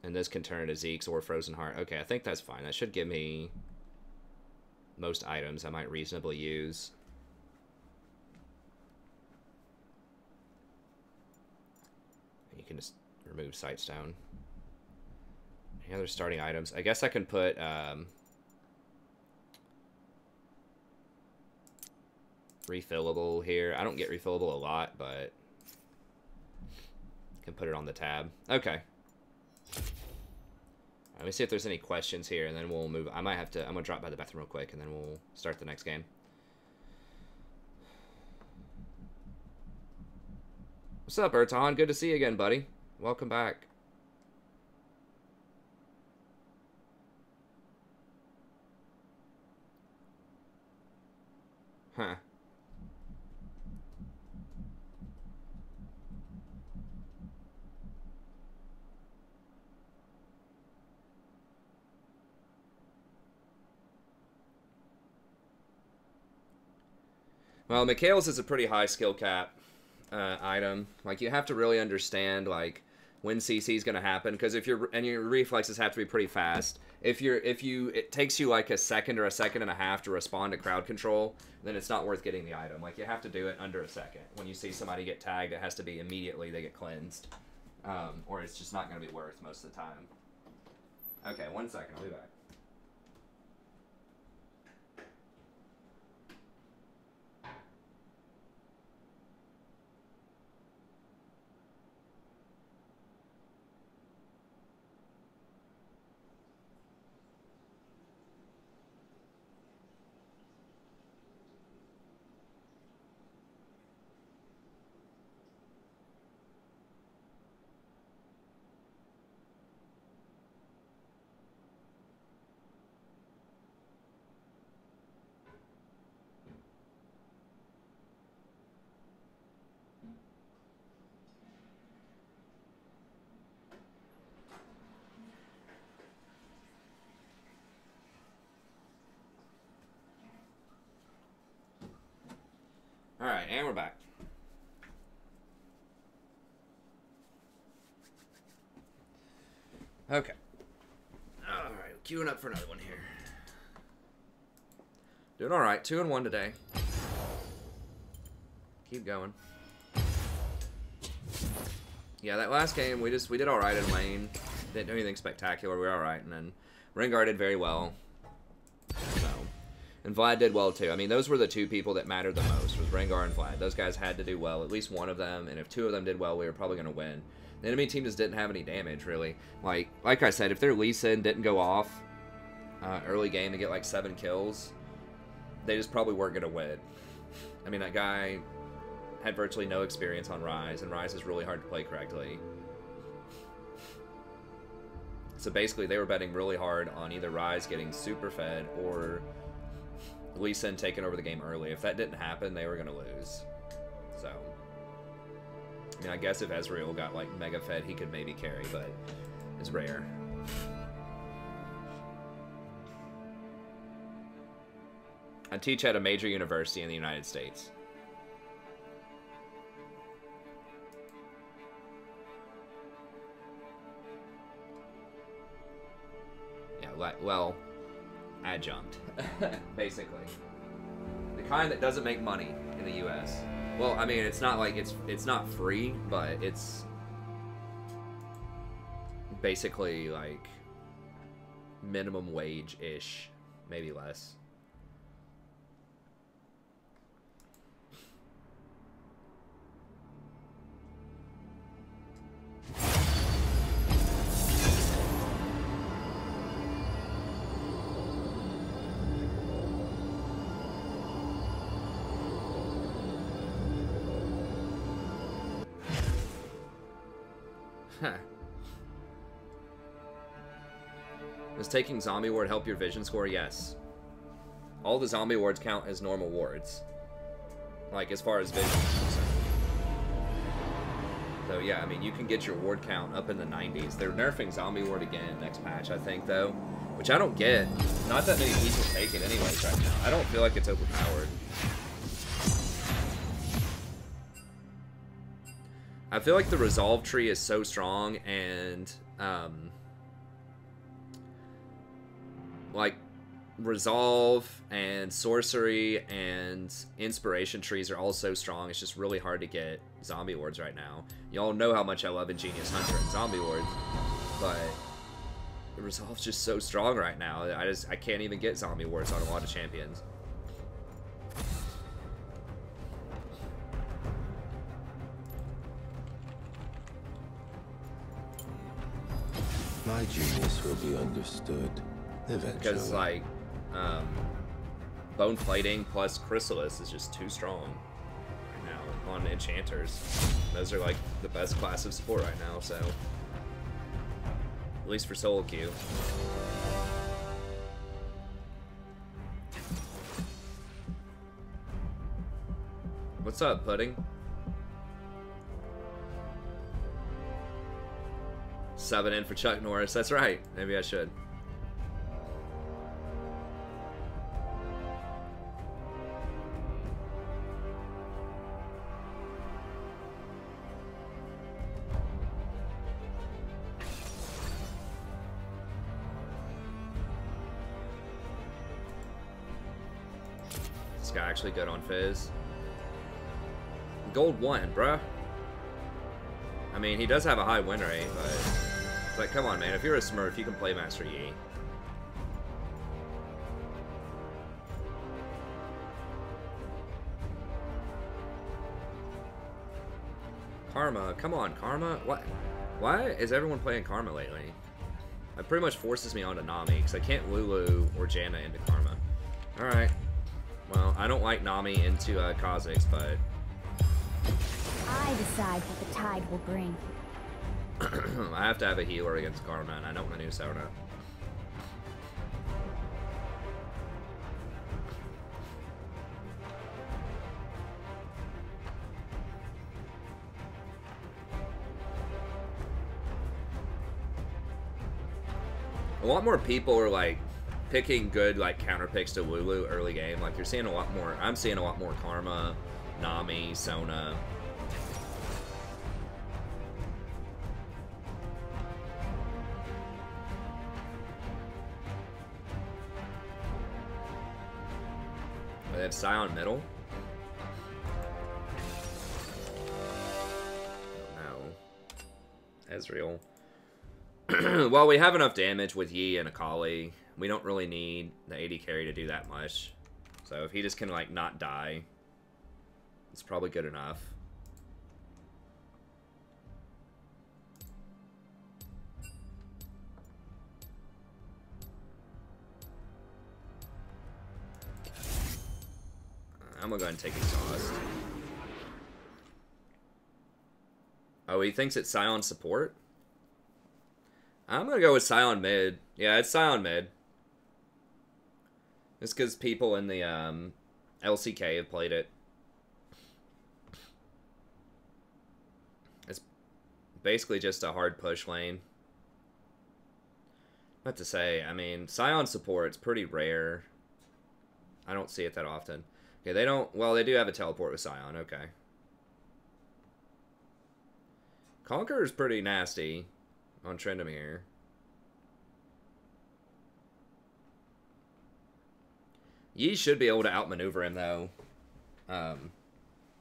this can turn into Zeke's or Frozen Heart. Okay, I think that's fine. That should give me most items I might reasonably use. You can just remove Sightstone. Any other starting items? I guess I can put refillable here. I don't get refillable a lot, but can put it on the tab. Okay. Let me see if there's any questions here, and then we'll move. I might have to. I'm gonna drop by the bathroom real quick, and then we'll start the next game. What's up, Ertan? Good to see you again, buddy. Welcome back. Huh. Well, Mikhail's is a pretty high skill cap item. Like, you have to really understand, like, when CC is going to happen, because if your reflexes have to be pretty fast. It takes you like a second or a second and a half to respond to crowd control, then it's not worth getting the item. Like, you have to do it under a second. When you see somebody get tagged, it has to be immediately they get cleansed, or it's just not going to be worth most of the time. Okay, 1 second. I'll be back. Alright, and we're back. Okay. Alright, queuing up for another one here. Doing alright, 2-1 today. Keep going. Yeah, that last game, we did alright in lane. Didn't do anything spectacular, we were alright, and then Rengar did very well. And Vlad did well, too. I mean, those were the 2 people that mattered the most, was Rengar and Vlad. Those guys had to do well, at least one of them, and if 2 of them did well, we were probably going to win. The enemy team just didn't have any damage, really. Like I said, if their Lee Sin didn't go off early game and get like 7 kills, they just probably weren't going to win. I mean, that guy had virtually no experience on Ryze, and Ryze is really hard to play correctly. So basically, they were betting really hard on either Ryze getting super fed or Lee Sin taking over the game early. If that didn't happen, they were going to lose. So, I mean, I guess if Ezreal got, like, mega fed, he could maybe carry, but it's rare. I teach at a major university in the United States. Yeah, well, adjunct, basically. The kind that doesn't make money in the U.S. Well, I mean, it's not like it's not free, but it's basically like minimum wage-ish, maybe less. Does taking Zombie Ward help your vision score? Yes. All the zombie wards count as normal wards. Like, as far as vision is concerned. So, yeah, I mean, you can get your ward count up in the 90s. They're nerfing zombie ward again next patch, I think, though. Which I don't get. Not that many people take it anyways right now. I don't feel like it's overpowered. I feel like the resolve tree is so strong, and like resolve and sorcery and inspiration trees are all so strong. It's just really hard to get zombie wards right now. Y'all know how much I love Ingenious Hunter and zombie wards, but the resolve's just so strong right now. I can't even get zombie wards on a lot of champions. My genius will be understood eventually. Because, like, Bone Plating plus Chrysalis is just too strong right now on Enchanters. Those are, like, the best class of support right now, so... At least for solo queue. What's up, Pudding? 7 in for Chuck Norris. That's right. Maybe I should. This guy actually good on Fizz. Gold 1, bruh. I mean, he does have a high win rate, but it's like, come on, man. If you're a Smurf, you can play Master Yi. Karma, come on, Karma. What? Why is everyone playing Karma lately? It pretty much forces me onto Nami, because I can't Lulu or Janna into Karma. Alright. Well, I don't like Nami into Kha'Zix, but... I decide what the tide will bring. I have to have a healer against Karma, and I don't want to do Sona. A lot more people are like picking good like counter picks to Lulu early game. Like you're seeing a lot more. I'm seeing a lot more Karma, Nami, Sona. They have Scion middle. No. Ezreal. Well, we have enough damage with Yi and Akali. We don't really need the AD carry to do that much. So if he just can, like, not die, it's probably good enough. I'm gonna go ahead and take Exhaust. Oh, he thinks it's Scion support? I'm gonna go with Scion mid. Yeah, it's Scion mid. It's because people in the LCK have played it. It's basically just a hard push lane. Not to say, I mean, Scion support's pretty rare. I don't see it that often. Okay, they don't... Well, they do have a teleport with Scion. Okay. Conqueror's pretty nasty on Tryndamere. Yi should be able to outmaneuver him, though.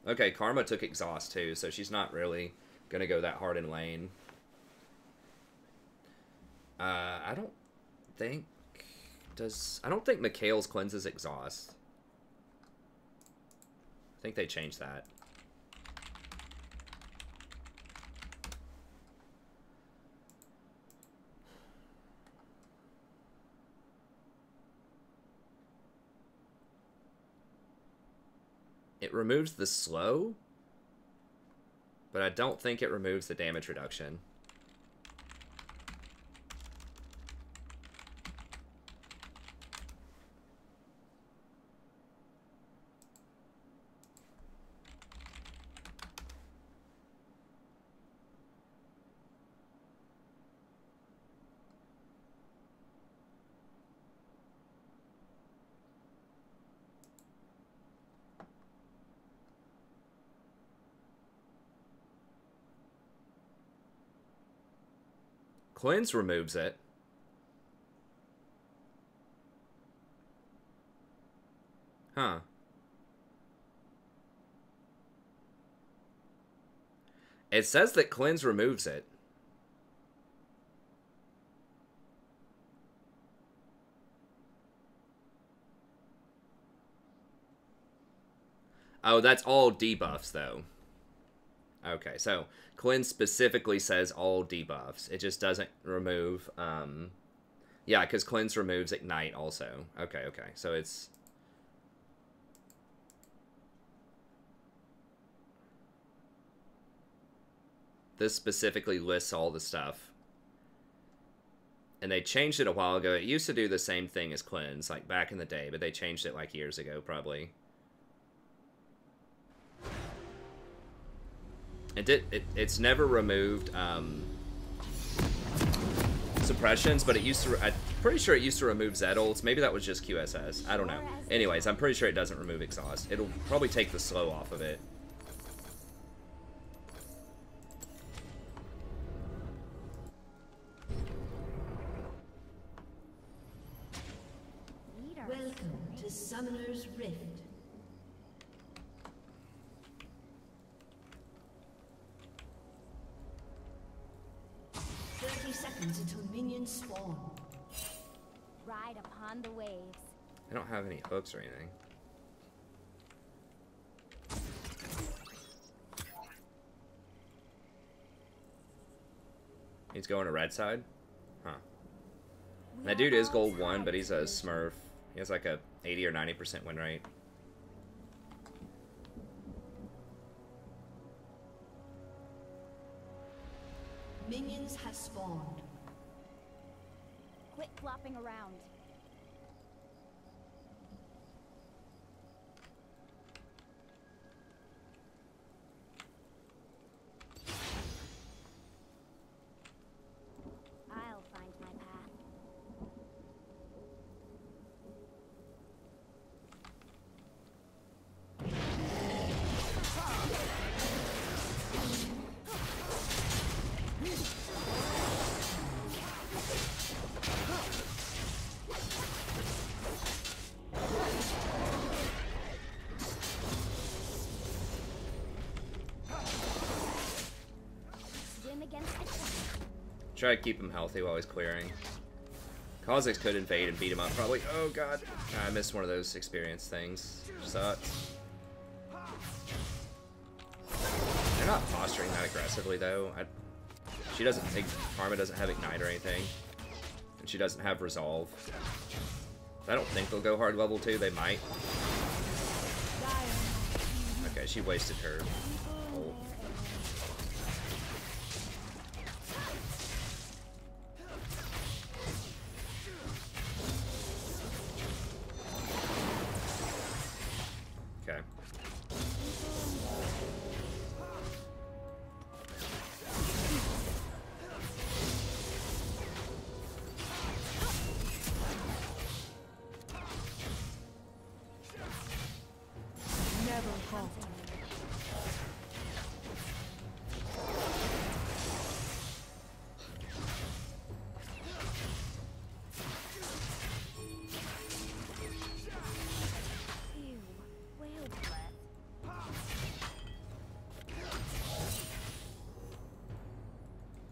Okay, Karma took Exhaust, too, so she's not really going to go that hard in lane. I don't think... I don't think Mikhail's cleanses Exhaust. I think they changed that. It removes the slow, but I don't think it removes the damage reduction. Cleanse removes it. Huh. It says that Cleanse removes it. Oh, that's all debuffs, though. Okay, so Cleanse specifically says all debuffs. It just doesn't remove... yeah, because Cleanse removes Ignite also. Okay, okay. So it's... This specifically lists all the stuff. And they changed it a while ago. It used to do the same thing as Cleanse, like back in the day, but they changed it like years ago, probably. It's never removed suppressions, but it used to... I'm pretty sure it used to remove Z ults. Maybe that was just QSS. I don't know. Anyways, I'm pretty sure it doesn't remove Exhaust. It'll probably take the slow off of it. Welcome to Summoner's Rift. Seconds until minions spawn. Ride upon the waves. I don't have any hooks or anything. He's going to red side? Huh. That dude is gold 1, but he's a smurf. He has like a 80 or 90% win rate. Minions have spawned. Quit flopping around. I'll find my path. Try to keep him healthy while he's clearing. Kha'Zix could invade and beat him up, probably. Oh god, I missed one of those experience things. Sucks. They're not posturing that aggressively though. She doesn't think Karma doesn't have Ignite or anything, and she doesn't have Resolve. I don't think they'll go hard level 2. They might. Okay, she wasted her ult. Okay. Never halt. Ew, whale breath.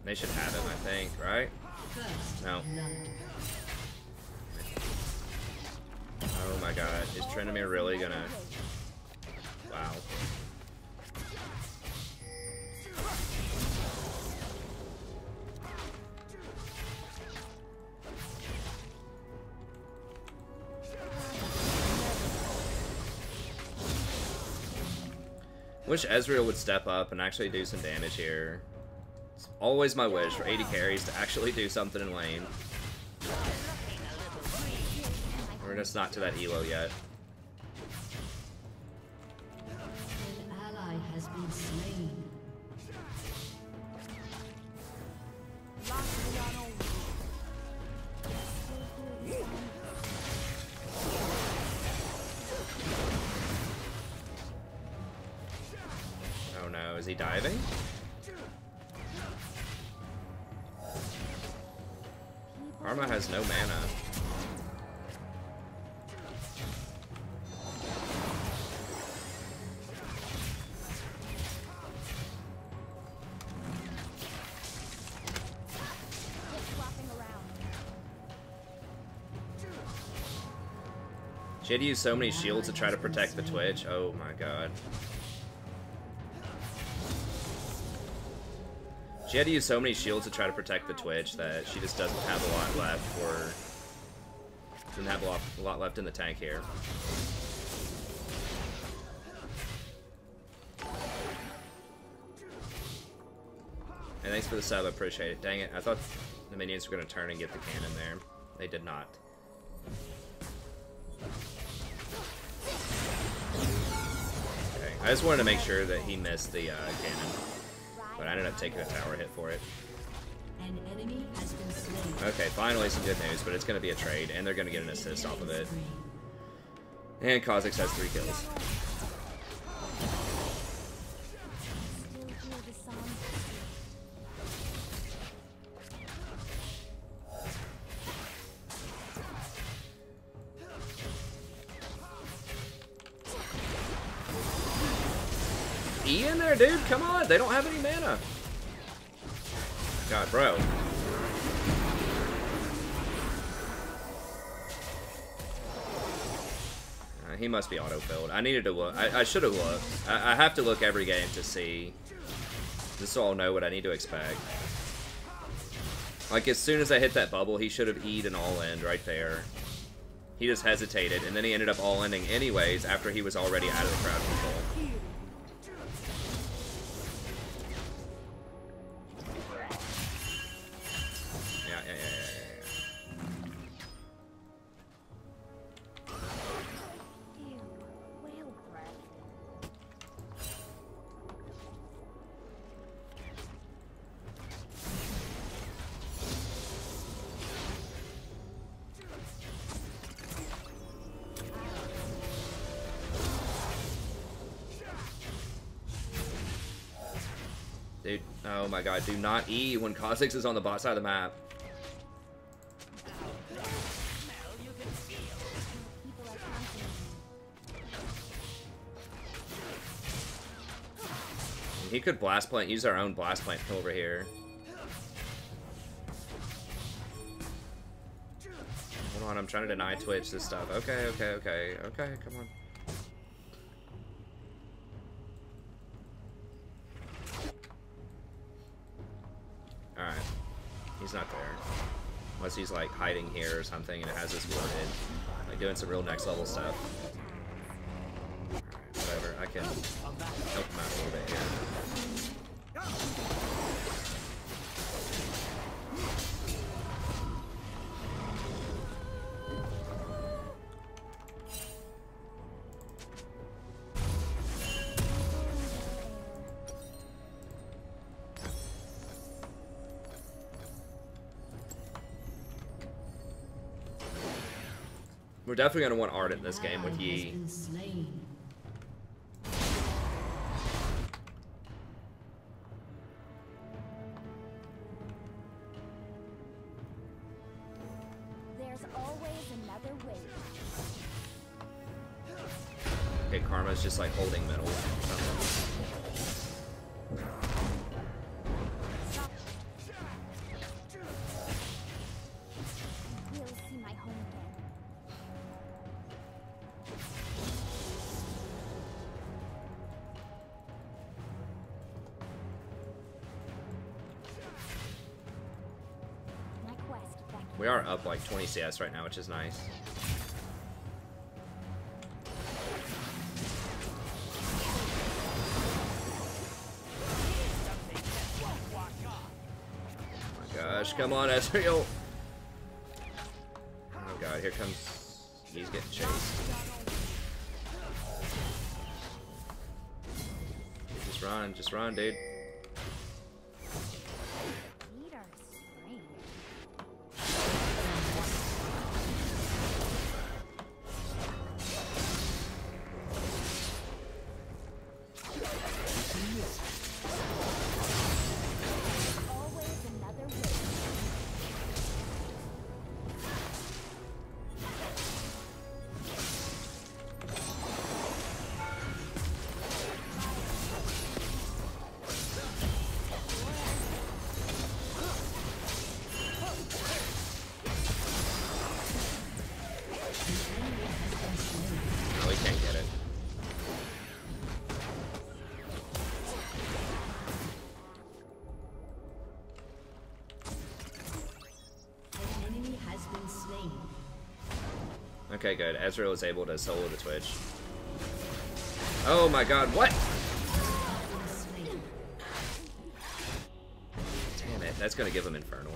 They should have him, I think, right? No. Oh my god, is Trinamir really gonna... Wow. Wish Ezreal would step up and actually do some damage here. It's always my wish for 80 carries to actually do something in lane. We're just not to that elo yet. An ally has been slain. Oh no, is he diving? Karma has no mana. She had to use so many shields to try to protect the Twitch. Oh my god. She had to use so many shields to try to protect the Twitch that she just doesn't have a lot left for... Doesn't have a lot left in the tank here. And thanks for the sub, I appreciate it. Dang it, I thought the minions were going to turn and get the cannon there. They did not. Okay, I just wanted to make sure that he missed the cannon. But I ended up taking a tower hit for it. An enemy has been slain. Okay, finally some good news, but it's going to be a trade, and they're going to get an assist off of it. And Kha'Zix has 3 kills. Still hear the song. E in there, dude. Come on. They don't have any mana. God, bro. He must be auto-filled. I needed to look. I should have looked. I have to look every game to see. Just so I'll know what I need to expect. Like, as soon as I hit that bubble, he should have E'd an all-end right there. He just hesitated, and then he ended up all-ending anyways after he was already out of the crowd control. Ew, whale breath. Dude, oh my god, do not E when Kha'Zix is on the bot side of the map. People are counting. He could blast plant, use our own blast plant over here. Hold on, I'm trying to deny Twitch this stuff. Okay, come on. Alright. He's not there. Unless he's like hiding here or something and it has us warded. Like doing some real next level stuff. Alright, whatever. I can help him out a little bit here. We're definitely going to want Ardent this game with Yi. There's always another way. Okay, Karma's just like holding middle. We'll see my home again. My quest back. We are up like 20 CS right now, which is nice. Oh my gosh, come on, Ezreal! Oh god, here comes... He's getting chased. Just run, dude. Feet are strange. Always another way. Okay, good. Ezreal is able to solo the Twitch. Oh my god, what? Damn it, that's gonna give him Infernal.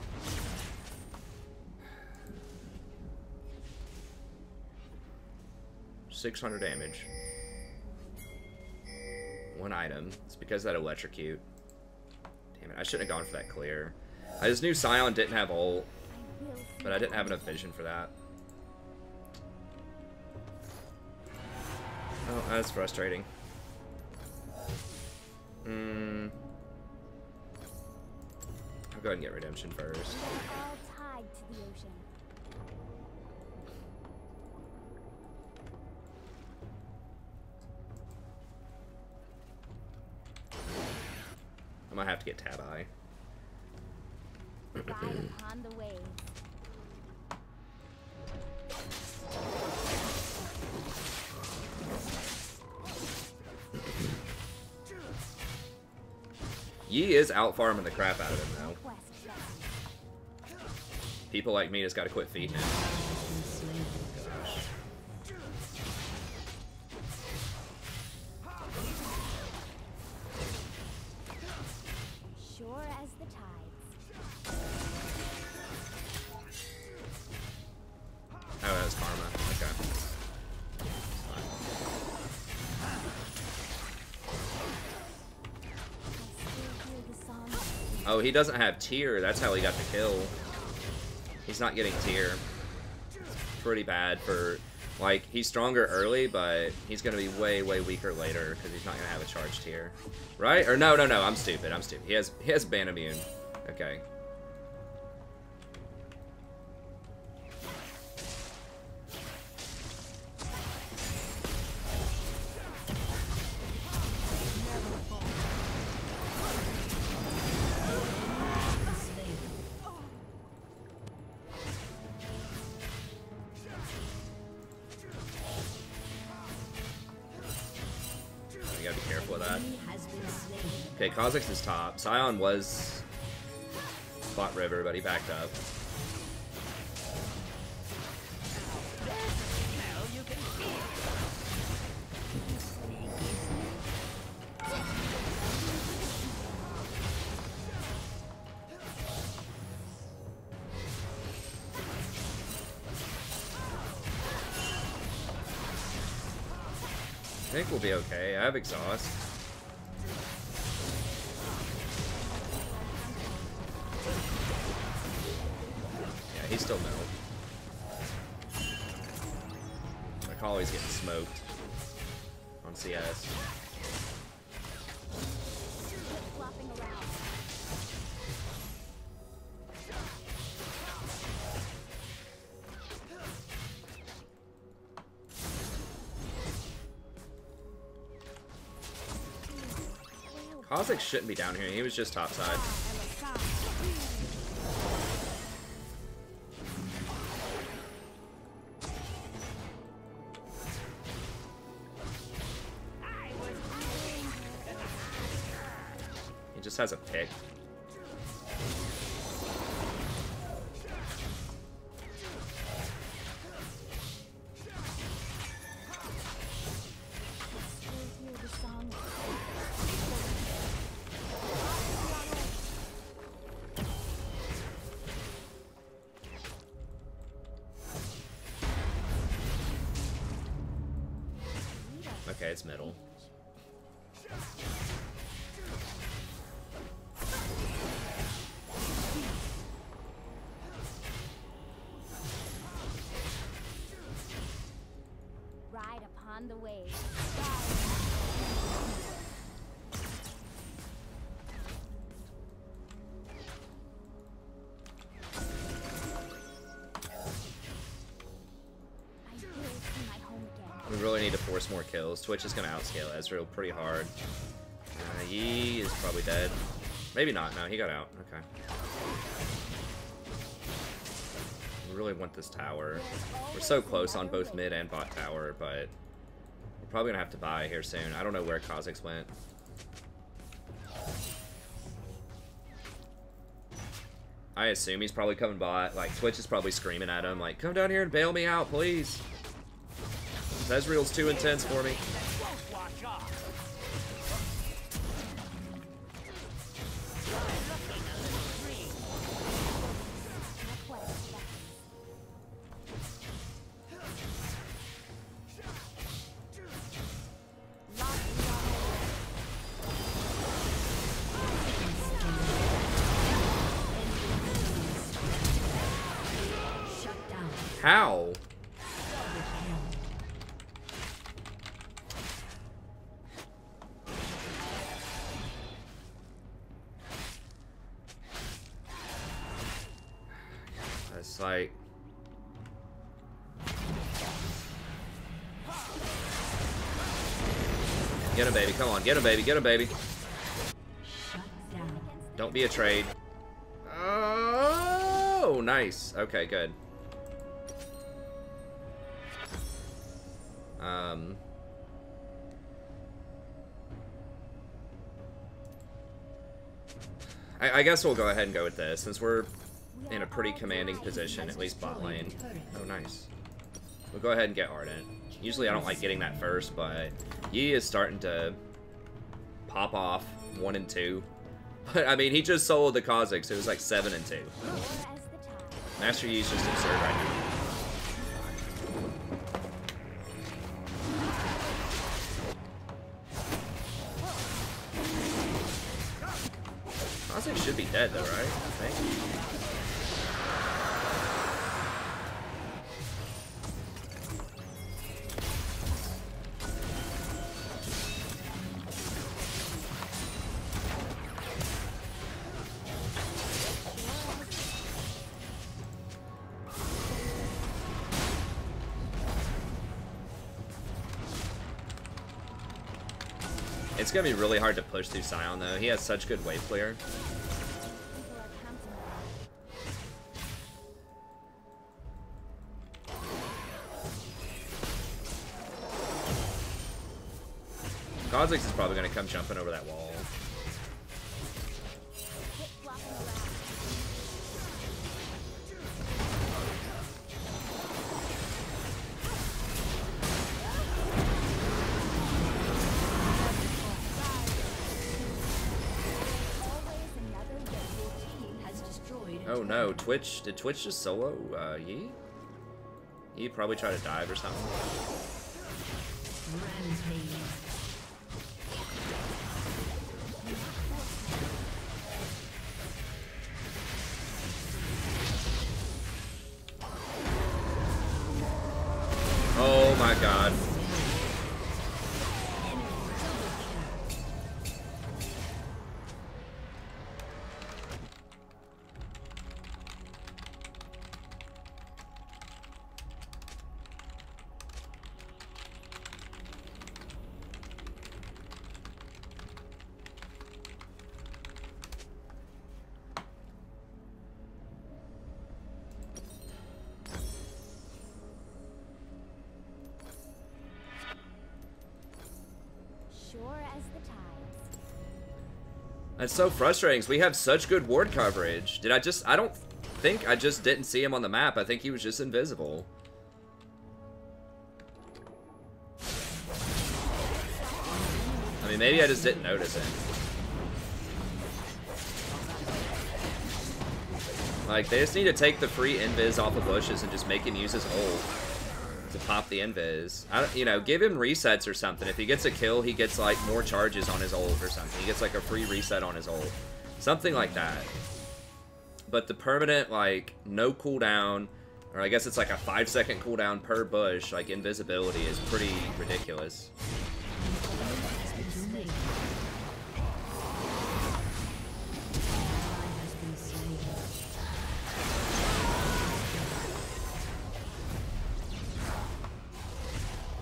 $600 damage. One item. It's because of that Electrocute. Damn it, I shouldn't have gone for that clear. I just knew Sion didn't have ult, but I didn't have enough vision for that. Oh, that's frustrating. I'll go ahead and get Redemption first. All tied to the ocean. I might have to get Tab Eye. Ride upon the waves. Yi is out farming the crap out of him though. Quest them. People like me just gotta quit feeding him. Gosh. Sure as the tides. Oh, that was Karma. Okay. Oh, he doesn't have tier. That's how he got the kill. He's not getting tier. Pretty bad for, like, he's stronger early, but he's going to be way, way weaker later because he's not going to have a charge tier. Right? Or no, I'm stupid. I'm stupid. He has ban immune. Okay. You gotta be careful with that. Okay, Kha'Zix is top. Sion was bot river, but he backed up. I think we'll be okay. I have exhaust. Yeah, he's still middle. Like always getting smoked on CS. Flopping around. Kha'Zix shouldn't be down here. He was just topside. He just has a pick. Okay, it's middle. Ride upon the waves. I will see my home again. We really need to force more kills. Twitch is going to outscale Ezreal pretty hard. Yi is probably dead. Maybe not. No, he got out. Okay. We really want this tower. We're so close on both mid and bot tower, but we're probably going to have to buy here soon. I don't know where Kha'Zix went. I assume he's probably coming bot. Like, Twitch is probably screaming at him, like, come down here and bail me out, please. Ezreal's too intense for me. How? It's like... Get him, baby. Come on. Get him, baby. Get him, baby. Don't be a trade. Oh, nice. Okay, good. I guess we'll go ahead and go with this, since we're in a pretty commanding position, at least bot lane. Oh, nice. We'll go ahead and get Ardent. Usually I don't like getting that first, but Yi is starting to pop off 1 and 2. But, I mean, he just soloed the Kha'Zix, so it was like 7 and 2. Master Yi is just absurd right now. Kha'Zix should be dead though, right? I think. It's gonna be really hard to push through Sion though. He has such good wave clear. Kha'Zix is probably gonna come jumping over that wall. Oh no, Twitch, did Twitch just solo Yi? Yi probably tried to dive or something. Oh my god. It's so frustrating because we have such good ward coverage. I don't think I just didn't see him on the map. I think he was just invisible. I mean, maybe I just didn't notice him. Like, they just need to take the free invis off of bushes and just make him use his ult to pop the invis. You know, give him resets or something. If he gets a kill, he gets like more charges on his ult or something. He gets like a free reset on his ult. Something like that. But the permanent, like, no cooldown, or I guess it's like a 5-second cooldown per bush, like invisibility is pretty ridiculous.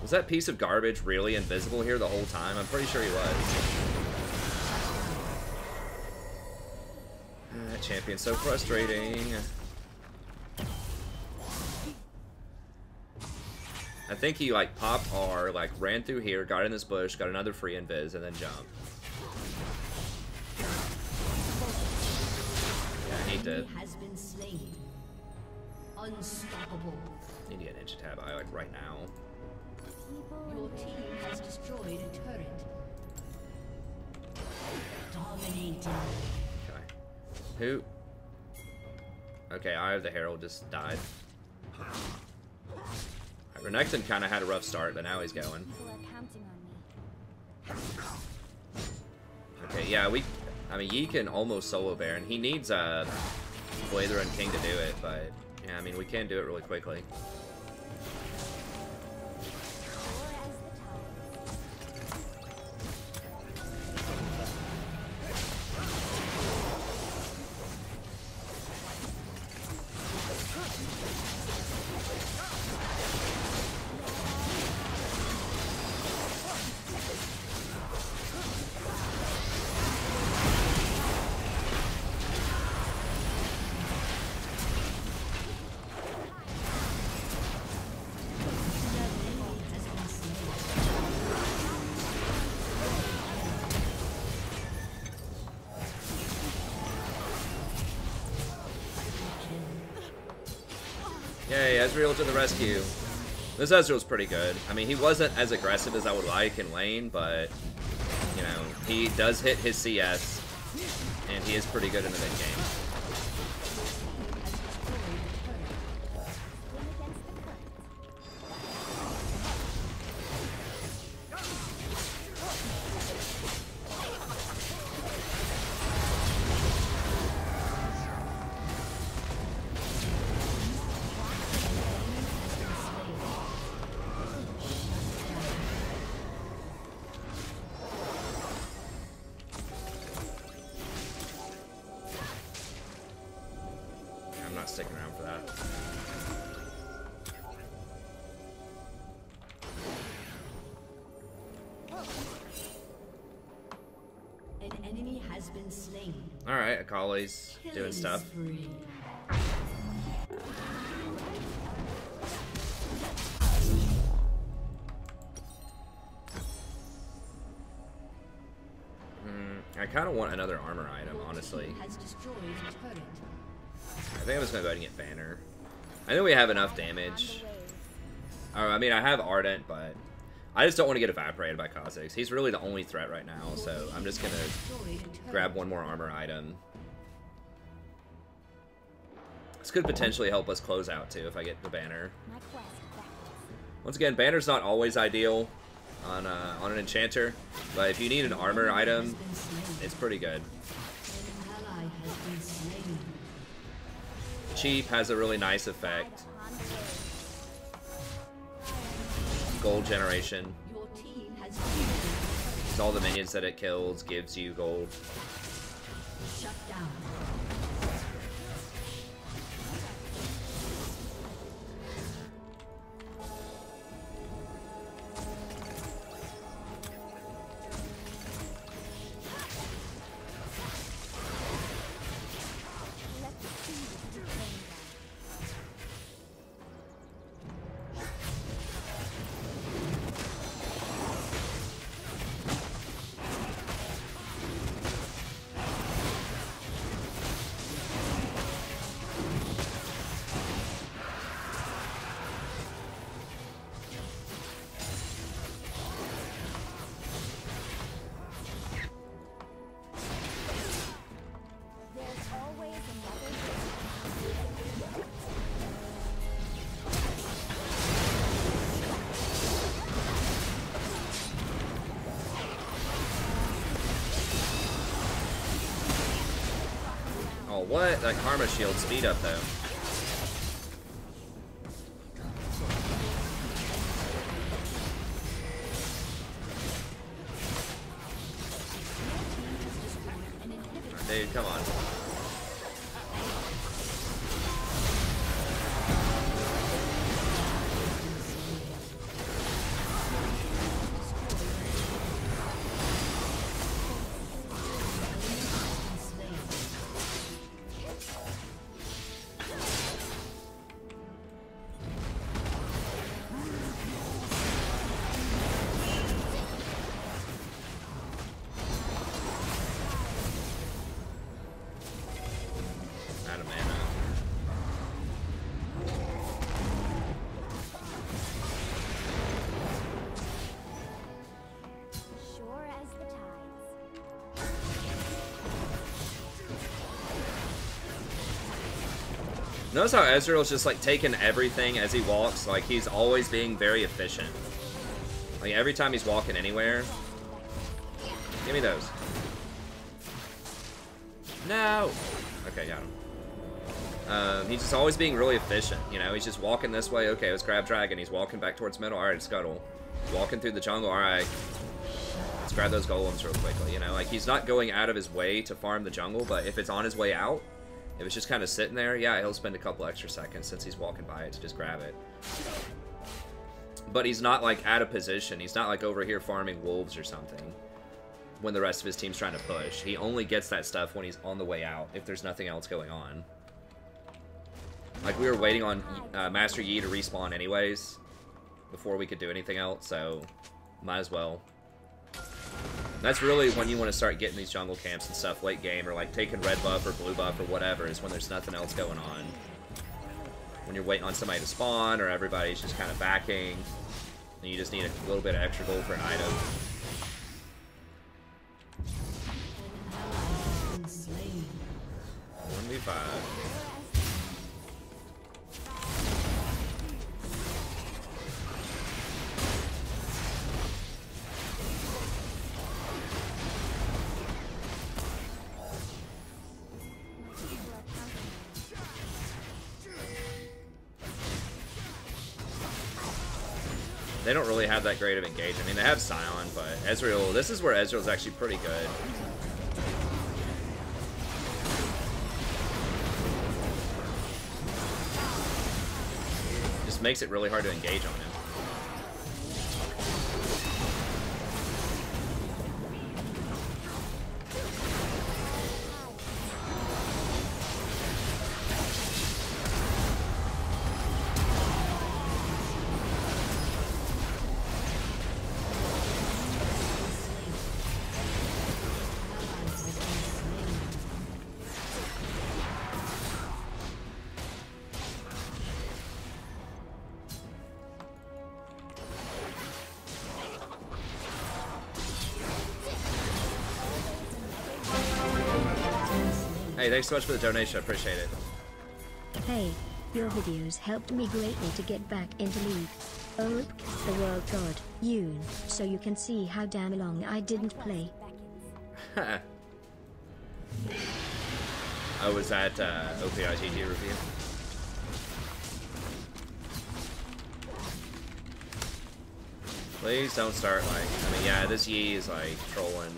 Was that piece of garbage really invisible here the whole time? I'm pretty sure he was. That champion's so frustrating. I think he like popped R, like ran through here, got in this bush, got another free invis, and then jumped. Yeah, he did. Unstoppable. Need to get Ninja Tab I like right now. people Your and team has destroyed a turret. Dominating. Okay. Who? Okay, Eye of the Herald just died. Renekton kind of had a rough start, but now he's going. people are counting on me. Okay, yeah, I mean, Yi can almost solo Baron. He needs Flather and King to do it, but yeah, I mean, we can do it really quickly. Or as the towers. Yay, Ezreal to the rescue. This Ezreal's pretty good. I mean, he wasn't as aggressive as I would like in lane, but, you know, he does hit his CS, and he is pretty good in the mid game. Swim against the current. I'm not sticking around for that. An enemy has been slain. Alright, Akali's doing Killing stuff. spree. I kind of want another armor item, honestly. Has destroyed a turret. I think I'm just gonna go ahead and get Banner. I know we have enough damage. Oh, I mean, I have Ardent, but I just don't want to get evaporated by Kha'Zix. He's really the only threat right now, so I'm just gonna Destroyed a turret. grab one more armor item. This could potentially help us close out too if I get the Banner. My quest backwards. Once again, Banner's not always ideal on an enchanter, but if you need an armor item, Been slain. it's pretty good. An ally has been slain. Cheap has a really nice effect. On the way. Gold generation. Your team has been 'Cause all the minions that it kills gives you gold. shut down. Let's see what you bring down. There's always another way. Oh, what? That Karma Shield speed up, though. Dude, come on. Notice how Ezreal's just like taking everything as he walks. Like he's always being very efficient. Like every time he's walking anywhere. Give me those. No. Okay, got him. He's just always being really efficient. You know, he's just walking this way. Okay, let's grab dragon. He's walking back towards middle. All right, scuttle. Walking through the jungle. All right. Let's grab those golems real quickly. You know, like he's not going out of his way to farm the jungle, but if it's on his way out, if it's just kind of sitting there, yeah, he'll spend a couple extra seconds since he's walking by it to just grab it. But he's not, like, out of position. He's not, like, over here farming wolves or something when the rest of his team's trying to push. He only gets that stuff when he's on the way out, if there's nothing else going on. Like, we were waiting on Master Yi to respawn anyways before we could do anything else, so might as well. That's really when you want to start getting these jungle camps and stuff late game, or like taking red buff or blue buff or whatever, is when there's nothing else going on. When you're waiting on somebody to spawn, or everybody's just kind of backing, and you just need a little bit of extra gold for an item. An ally has been slain. 1v5. They don't really have that great of engage. I mean, they have Scion, but Ezreal, this is where Ezreal's actually pretty good. Just makes it really hard to engage on him. Hey, thanks so much for the donation. I appreciate it. Hey, your videos helped me greatly to get back into League. Oh, the world god, Yoon, so you can see how damn long I didn't play. I was at OPIGG review. Please don't start like, I mean, yeah, this Yi is like trolling.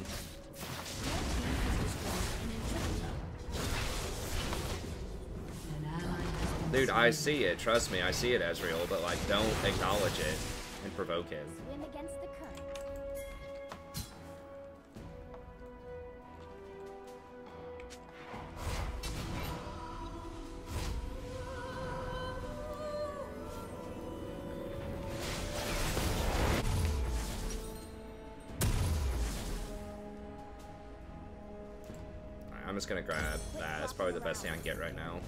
Dude, I see it. Trust me, I see it, Ezreal. But like, don't acknowledge it and provoke him. Swim against the current. I'm just gonna grab that. That's probably the best thing I can get right now.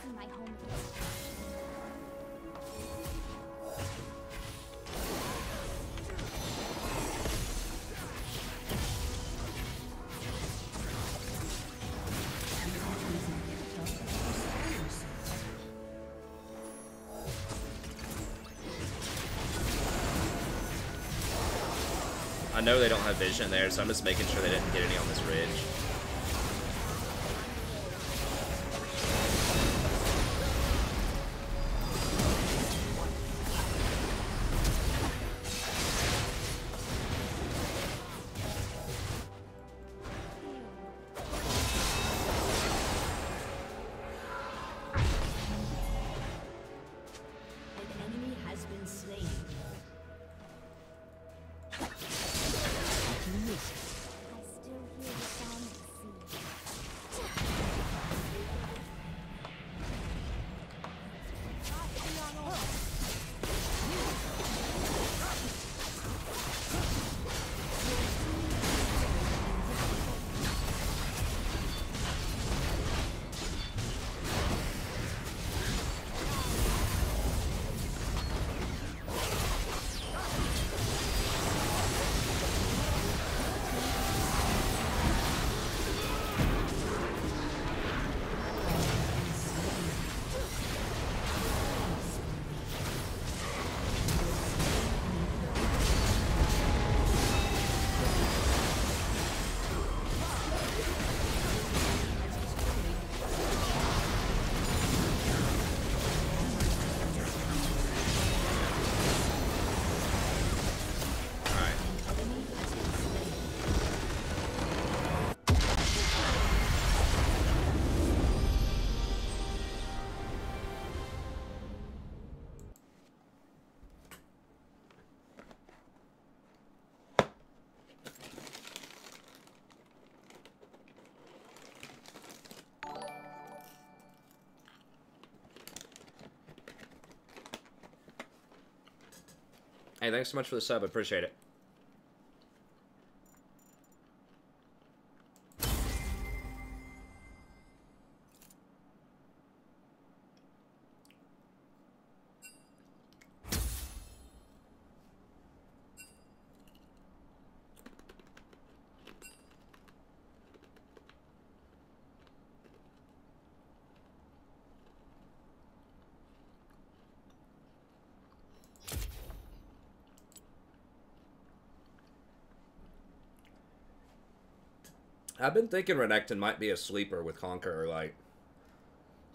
See my home again. I know they don't have vision there, so I'm just making sure they didn't get any on this ridge. An enemy has been slain. I still hear the sound of Hey, thanks so much for the sub. I appreciate it. I've been thinking Renekton might be a sleeper with Conqueror. Like,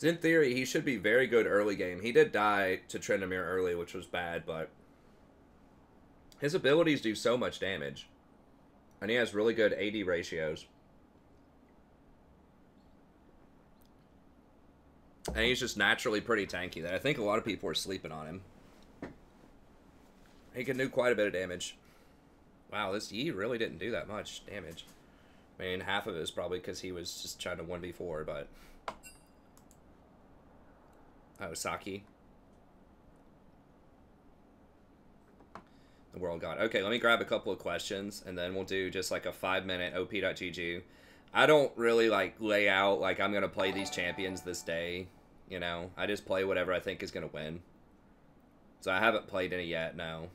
in theory, he should be very good early game. He did die to Tryndamere early, which was bad, but his abilities do so much damage. And he has really good AD ratios. And he's just naturally pretty tanky. That I think a lot of people are sleeping on him. He can do quite a bit of damage. Wow, this Yi really didn't do that much damage. I mean, half of it is probably because he was just trying to 1v4, but... Oh, Saki. The world god. Okay, let me grab a couple of questions, and then we'll do just like a 5-minute op.gg. I don't really, like, lay out, like, I'm going to play these champions this day, you know? I just play whatever I think is going to win. So I haven't played any yet, no.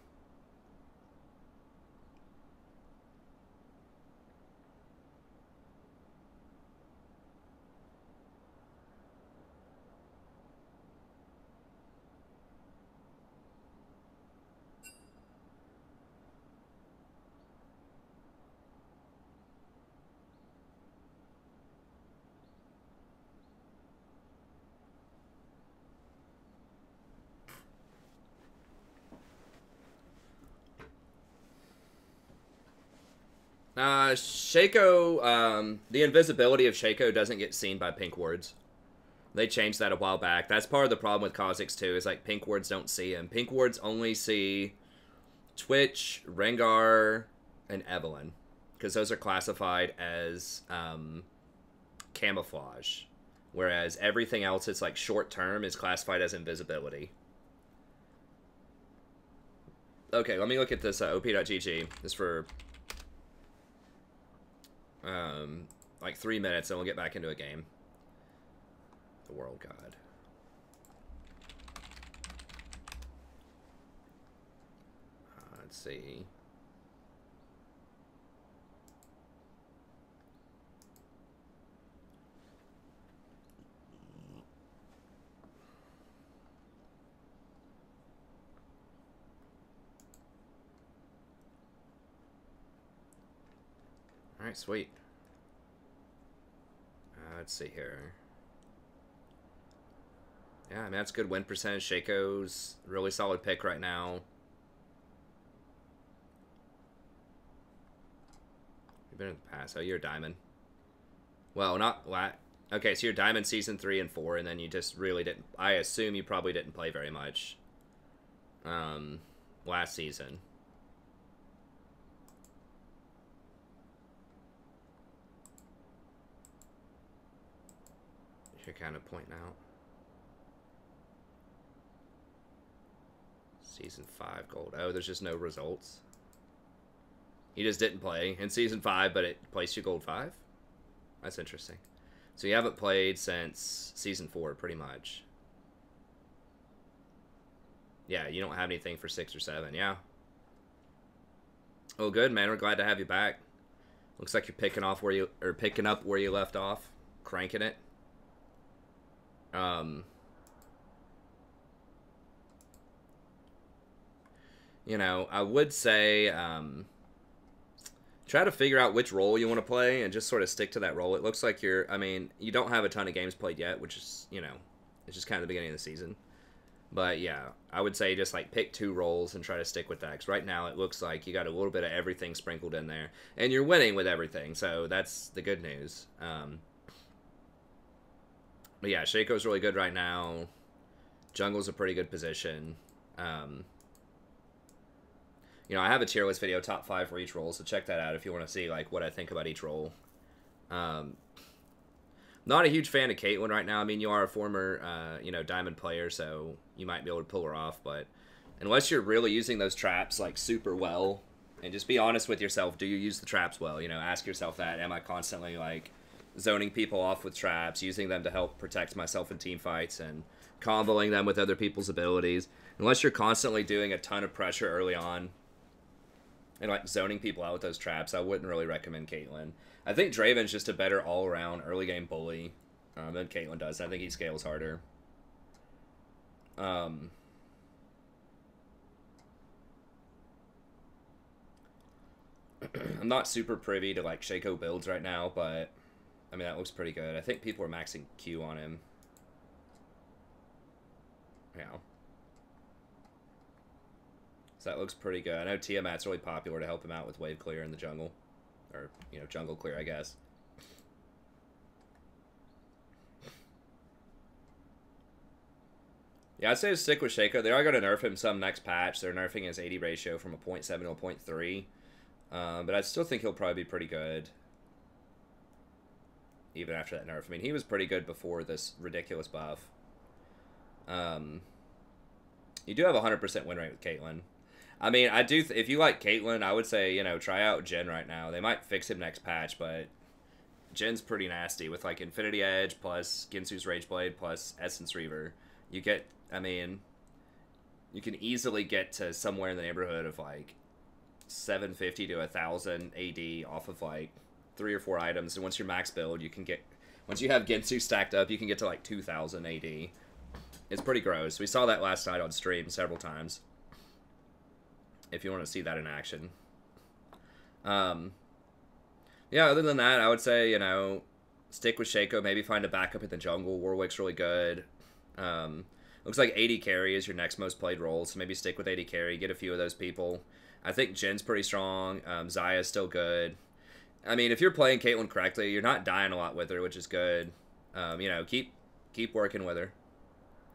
Shaco, the invisibility of Shaco doesn't get seen by pink wards. They changed that a while back. That's part of the problem with Kha'Zix too, is like pink wards don't see him. Pink wards only see Twitch, Rengar, and Evelynn. Because those are classified as camouflage. Whereas everything else that's like short term is classified as invisibility. Okay, let me look at this op.gg. This for like 3 minutes, and we'll get back into a game. The world god. Let's see. All right, sweet. Let's see here. Yeah, I mean, that's good win percentage. Shaco's really solid pick right now. You've been in the past. Oh, you're a diamond. Well, not... Okay, so you're diamond season 3 and 4, and then you just really didn't... I assume you probably didn't play very much last season. You're kind of pointing out. Season 5 gold. Oh, there's just no results. You just didn't play in Season 5, but it placed you gold 5? That's interesting. So you haven't played since Season 4, pretty much. Yeah, you don't have anything for 6 or 7, yeah. Oh, good, man. We're glad to have you back. Looks like you're picking up where you left off. Cranking it. You know, I would say, try to figure out which role you want to play and just sort of stick to that role. It looks like you're, I mean, you don't have a ton of games played yet, which is, you know, it's just kind of the beginning of the season. But yeah, I would say just like pick 2 roles and try to stick with that. Because right now it looks like you got a little bit of everything sprinkled in there. And you're winning with everything, so that's the good news. But yeah, Shaco's really good right now. Jungle's a pretty good position. You know, I have a tier list video, top 5 for each role, so check that out if you want to see like what I think about each role. Not a huge fan of Caitlyn right now. I mean, you are a former, you know, Diamond player, so you might be able to pull her off, but Unless you're really using those traps, like, super well. And just be honest with yourself. Do you use the traps well? You know, ask yourself that. Am I constantly, like, zoning people off with traps, using them to help protect myself in team fights, and comboing them with other people's abilities? Unless you're constantly doing a ton of pressure early on and, like, zoning people out with those traps, I wouldn't really recommend Caitlyn. I think Draven's just a better all-around early-game bully than Caitlyn does. I think he scales harder. I'm not super privy to, like, Shaco builds right now, but, I mean, that looks pretty good. I think people are maxing Q on him. Yeah. So that looks pretty good. I know Tiamat's really popular to help him out with wave clear in the jungle. Or, you know, jungle clear, I guess. Yeah, I'd say to stick with Shaco. They are going to nerf him some next patch. They're nerfing his 80 ratio from a 0.7 to a 0.3. But I still think he'll probably be pretty good. Even after that nerf. I mean, he was pretty good before this ridiculous buff. You do have a 100% win rate with Caitlyn. I mean, I do. If you like Caitlyn, I would say, you know, try out Jhin right now. They might fix him next patch, but Jin's pretty nasty with, like, Infinity Edge plus Ginsu's Rageblade plus Essence Reaver. You get, I mean, you can easily get to somewhere in the neighborhood of, like, 750 to 1,000 AD off of, like, 3 or 4 items. And once you're max build, you can get, once you have Ginsu stacked up, you can get to, like, 2,000 AD. It's pretty gross. We saw that last night on stream several times. If you want to see that in action. Yeah, other than that, I would say, you know, stick with Shaco. Maybe find a backup in the jungle. Warwick's really good. Looks like AD carry is your next most played role, so maybe stick with AD carry. Get a few of those people. I think Jin's pretty strong. Zaya's still good. I mean, if you're playing Caitlyn correctly, you're not dying a lot with her, which is good. You know, keep working with her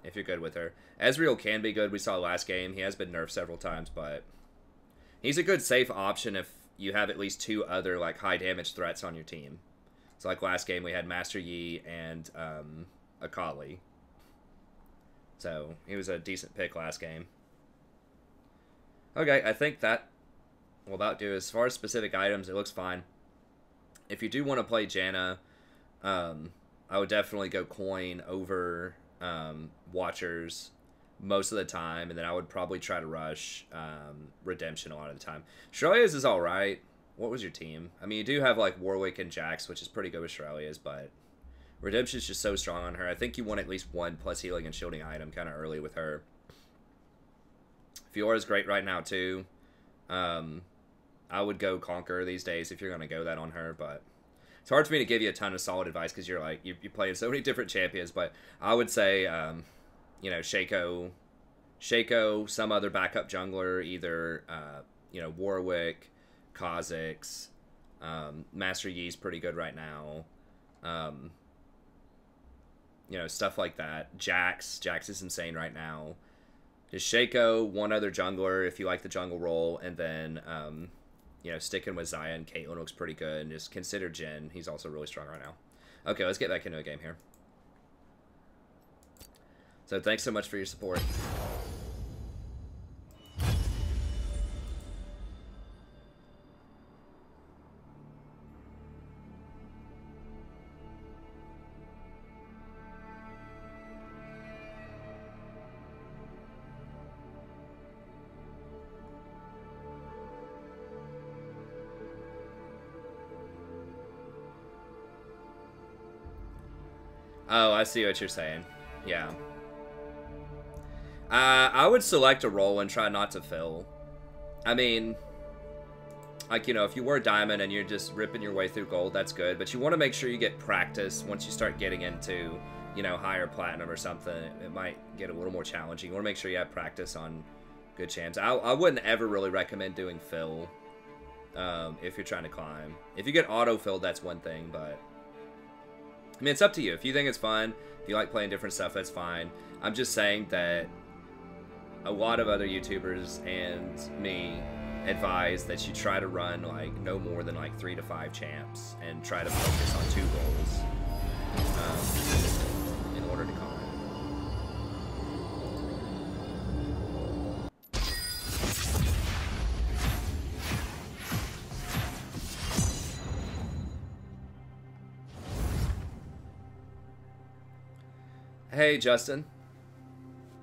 if you're good with her. Ezreal can be good. We saw last game. He has been nerfed several times, but he's a good safe option if you have at least 2 other, like, high damage threats on your team. So, like, last game we had Master Yi and Akali. So, he was a decent pick last game. Okay, I think that will about do. As far as specific items, it looks fine. If you do want to play Janna, I would definitely go coin over Watchers most of the time, and then I would probably try to rush Redemption a lot of the time. Shurelya's is alright. What was your team? I mean, you do have, like, Warwick and Jax, which is pretty good with Shurelya's, but Redemption's just so strong on her. I think you want at least 1 plus healing and shielding item kind of early with her. Fiora's great right now, too. I would go Conquer these days if you're going to go that on her, but it's hard for me to give you a ton of solid advice because you're, like, you're playing so many different champions, but I would say, you know, Shaco, some other backup jungler, either, you know, Warwick, Kha'Zix, Master Yi's pretty good right now. You know, stuff like that. Jax is insane right now. Just Shaco, 1 other jungler if you like the jungle role, and then, you know, sticking with Xayah and Caitlyn looks pretty good. And just consider Jhin. He's also really strong right now. Okay, let's get back into a game here. So thanks so much for your support. Oh, I see what you're saying. Yeah. I would select a role and try not to fill. I mean, like, you know, if you were diamond and you're just ripping your way through gold, that's good. But you want to make sure you get practice once you start getting into, you know, higher platinum or something. It might get a little more challenging. You want to make sure you have practice on good champs. I wouldn't ever really recommend doing fill if you're trying to climb. If you get auto-filled, that's one thing, but I mean, it's up to you. If you think it's fun, if you like playing different stuff, that's fine. I'm just saying that a lot of other YouTubers and me advise that you try to run, like, no more than, like, 3 to 5 champs and try to focus on 2 roles in order to climb. Hey, Justin.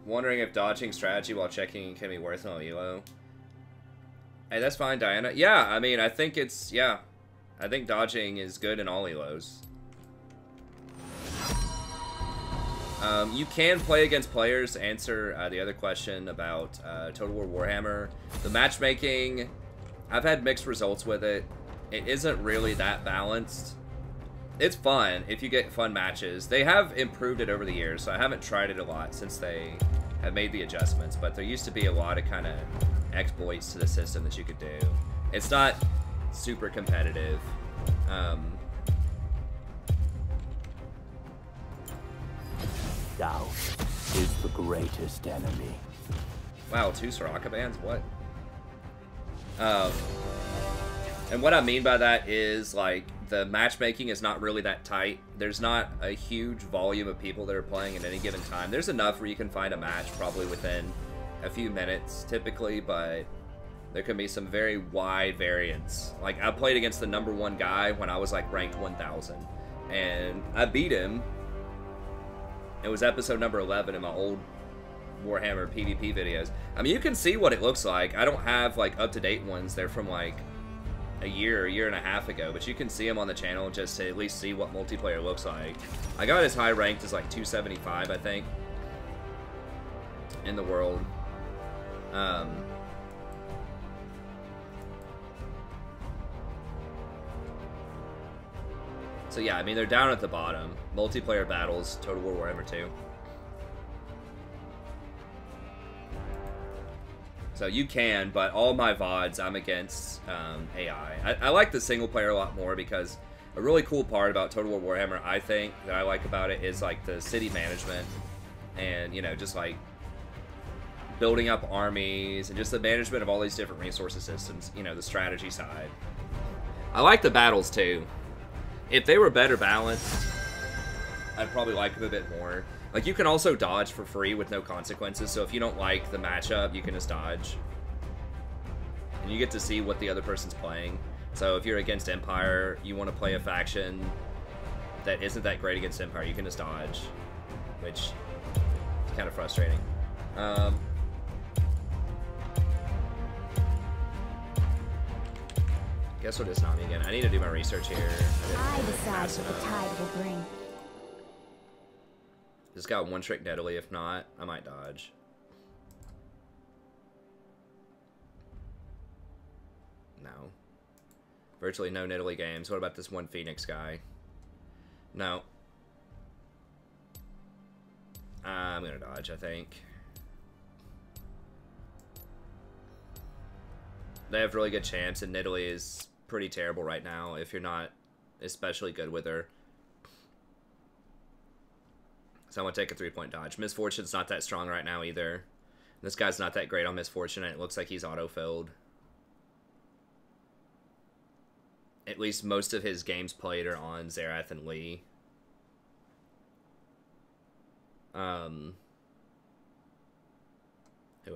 Wondering if dodging strategy while checking can be worth an elo. Hey, that's fine, Diana. Yeah, I mean, I think it's, yeah. I think dodging is good in all elos. You can play against players. Answer the other question about Total War Warhammer. The matchmaking, I've had mixed results with it. It isn't really that balanced. It's fun if you get fun matches. They have improved it over the years, so I haven't tried it a lot since they have made the adjustments, but there used to be a lot of kind of exploits to the system that you could do. It's not super competitive. Doubt is the greatest enemy. Wow, 2 Soraka bands? What? And what I mean by that is, like, the matchmaking is not really that tight. There's not a huge volume of people that are playing at any given time. There's enough where you can find a match probably within a few minutes, typically, but there can be some very wide variance. Like, I played against the #1 guy when I was, like, ranked 1000, and I beat him. It was episode number 11 in my old Warhammer PvP videos. I mean, you can see what it looks like. I don't have, like, up-to-date ones. They're from, like, a year and a half ago, but you can see them on the channel just to at least see what multiplayer looks like. I got as high ranked as, like, 275, I think, in the world. So yeah, I mean, they're down at the bottom. Multiplayer battles, Total War Warhammer 2. So you can, but all my VODs, I'm against AI. I like the single player a lot more because a really cool part about Total War Warhammer, I think, that I like about it is, like, the city management and, you know, just, like, building up armies and just the management of all these different resources systems, you know, the strategy side. I like the battles, too. If they were better balanced, I'd probably like them a bit more. Like, you can also dodge for free with no consequences, so if you don't like the matchup, you can just dodge. And you get to see what the other person's playing. So if you're against Empire, you want to play a faction that isn't that great against Empire, you can just dodge. Which is kind of frustrating. Guess what is Nami again? I need to do my research here. I decide what the tide will bring. Just got one trick deadly. If not, I might dodge. No. Virtually no Nidalee games. What about this one Phoenix guy? No. I'm gonna dodge, I think. They have really good chance, and Nidalee is pretty terrible right now if you're not especially good with her. So I'm going to take a 3-point dodge. Misfortune's not that strong right now either. This guy's not that great on Misfortune, and it looks like he's auto-filled. At least most of his games played are on Xerath and Lee. Who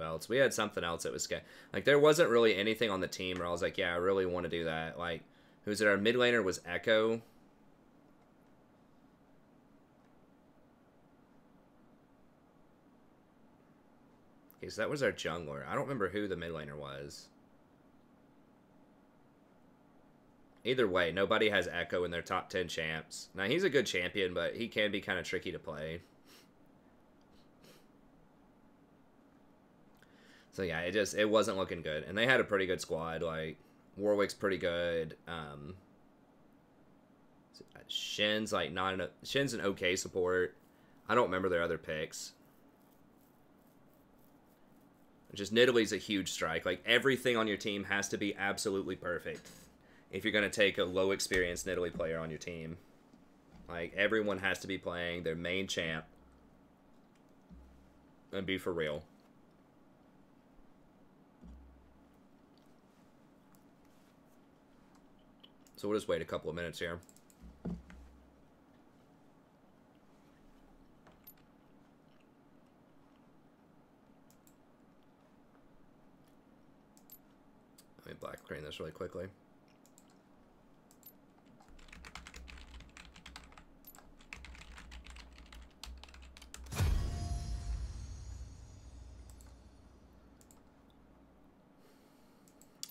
else? We had something else that was scary. Like, there wasn't really anything on the team where I was like, yeah, I really want to do that. Like, who's it? Our mid laner was Echo. Okay, so that was our jungler. I don't remember who the mid laner was. Either way, nobody has Echo in their top 10 champs. Now, he's a good champion, but he can be kind of tricky to play. So yeah, it wasn't looking good. And they had a pretty good squad. Like, Warwick's pretty good. Shin's like Shin's an okay support. I don't remember their other picks. Just Nidalee's a huge strike. Like, everything on your team has to be absolutely perfect if you're going to take a low experienced Nidalee player on your team. Like, everyone has to be playing their main champ and be for real. So we'll just wait a couple of minutes here. Let me black screen this really quickly.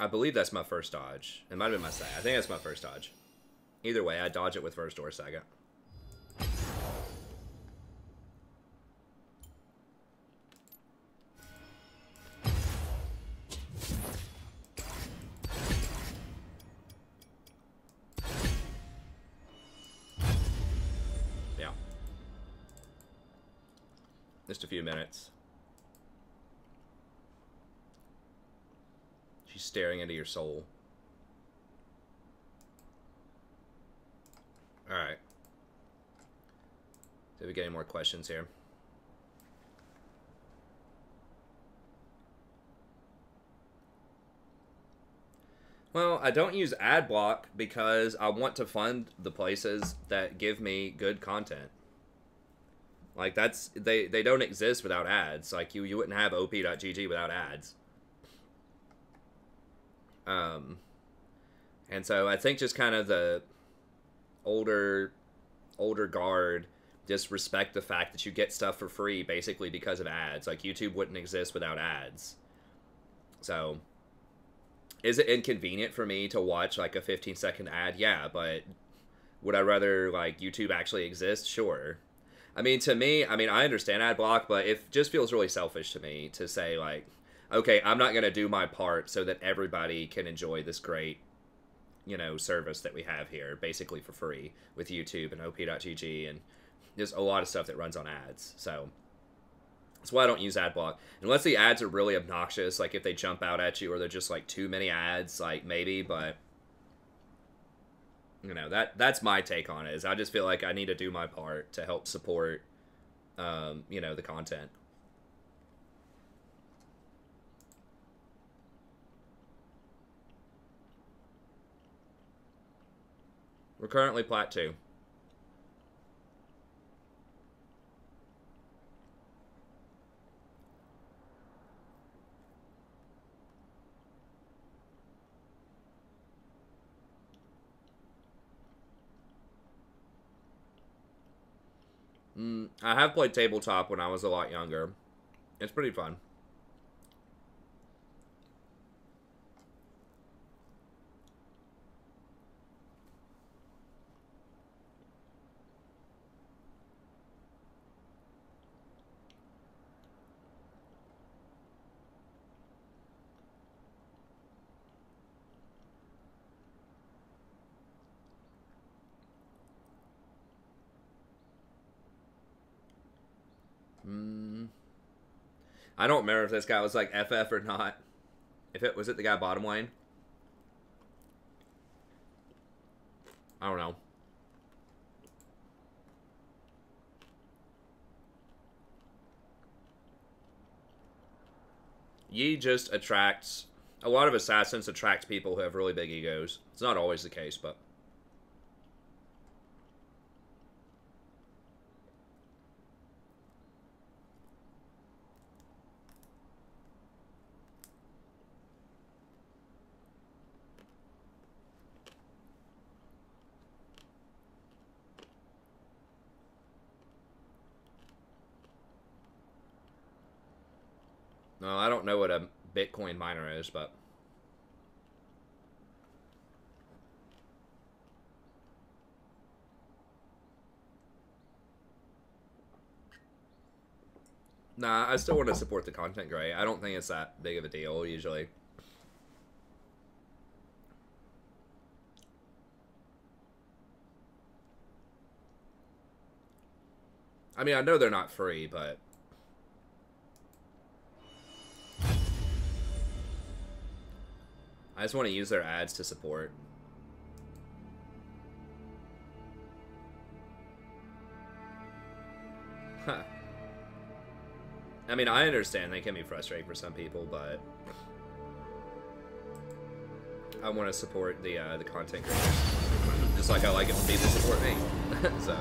I believe that's my first dodge. It might have been my second. I think that's my first dodge. Either way, I dodge it with first or second. Yeah. Just a few minutes. She's staring into your soul. Alright. Did we get any more questions here? Well, I don't use ad block because I want to fund the places that give me good content. Like, that's... They don't exist without ads. Like, you wouldn't have op.gg without ads. And so I think just kind of the older guard just respect the fact that you get stuff for free basically because of ads. Like, YouTube wouldn't exist without ads. So, is it inconvenient for me to watch like a 15-second ad? Yeah, but would I rather like YouTube actually exist? Sure. I mean, to me, I understand ad block, but it just feels really selfish to me to say like, okay, I'm not going to do my part so that everybody can enjoy this great, you know, service that we have here, basically for free, with YouTube and op.gg, and there's a lot of stuff that runs on ads. So, that's why I don't use ad block. Unless the ads are really obnoxious, like if they jump out at you or they're just like too many ads, like maybe, but, you know, that's my take on it, is I just feel like I need to do my part to help support, you know, the content. We're currently plat 2. I have played tabletop when I was a lot younger. It's pretty fun. I don't remember if this guy was like FF or not. Was it the guy bottom lane? I don't know. Yi just attracts... A lot of assassins attract people who have really big egos. It's not always the case, but... No, I don't know what a Bitcoin miner is, but... Nah, I still want to support the content gray. I don't think it's that big of a deal, usually. I mean, I know they're not free, but... I just want to use their ads to support. Huh. I mean, I understand they can be frustrating for some people, but I want to support the content creators, just like I like it when people support me. So.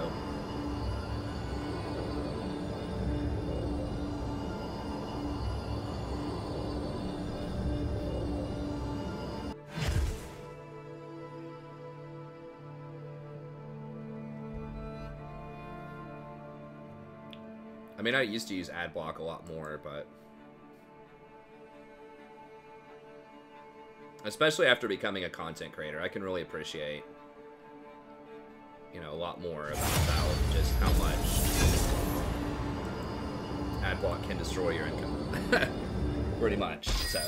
I mean, I used to use ad block a lot more, but Especially after becoming a content creator, I can really appreciate, you know, a lot more about just how much ad block can destroy your income. Pretty much, so.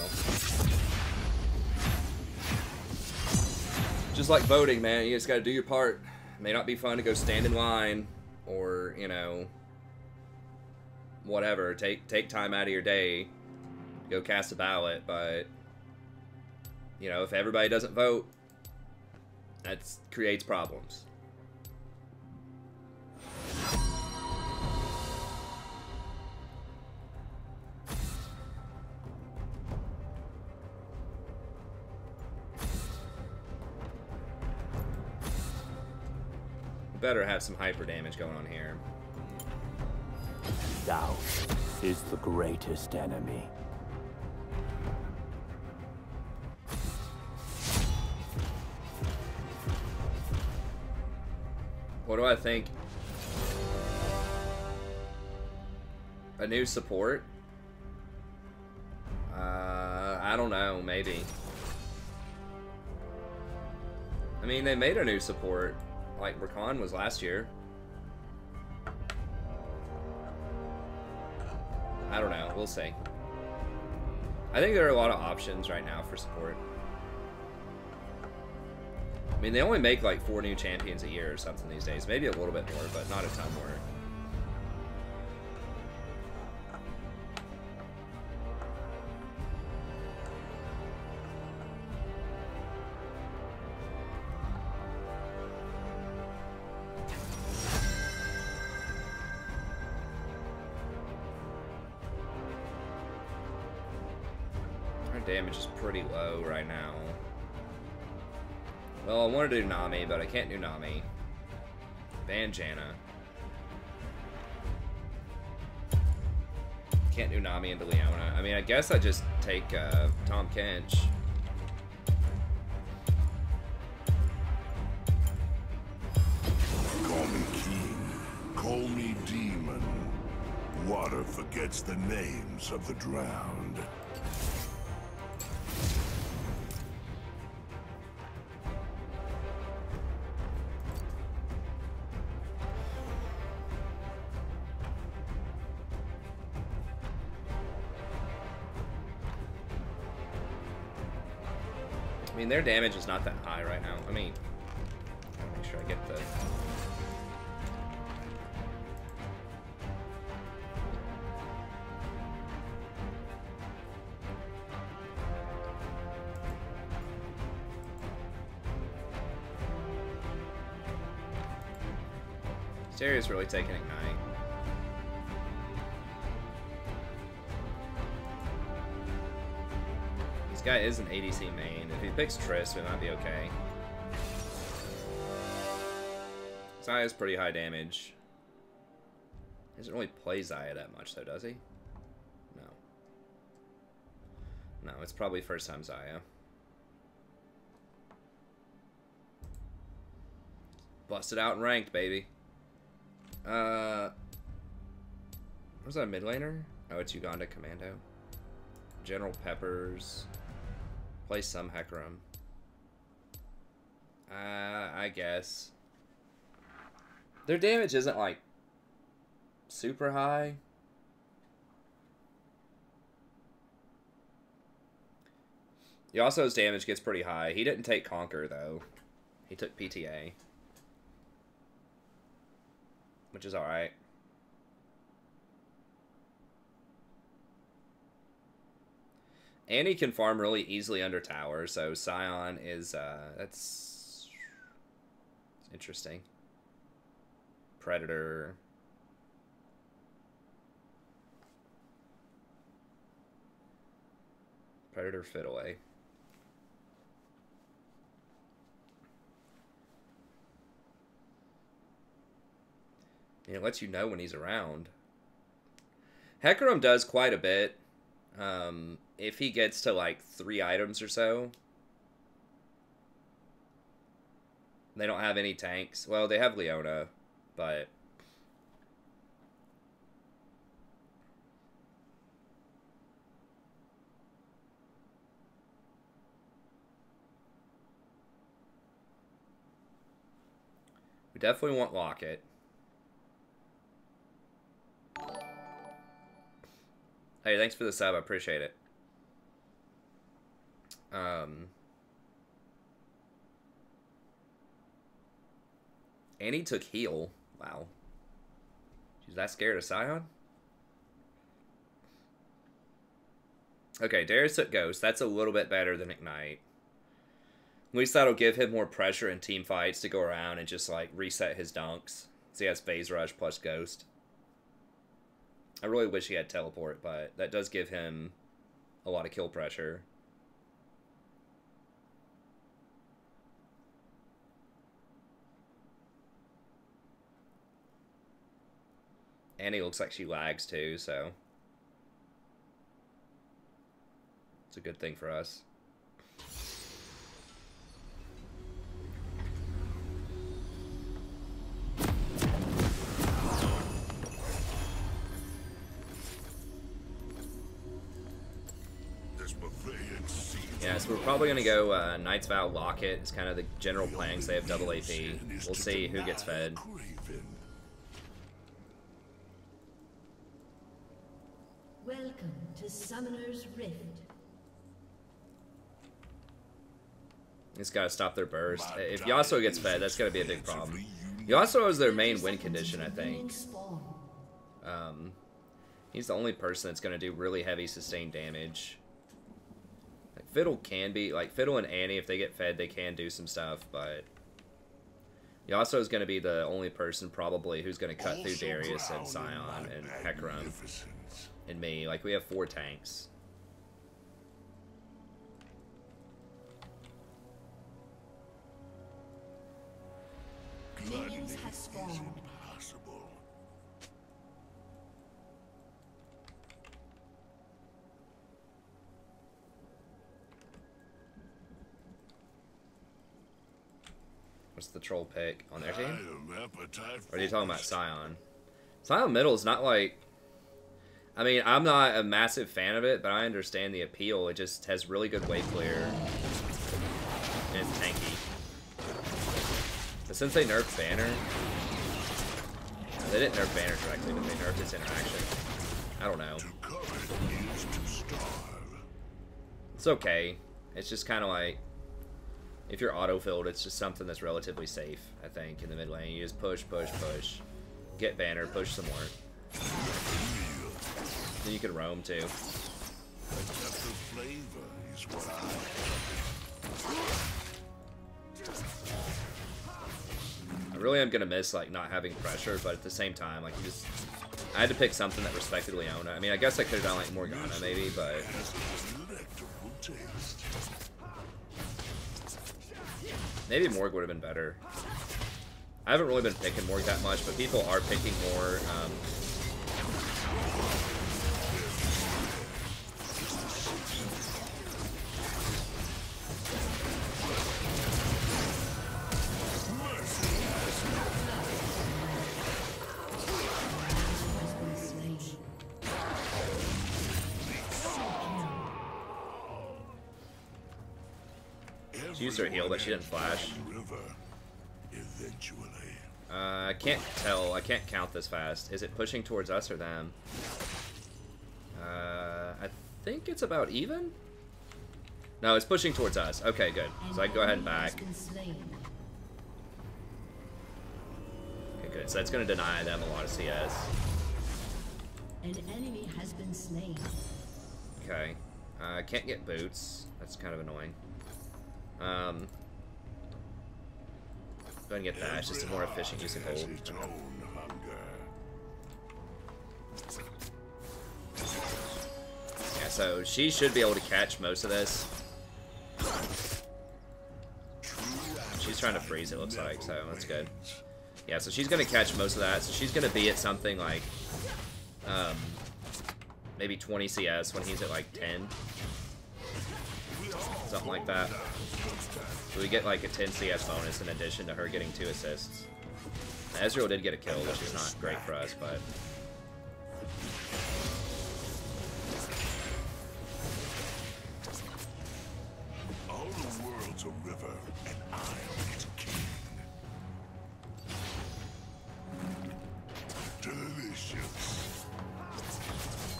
Just like voting, man, you just gotta do your part. It may not be fun to go stand in line or, you know, whatever. Take time out of your day to go cast a ballot, but, you know, if everybody doesn't vote, that creates problems. Better have some hyper damage going on here. Doubt is the greatest enemy. What do I think? A new support? I don't know, maybe. I mean, they made a new support. Like Rakan was last year. I don't know. We'll see. I think there are a lot of options right now for support. I mean, they only make like 4 new champions a year or something these days. Maybe a little bit more, but not a ton more. Damage is pretty low right now. Well, I want to do Nami, but I can't do Nami. Ban Janna. Can't do Nami into Leona. I mean, I guess I just take Tahm Kench. Call me king, call me demon. Water forgets the names of the drowned. I mean, their damage is not that high right now. I mean, gotta make sure I get the... Stereo's really taking Ignite. This guy is an ADC main. If he picks Triss, it might be okay. Zaya's pretty high damage. He doesn't really play Zaya that much, though, does he? No. No, it's probably first time Zaya. Busted out and ranked, baby. Where's that mid laner? Oh, it's Uganda Commando. General Peppers. Play some Hecarim. I guess. Their damage isn't, like, super high. Yasuo's damage gets pretty high. He didn't take Conquer, though. He took PTA. Which is alright. And he can farm really easily under tower, so Scion is, that's interesting. Predator. Predator fit away. And it lets you know when he's around. Hecarim does quite a bit. If he gets to like 3 items or so. They don't have any tanks. Well, they have Leona, but... definitely want Locket. Hey, thanks for the sub. I appreciate it. Annie took heal. Wow. She's that scared of Scion? Okay, Darius took Ghost. That's a little bit better than Ignite. At least that'll give him more pressure in team fights to go around and just, like, reset his dunks. So he has Phase Rush plus Ghost. I really wish he had Teleport, but that does give him a lot of kill pressure. Annie looks like she lags too, so it's a good thing for us. Yeah, so we're probably going to go Knight's Vow Locket. It's kind of the general plan because they have double AP. We'll see who gets fed. Welcome to Summoner's Rift. It's got to stop their burst. If Yasuo gets fed, that's going to be a big problem. Yasuo is their main win condition, I think. He's the only person that's going to do really heavy sustained damage. Like, Fiddle can be, like, Fiddle and Annie, if they get fed, they can do some stuff, but Yasuo is going to be the only person, probably, who's going to cut through Darius and Scion and Hecarim and me. Like, we have 4 tanks. Minions have spawned. What's the troll pick on their team? Or are you talking about Scion? Scion middle is not like... I mean, I'm not a massive fan of it, but I understand the appeal. It just has really good wave clear. And it's tanky. But since they nerfed Banner... They didn't nerf Banner directly, but they nerfed its interaction. I don't know. It's okay. It's just kind of like... If you're auto-filled, it's just something that's relatively safe, I think, in the mid lane. You just push, push, push. Get Banner, push some more. Then you can roam, too. I really am going to miss, like, not having pressure, but at the same time, like, you just... I had to pick something that respected Leona. I mean, I guess I could have done, like, Morgana, maybe, but... Maybe Morg would have been better. I haven't really been picking Morg that much, but people are picking more. She used her heal, but she didn't flash. I can't tell. I can't count this fast. Is it pushing towards us or them? I think it's about even? No, it's pushing towards us. Okay, good. So I can go ahead and back. Okay, good. So that's going to deny them a lot of CS. An enemy has been slain. Okay. I can't get boots. That's kind of annoying. Go ahead and get that. It's just a more efficient use of gold. Yeah, so she should be able to catch most of this. She's trying to freeze, it looks like, so that's good. Yeah, so she's going to catch most of that. So she's going to be at something like maybe 20 CS when he's at like 10. Something like that. So we get like a 10 CS bonus in addition to her getting 2 assists. Ezreal did get a kill, which is not great for us, but... All the world's a river, and I am its king.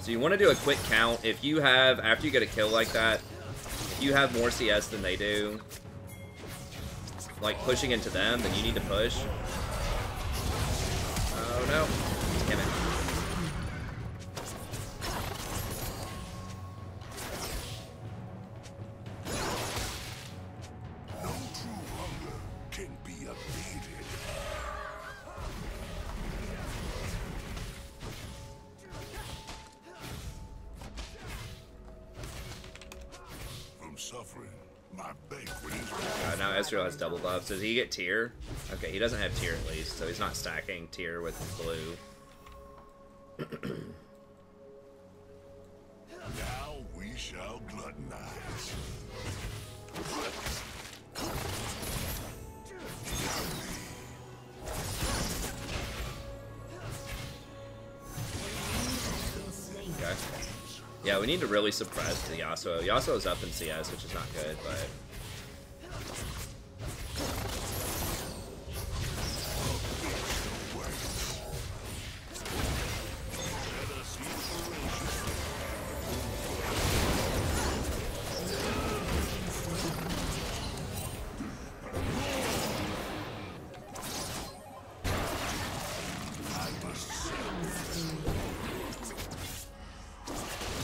So you want to do a quick count. If you have, after you get a kill like that, if you have more CS than they do, like pushing into them, then you need to push. Oh no. Damn it. Has double buffs. Does he get tier? Okay, he doesn't have tier at least, so he's not stacking tier with blue. Now we shall gluttonize. Okay. Yeah, we need to really suppress the Yasuo. Yasuo's up in CS, which is not good, but...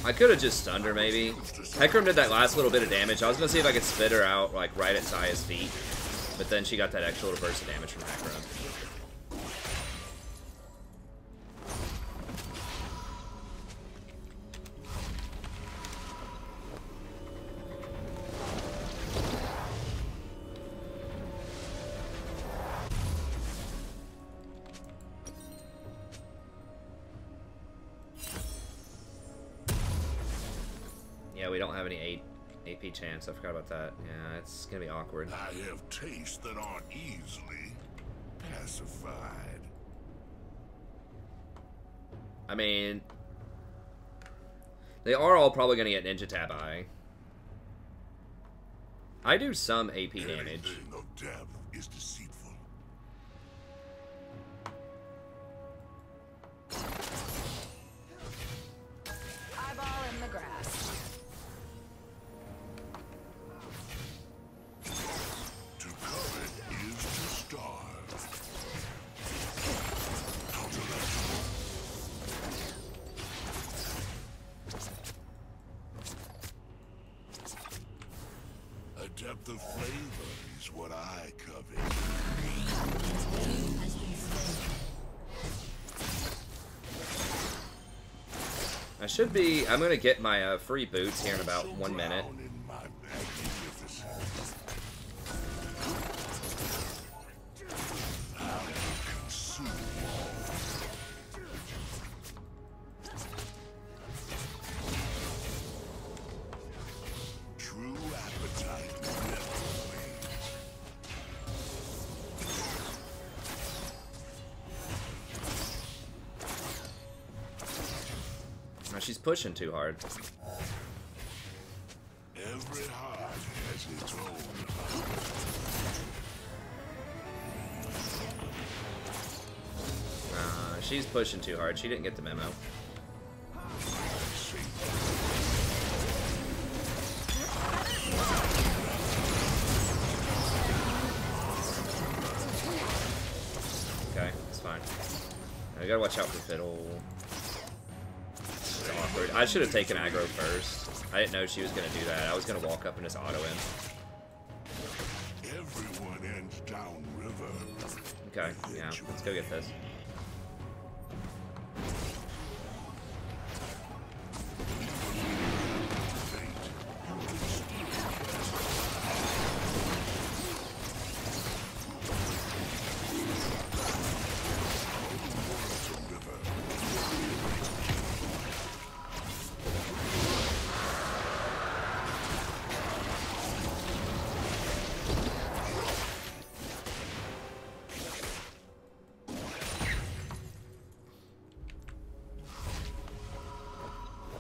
I could have just stunned her, maybe. Hecarim did that last little bit of damage. I was gonna see if I could spit her out, like, right at Saya's feet. But then she got that extra little burst of damage from Hecarim. Yeah, we don't have any AP chance. I forgot about that. Yeah, it's gonna be awkward. I have tastes that aren't easily pacified. I mean, they are all probably gonna get Ninja Tab Eye. I do some AP damage. Anything of depth is deceitful. Eyeball in the grass. To covet is to starve. A depth of flavor is what I covet. I should be... I'm gonna get my free boots here in about 1 minute. In my magnificence. I will consume all. True appetite never wanes. Oh, she's pushing too hard. Every heart has its own. She's pushing too hard. She didn't get the memo. Okay, it's fine. Now, we gotta watch out for Fiddle. It's awkward. I should have taken aggro first. I didn't know she was gonna do that. I was gonna walk up and just auto in. Everyone ends downriver. Okay, yeah, let's go get this.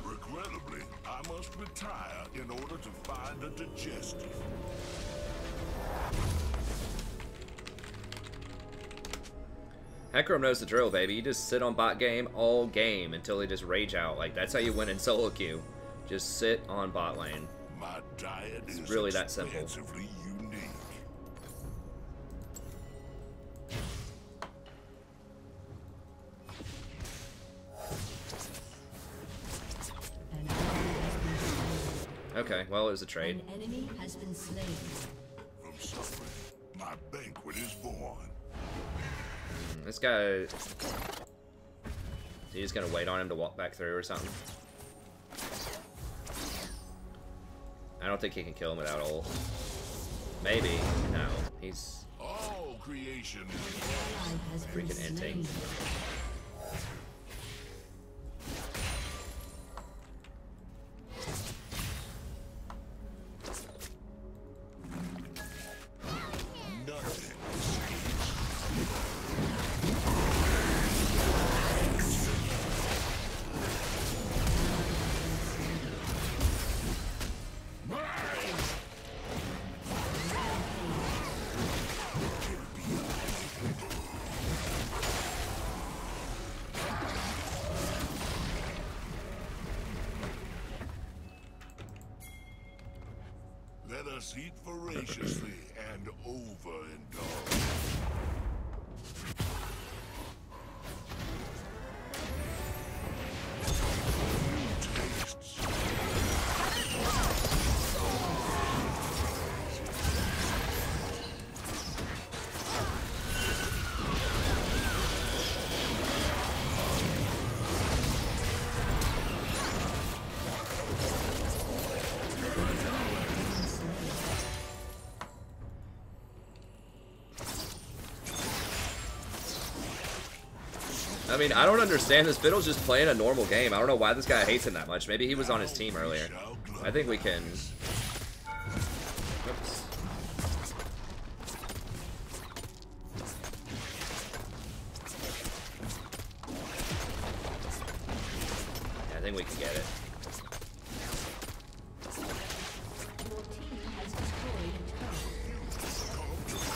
Regrettably, I must retire in order to find a digestive. Hecarim knows the drill, baby. You just sit on bot game all game until they just rage out. Like, that's how you win in solo queue. Just sit on bot lane. My diet It's is really that simple. expansively unique. An ally has been slain. Okay, well, it was a trade. An enemy has been slain. From suffering, my banquet is born. This guy... He's just gonna wait on him to walk back through or something. I don't think he can kill him without ult. Maybe. No. He's All creation Ally has been freaking slain. inting. nothing. Let us eat voraciously and overindulge. New tastes. I mean, I don't understand. This Fiddle's just playing a normal game. I don't know why this guy hates him that much. Maybe he was on his team earlier. I think we can... Oops. Yeah, I think we can get it. Your team has destroyed a turret.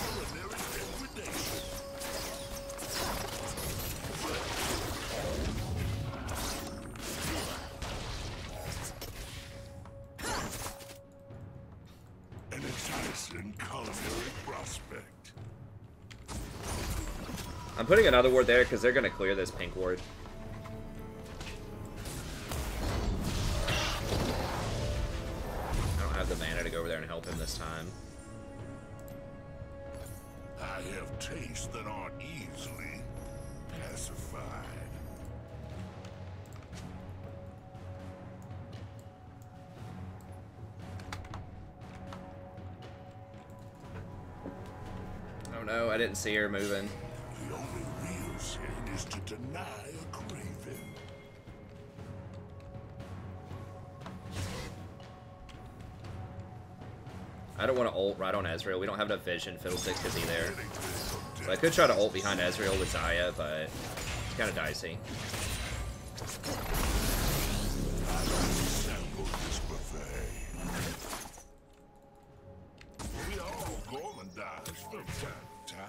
An enticing culinary prospect. I'm putting another ward there because they're going to clear this pink ward. I don't have the mana to go over there and help him this time. I have tastes that aren't easily pacified. Oh no, I didn't see her moving. The only real sin is to deny a craving. I don't want to ult right on Ezreal. We don't have enough vision. Fiddlesticks could be there. But I could try to ult behind Ezreal with Zaya, but it's kind of dicey. Sample this buffet. We all gourmandize from time to time.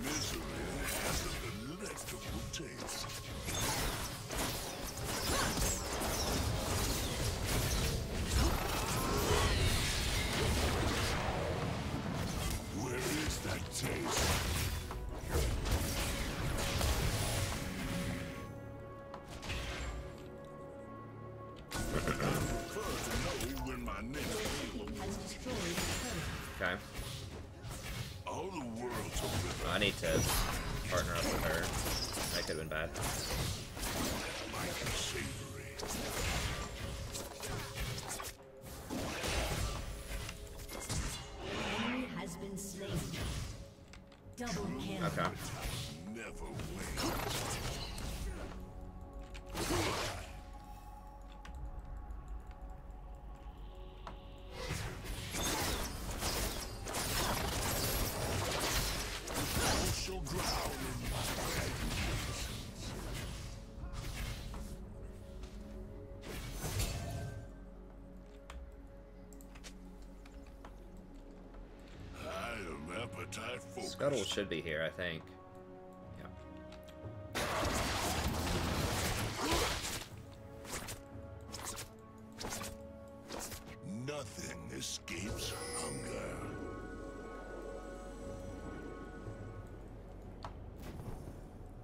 Misery has a delectable taste. Where is that taste? First to know when my next meal Has destroyed a turret. Okay. all the world's a river I need to partner up with her. That could have been bad. like savory. Enemy has been slain. Double kill. Okay. Never win. Shall drown in my magnificence. Scuttle should be here, I think. Yeah. Nothing escapes hunger.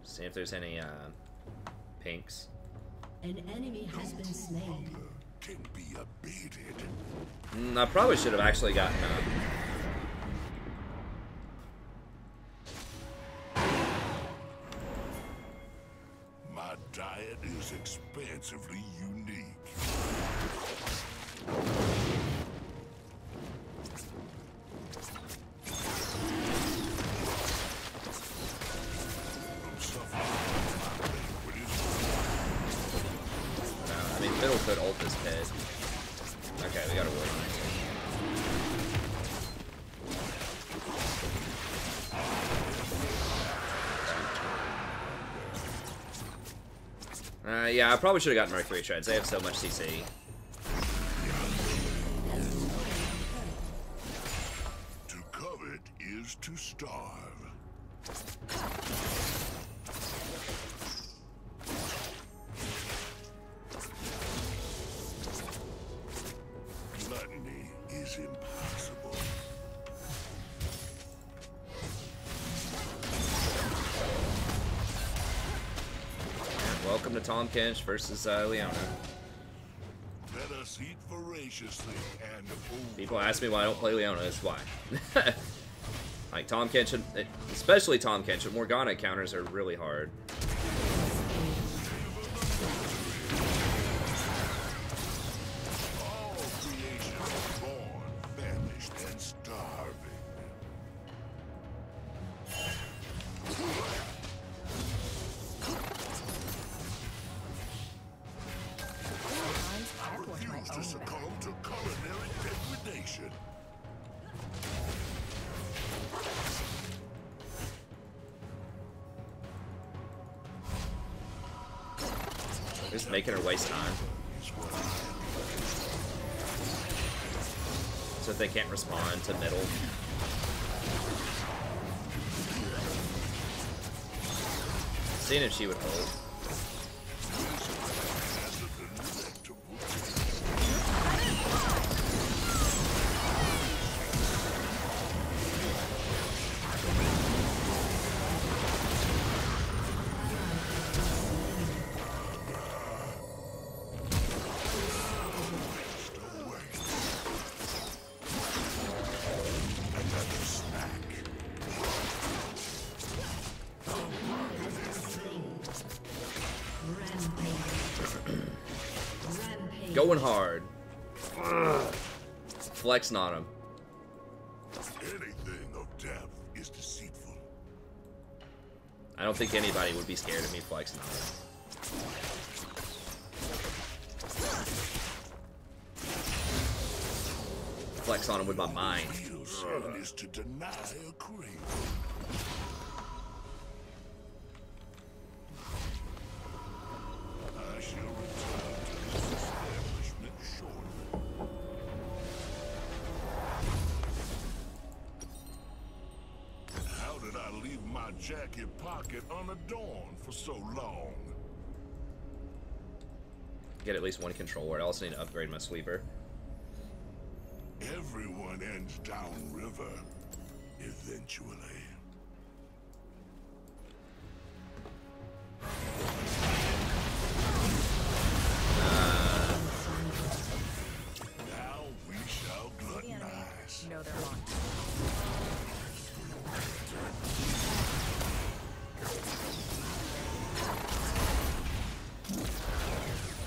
See if there's any pinks. An enemy has been slain. Can be abated. I probably should have actually gotten My diet is expansively unique. I mean, Fiddle could ult this pit. Okay, we got a ward. Yeah, I probably should have gotten Mercury Shreds. They have so much CC. To covet is to starve. Gluttony is impossible. Welcome to Tahm Kench versus Leona. Let us eat voraciously and People ask me why I don't play Leona. It's why. Like Tahm Kench, especially Tahm Kench, and Morgana counters are really hard. all creation is born, famished, and starving. I refuse to succumb to culinary degradation. Just making her waste time. So they can't respond to middle. Seeing if she would hold. Going hard. Ugh. Flexing on him. Anything of depth is deceitful. I don't think anybody would be scared of me flexing on him. Flex on him with my mind. Real sin is to deny a craving. I shall return to this establishment shortly. How did I leave my jacket pocket unadorned for so long? Get at least one control ward. I also need to upgrade my sweeper. Everyone ends downriver, eventually. Now we shall gluttonize. No, they're on.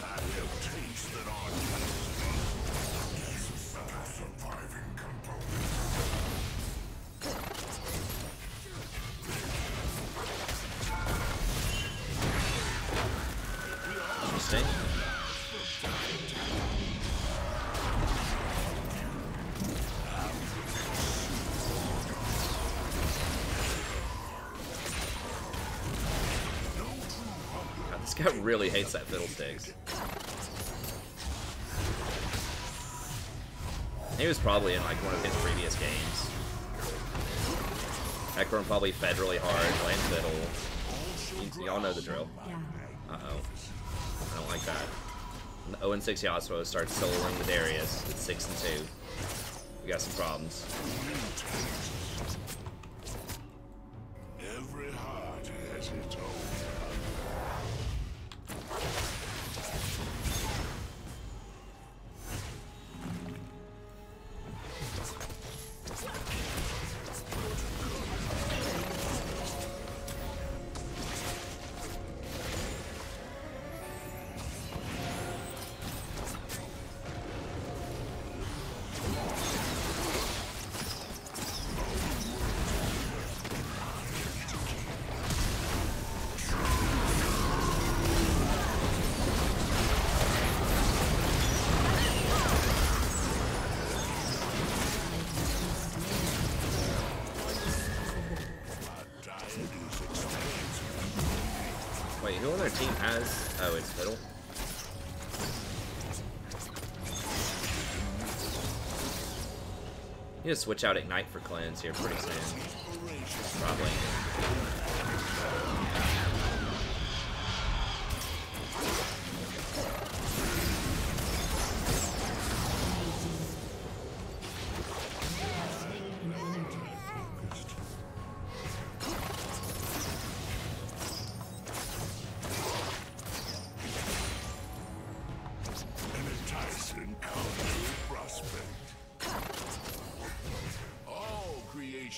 I have tasted our surviving component. Interesting. God, this guy really hates that fiddlesticks. He was probably in like one of his previous games. Ekron probably fed really hard, land fiddle. Y'all know the drill. Uh-oh. I don't like that. And the 0-6 Yasuo starts soloing the Darius. It's 6-2. We got some problems. Every heart has its own. Wait, who on their team has... Oh, it's Fiddle. You just switch out Ignite for Cleanse here pretty soon. Probably.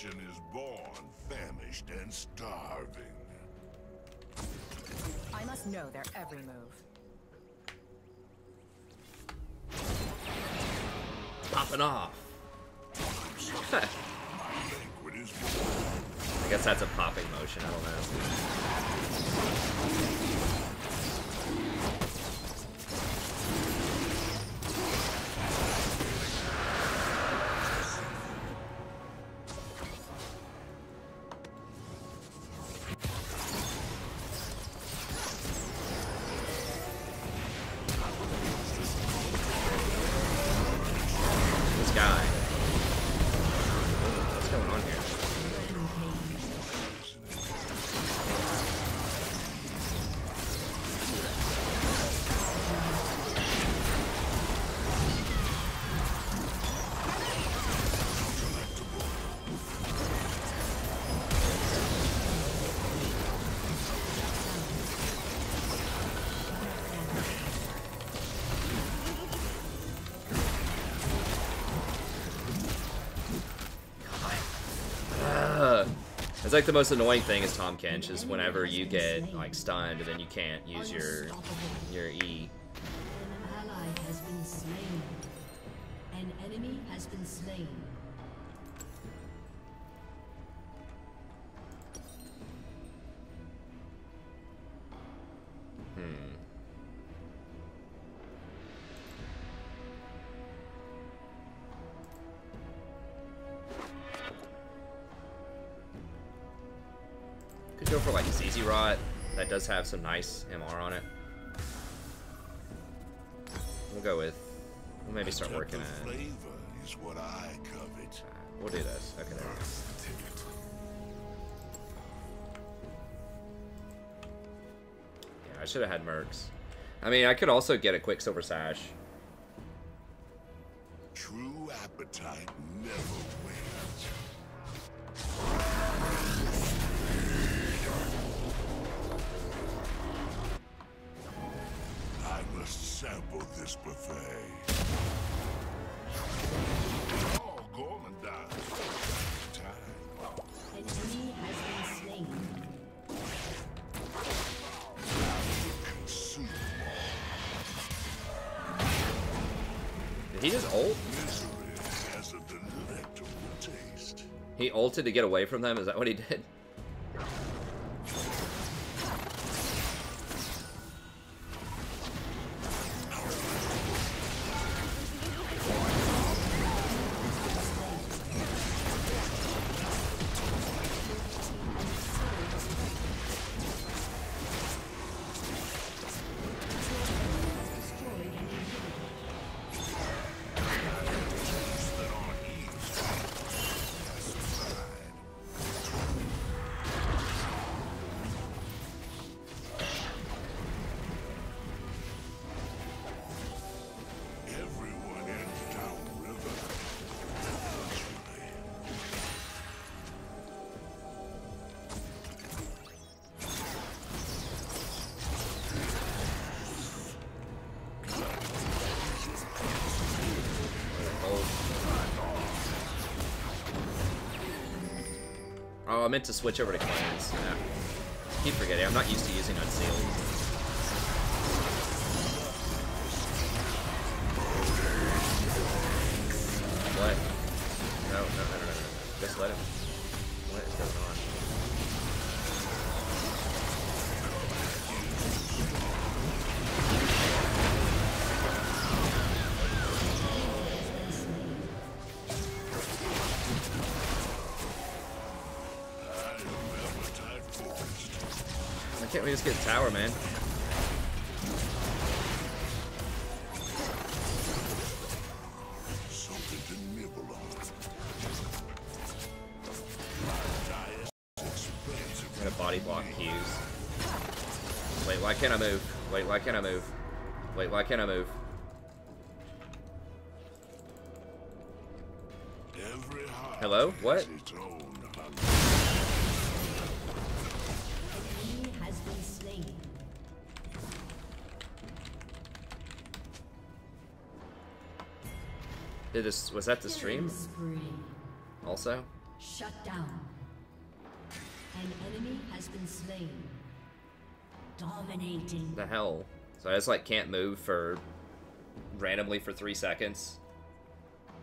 Is born, famished, and starving. I must know their every move. Popping off. Banquet is born. I guess that's a popping motion, I don't know. It's like the most annoying thing is Tahm Kench is whenever you get like stunned and then you can't use your E. An ally has been slain. An enemy has been slain. Could go for like ZZ Rot. That does have some nice MR on it. We'll go with. We'll maybe start working at. Flavor is what I covet. We'll do this. Okay, there we go. Yeah, I should have had Mercs. I mean, I could also get a Quicksilver Sash. True appetite never wins. I must sample this buffet. Oh, gourmandise. Time. An enemy has been slain. Consume. Did he just ult? Misery has a delectable taste. He ulted to get away from them? Is that what he did? Oh, I meant to switch over to cleanse. Yeah. Keep forgetting. I'm not used to using unsealed. What? No. Just let him. What is going on? Why can't we just get a tower, man? Something to nibble on. I'm gonna body block Qs. Wait, why can't I move? Wait, why can't I move? Wait, why can't I move? Hello? What? Has been slain. Did this, was that the stream? Spree. Also? Shut down. An enemy has been slain. Dominating. The hell? So I just like can't move for randomly for 3 seconds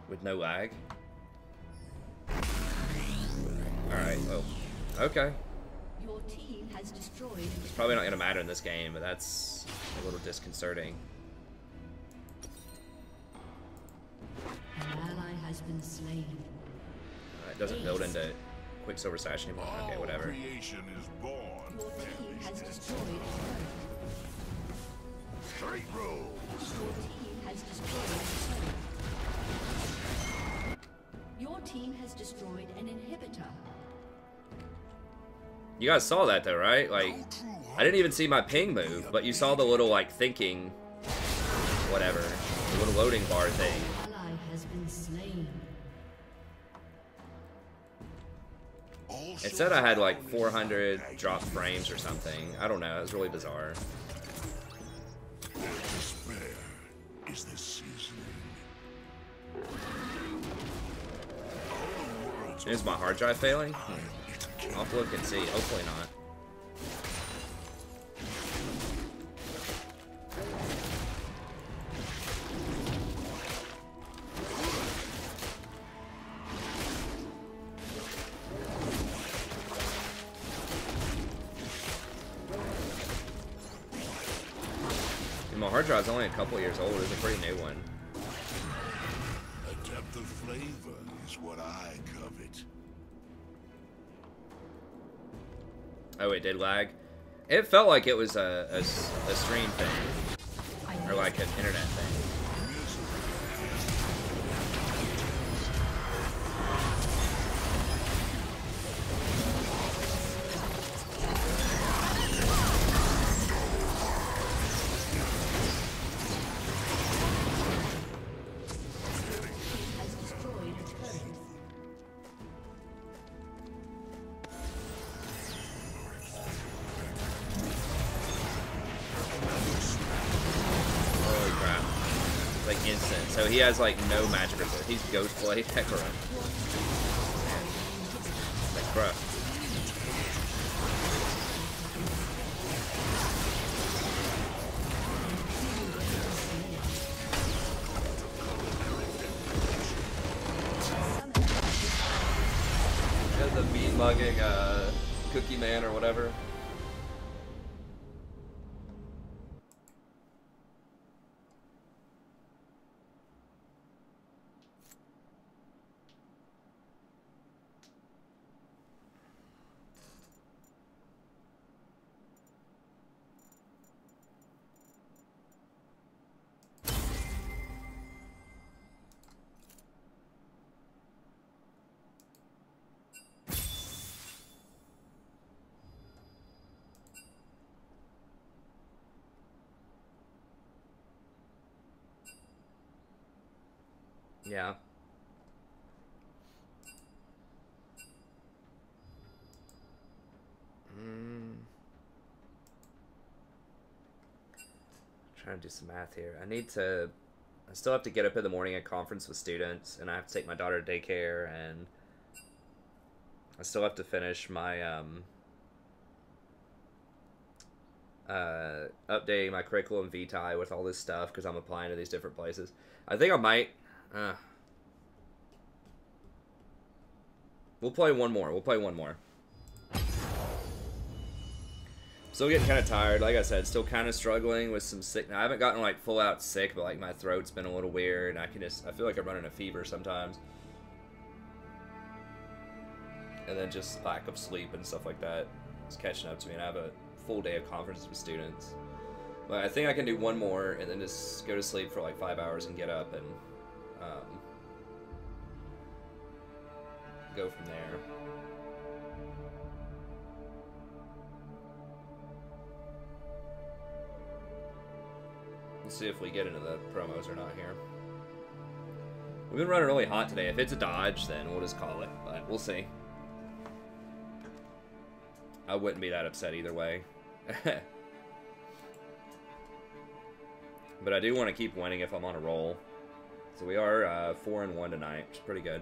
with no lag. Alright, well, okay. Your team has destroyed. It's probably not gonna matter in this game, but that's a little disconcerting. An ally has been slain. It doesn't build into Quicksilver Sash anymore. Okay, whatever. Creation is born. Your team has destroyed a turret. Straight roll. Your team has destroyed a turret. Your team has destroyed an inhibitor. You guys saw that though, right? Like, I didn't even see my ping move, but you saw the little like thinking, whatever, the little loading bar thing. Ally has been slain. It said I had like 400 drop frames or something. I don't know. It was really bizarre. Despair is the seasoning. Is my hard drive failing? I'll have to look and see. Hopefully not. My hard drive's only a couple years old. It's a pretty new one. A depth of flavor is what I covet. Oh, it did lag? It felt like it was a stream thing. Or like an internet thing. Has destroyed a turret. Holy crap. It's like instant. So he has like no magic resist. He's Ghostblade Hecarim. Like, bruh. The meat mugging Cookie Man or whatever. Yeah. Trying to do some math here. I still have to get up in the morning at conference with students, and I have to take my daughter to daycare, and I still have to finish my updating my curriculum vitae with all this stuff because I'm applying to these different places. I think I might. We'll play one more. We'll play one more. Still getting kind of tired. Like I said, still kind of struggling with some sick. I haven't gotten like full out sick, but like my throat's been a little weird. And I feel like I'm running a fever sometimes. And then just lack of sleep and stuff like that. It's catching up to me, and I have a full day of conferences with students. But I think I can do one more and then just go to sleep for like 5 hours and get up and go from there. Let's see if we get into the promos or not here. We've been running really hot today. If it's a dodge, then we'll just call it, but we'll see. I wouldn't be that upset either way. But I do want to keep winning if I'm on a roll. So we are 4-1 tonight, which is pretty good.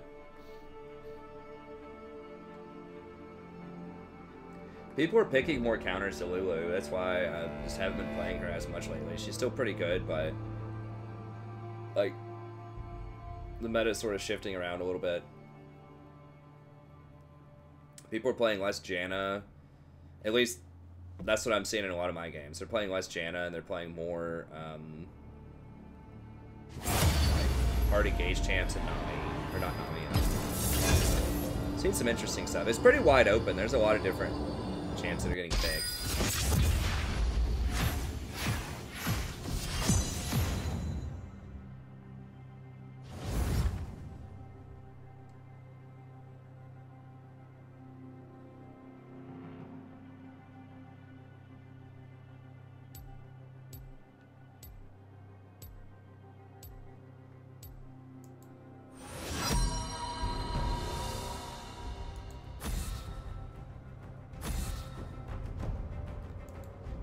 People are picking more counters to Lulu. That's why I just haven't been playing her as much lately. She's still pretty good, but like the meta is sort of shifting around a little bit. People are playing less Janna. At least that's what I'm seeing in a lot of my games. They're playing less Janna and they're playing more hard engaged champs and Nami. Or not Nami. Seen some interesting stuff. It's pretty wide open. There's a lot of different champs that are getting picked.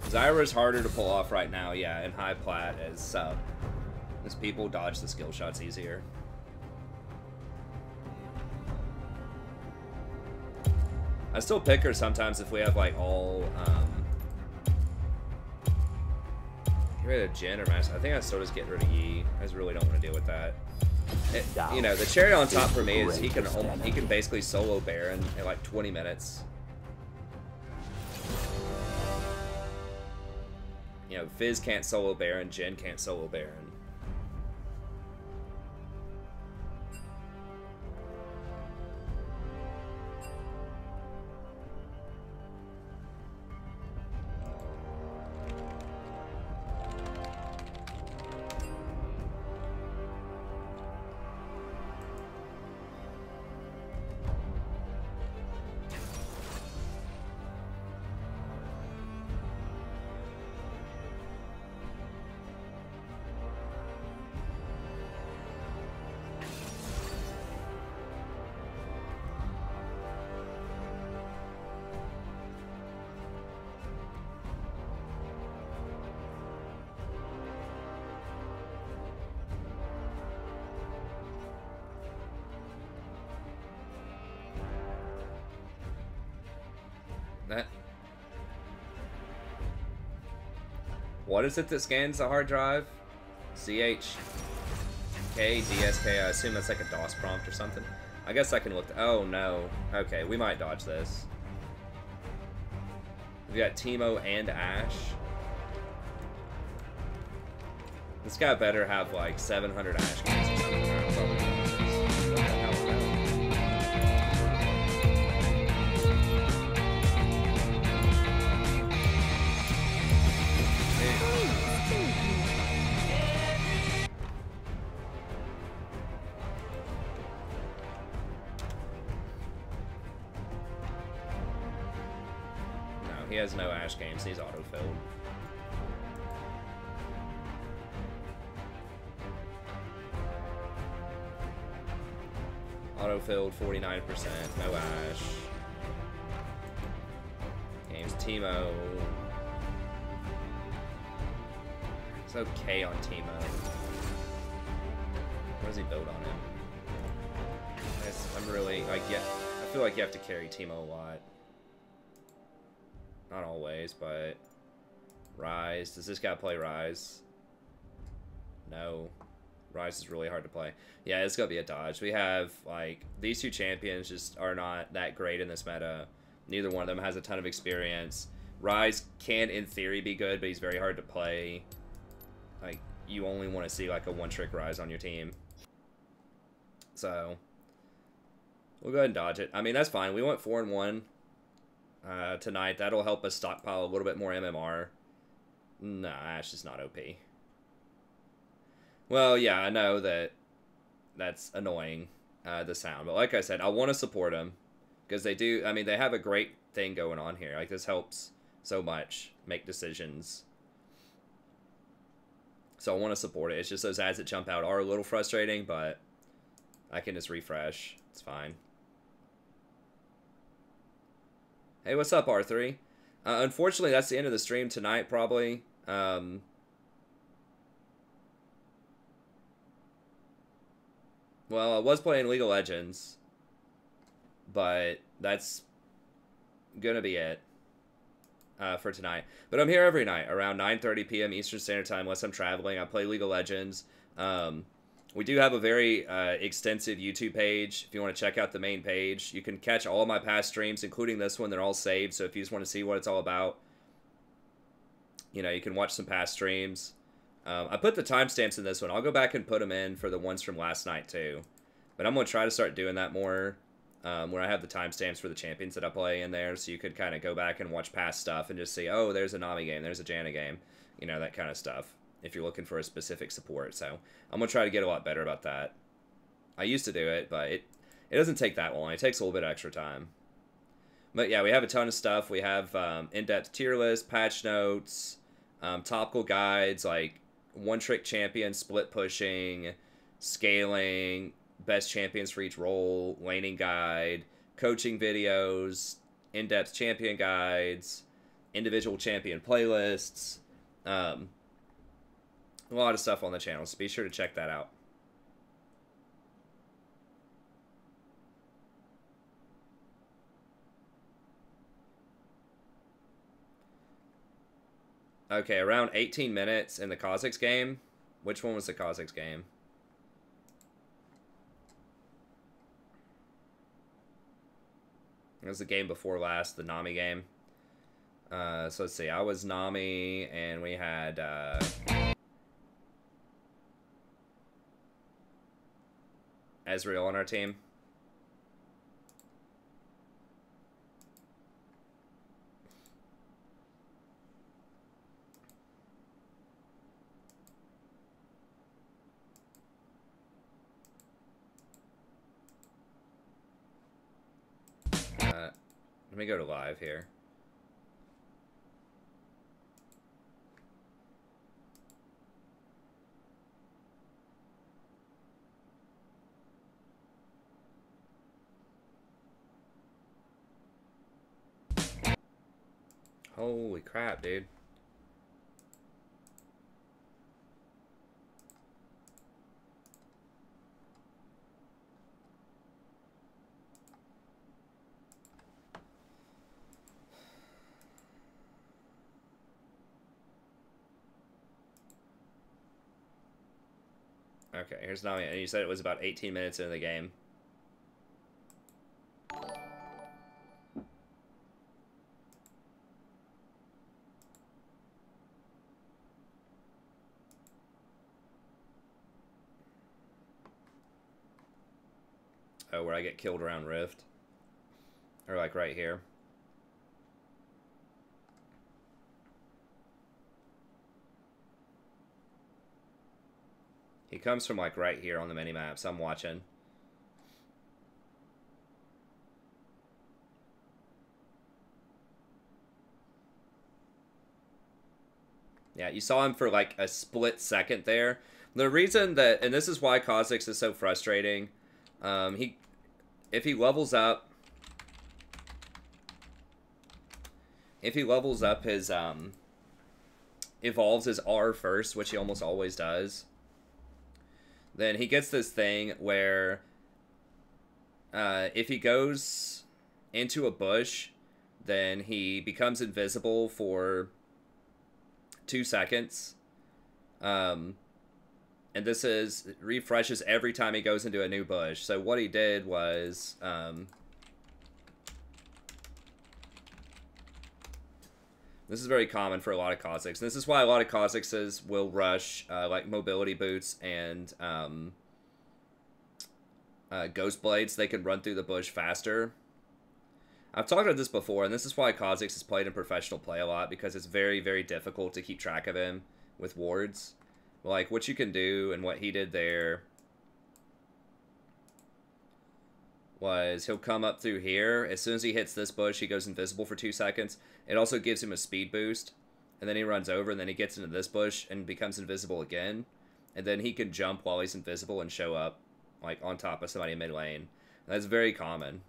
Zyra's harder to pull off right now, yeah, in high plat as people dodge the skill shots easier. I still pick her sometimes if we have like all get rid of Jin or Master. I think I still just get rid of Yi. I just really don't want to deal with that. You know, the cherry on top for me is he can basically solo Baron in like 20 minutes. You know, Fizz can't solo Baron, Jin can't solo Baron. What is it that scans the hard drive? CHK, DSK, I assume that's like a DOS prompt or something. I guess I can look, oh no. Okay, we might dodge this. We got Teemo and Ashe. This guy better have like 700 Ashe games or something. Or I'm probably gonna lose. What the hell is that? He has no Ashe games, he's auto-filled. Auto-filled, 49%, no Ashe. Games Teemo. It's okay on Teemo. What does he build on him? I'm really, I feel like you have to carry Teemo a lot. Not always, but... Rise. Does this guy play Rise? No. Rise is really hard to play. Yeah, it's gonna be a dodge. We have, like, these two champions just are not that great in this meta. Neither one of them has a ton of experience. Rise can, in theory, be good, but he's very hard to play. Like, you only want to see, like, a one-trick Rise on your team. So, we'll go ahead and dodge it. I mean, that's fine. We went 4-1 tonight. That'll help us stockpile a little bit more MMR. Nah, Ashe is not OP. Well, yeah, I know that that's annoying, the sound. But like I said, I want to support them. Because they do, I mean, they have a great thing going on here. Like, this helps so much make decisions. So I want to support it. It's just those ads that jump out are a little frustrating, but I can just refresh. It's fine. Hey, what's up, R3? Unfortunately, that's the end of the stream tonight, probably. Well, I was playing League of Legends, but that's gonna be it for tonight. But I'm here every night around 9:30 p.m. Eastern Standard Time, unless I'm traveling. I play League of Legends. We do have a very extensive YouTube page. If you want to check out the main page, you can catch all of my past streams, including this one. They're all saved, so if you just want to see what it's all about, you know, you can watch some past streams. I put the timestamps in this one. I'll go back and put them in for the ones from last night, too. But I'm going to try to start doing that more, where I have the timestamps for the champions that I play in there, so you could kind of go back and watch past stuff and just see, oh, there's a Nami game, there's a Janna game, you know, that kind of stuff, if you're looking for a specific support. So I'm going to try to get a lot better about that. I used to do it, but it doesn't take that long. It takes a little bit of extra time. But yeah, we have a ton of stuff. We have in-depth tier lists, patch notes, topical guides, like one-trick champion, split pushing, scaling, best champions for each role, laning guide, coaching videos, in-depth champion guides, individual champion playlists, a lot of stuff on the channel, so be sure to check that out. Okay, around 18 minutes in the Kha'Zix game. Which one was the Kha'Zix game? It was the game before last, the Nami game. So let's see, I was Nami, and we had, Ezreal on our team. Let me go to live here. Holy crap, dude. Okay, here's Nami, and you said it was about 18 minutes into the game. Oh, where I get killed around Rift? Or like right here? He comes from like right here on the mini-map, so I'm watching. Yeah, you saw him for like a split second there. The reason that, and this is why Kha'Zix is so frustrating, if he levels up his, evolves his R first, which he almost always does, then he gets this thing where if he goes into a bush, then he becomes invisible for 2 seconds. And this refreshes every time he goes into a new bush. So what he did was, this is very common for a lot of Kha'Zix. This is why a lot of Kha'Zixes will rush, like, mobility boots and Ghost Blades. They can run through the bush faster. I've talked about this before, and this is why Kha'Zix is played in professional play a lot, because it's very, very difficult to keep track of him with wards. Like, what you can do, and what he did there, was he'll come up through here. As soon as he hits this bush, he goes invisible for 2 seconds. It also gives him a speed boost. And then he runs over, and then he gets into this bush and becomes invisible again. And then he can jump while he's invisible and show up, like, on top of somebody mid lane. That's very common.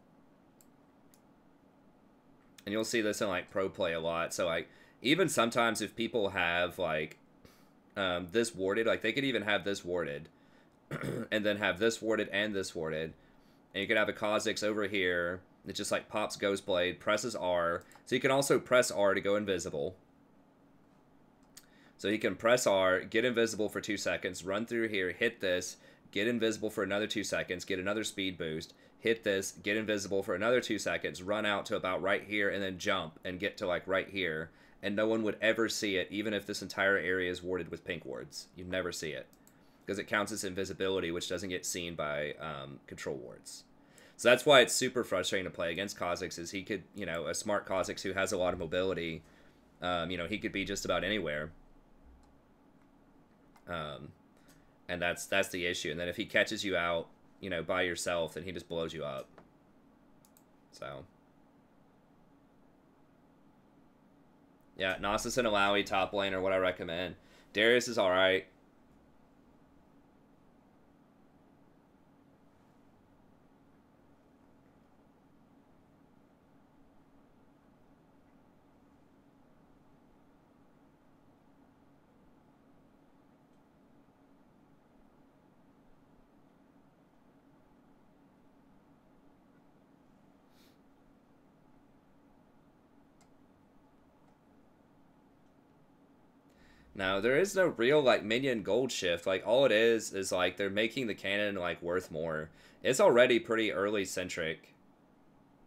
And you'll see this in, like, pro play a lot. So, like, even sometimes if people have, like, this warded, like, they could even have this warded. And then have this warded and this warded. And you could have a Kha'Zix over here that just, like, pops Ghost Blade, presses R. So you can also press R to go invisible. So he can press R, get invisible for 2 seconds, run through here, hit this, get invisible for another 2 seconds, get another speed boost, hit this, get invisible for another 2 seconds, run out to about right here, and then jump and get to, like, right here. And no one would ever see it, even if this entire area is warded with pink wards. You'd never see it. Because it counts as invisibility, which doesn't get seen by control wards. So that's why it's super frustrating to play against Kha'Zix, is he could, you know, a smart Kha'Zix who has a lot of mobility, you know, he could be just about anywhere. And that's the issue. And then if he catches you out, you know, by yourself, then he just blows you up. So. Yeah, Nasus and Alawi top lane are what I recommend. Darius is alright. No, there is no real, like, minion gold shift. Like, all it is, like, they're making the cannon, like, worth more. It's already pretty early-centric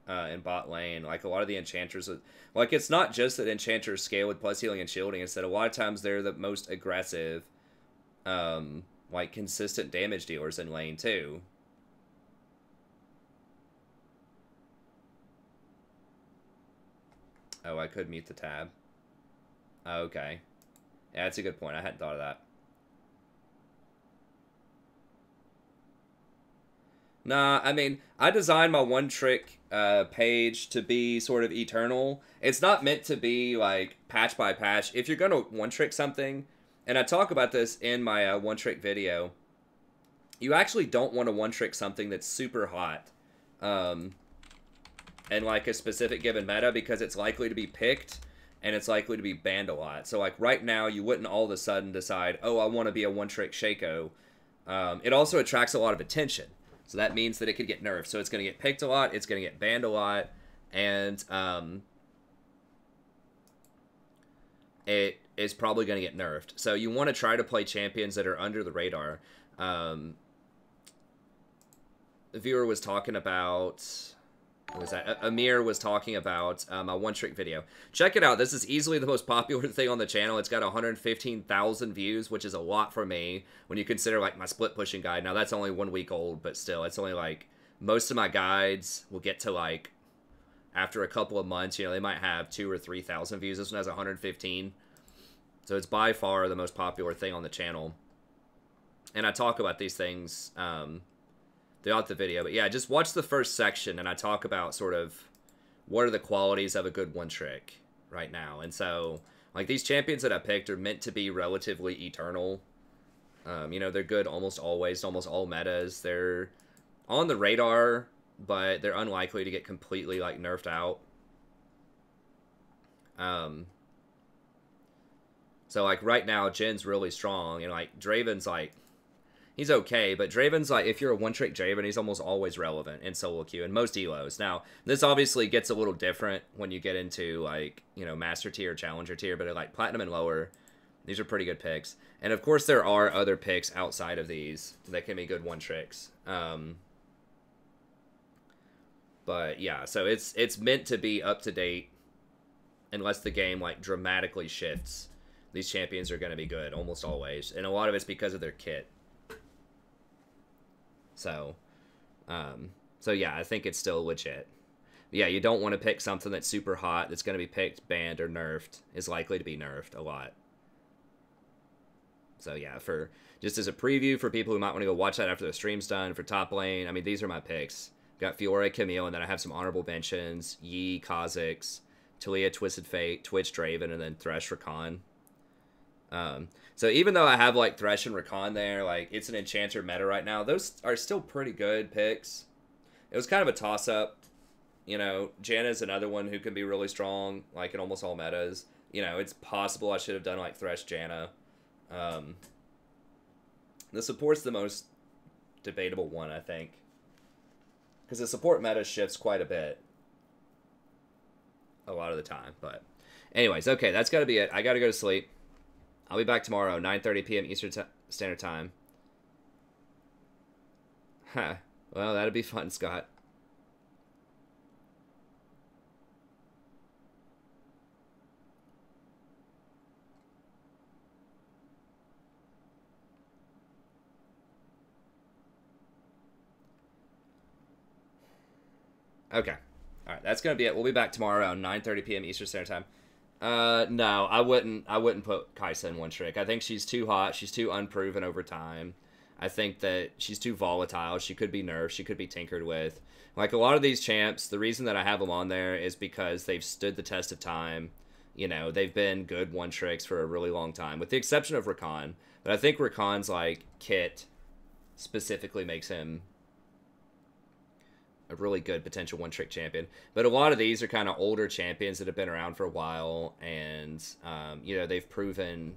in bot lane. Like, a lot of the enchanters... Like, it's not just that enchanters scale with plus healing and shielding. It's that a lot of times they're the most aggressive, like, consistent damage dealers in lane, too. Oh, I could mute the tab. Oh, okay. Yeah, that's a good point. I hadn't thought of that. Nah, I mean, I designed my one-trick page to be sort of eternal. It's not meant to be, like, patch by patch. If you're going to one-trick something, and I talk about this in my one-trick video, you actually don't want to one-trick something that's super hot and, like, a specific given meta, because it's likely to be picked and it's likely to be banned a lot. So, like, right now, you wouldn't all of a sudden decide, oh, I want to be a one-trick Shaco. It also attracts a lot of attention. So that means that it could get nerfed. So it's going to get picked a lot, it's going to get banned a lot, and it is probably going to get nerfed. So you want to try to play champions that are under the radar. The viewer was talking about... What was that? Amir was talking about my one-trick video. Check it out. This is easily the most popular thing on the channel. It's got 115,000 views, which is a lot for me when you consider, like, my split pushing guide. Now, that's only 1 week old, but still, it's only, like, most of my guides will get to, like, after a couple of months, you know, they might have 2,000 or 3,000 views. This one has 115. So it's by far the most popular thing on the channel. And I talk about these things throughout the video. But yeah, just watch the first section and I talk about sort of what are the qualities of a good one trick right now. And so, like, these champions that I picked are meant to be relatively eternal. You know, they're good almost always, almost all metas. They're on the radar, but they're unlikely to get completely, like, nerfed out. So, like, right now, Jin's really strong, and, like, Draven's, like, he's okay, but Draven's like, if you're a one-trick Draven, he's almost always relevant in solo queue and most elos. Now, this obviously gets a little different when you get into, like, you know, Master Tier, Challenger Tier, but at, like, Platinum and lower, these are pretty good picks. And, of course, there are other picks outside of these that can be good one-tricks. But, yeah, so it's meant to be up-to-date unless the game, like, dramatically shifts. These champions are going to be good, almost always. And a lot of it's because of their kit. So yeah, I think it's still legit. Yeah, you don't want to pick something that's super hot, that's going to be picked, banned, or nerfed. Is likely to be nerfed a lot. So yeah, for just as a preview for people who might want to go watch that after the stream's done, for top lane, I mean, these are my picks. Got Fiora, Camille, and then I have some honorable mentions. Yi, Kha'Zix, Talia, Twisted Fate, Twitch, Draven, and then Thresh, Rakan. So even though I have, like, Thresh and Rakan there, like, it's an Enchanter meta right now, those are still pretty good picks. It was kind of a toss-up. You know, Janna's another one who can be really strong, like, in almost all metas. You know, it's possible I should have done, like, Thresh, Janna. The support's the most debatable one, I think. Because the support meta shifts quite a bit. A lot of the time, but... Anyways, okay, that's gotta be it. I gotta go to sleep. I'll be back tomorrow, 9:30 p.m. Eastern Standard Time. Huh. Well, that'd be fun, Scott. Okay. Alright, that's gonna be it. We'll be back tomorrow around 9:30 p.m. Eastern Standard Time. No, I wouldn't put Kai'Sa in one trick. I think she's too hot. She's too unproven over time. I think that she's too volatile. She could be nerfed. She could be tinkered with. Like, a lot of these champs, the reason that I have them on there is because they've stood the test of time. You know, they've been good one tricks for a really long time, with the exception of Rakan. But I think Rakan's, like, kit specifically makes him a really good potential one-trick champion. But a lot of these are kind of older champions that have been around for a while, and, you know, they've proven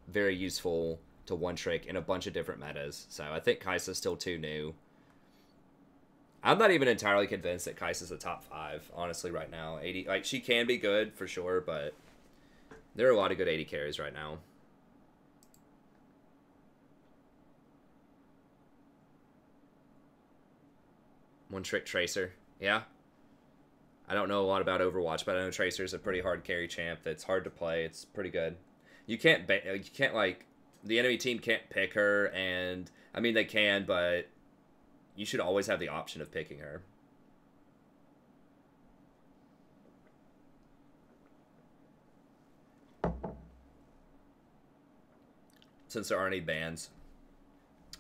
very useful to one-trick in a bunch of different metas. So I think Kai'Sa's still too new. I'm not even entirely convinced that Kai'Sa's a top 5, honestly, right now. 80, like, she can be good, for sure, but there are a lot of good 80 carries right now. One-trick Tracer. Yeah. I don't know a lot about Overwatch, but I know Tracer's a pretty hard carry champ that's hard to play. It's pretty good. You can't, like, the enemy team can't pick her, and, I mean, they can, but you should always have the option of picking her. Since there aren't any bans.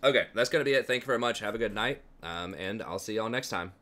Okay, that's going to be it. Thank you very much. Have a good night, and I'll see y'all next time.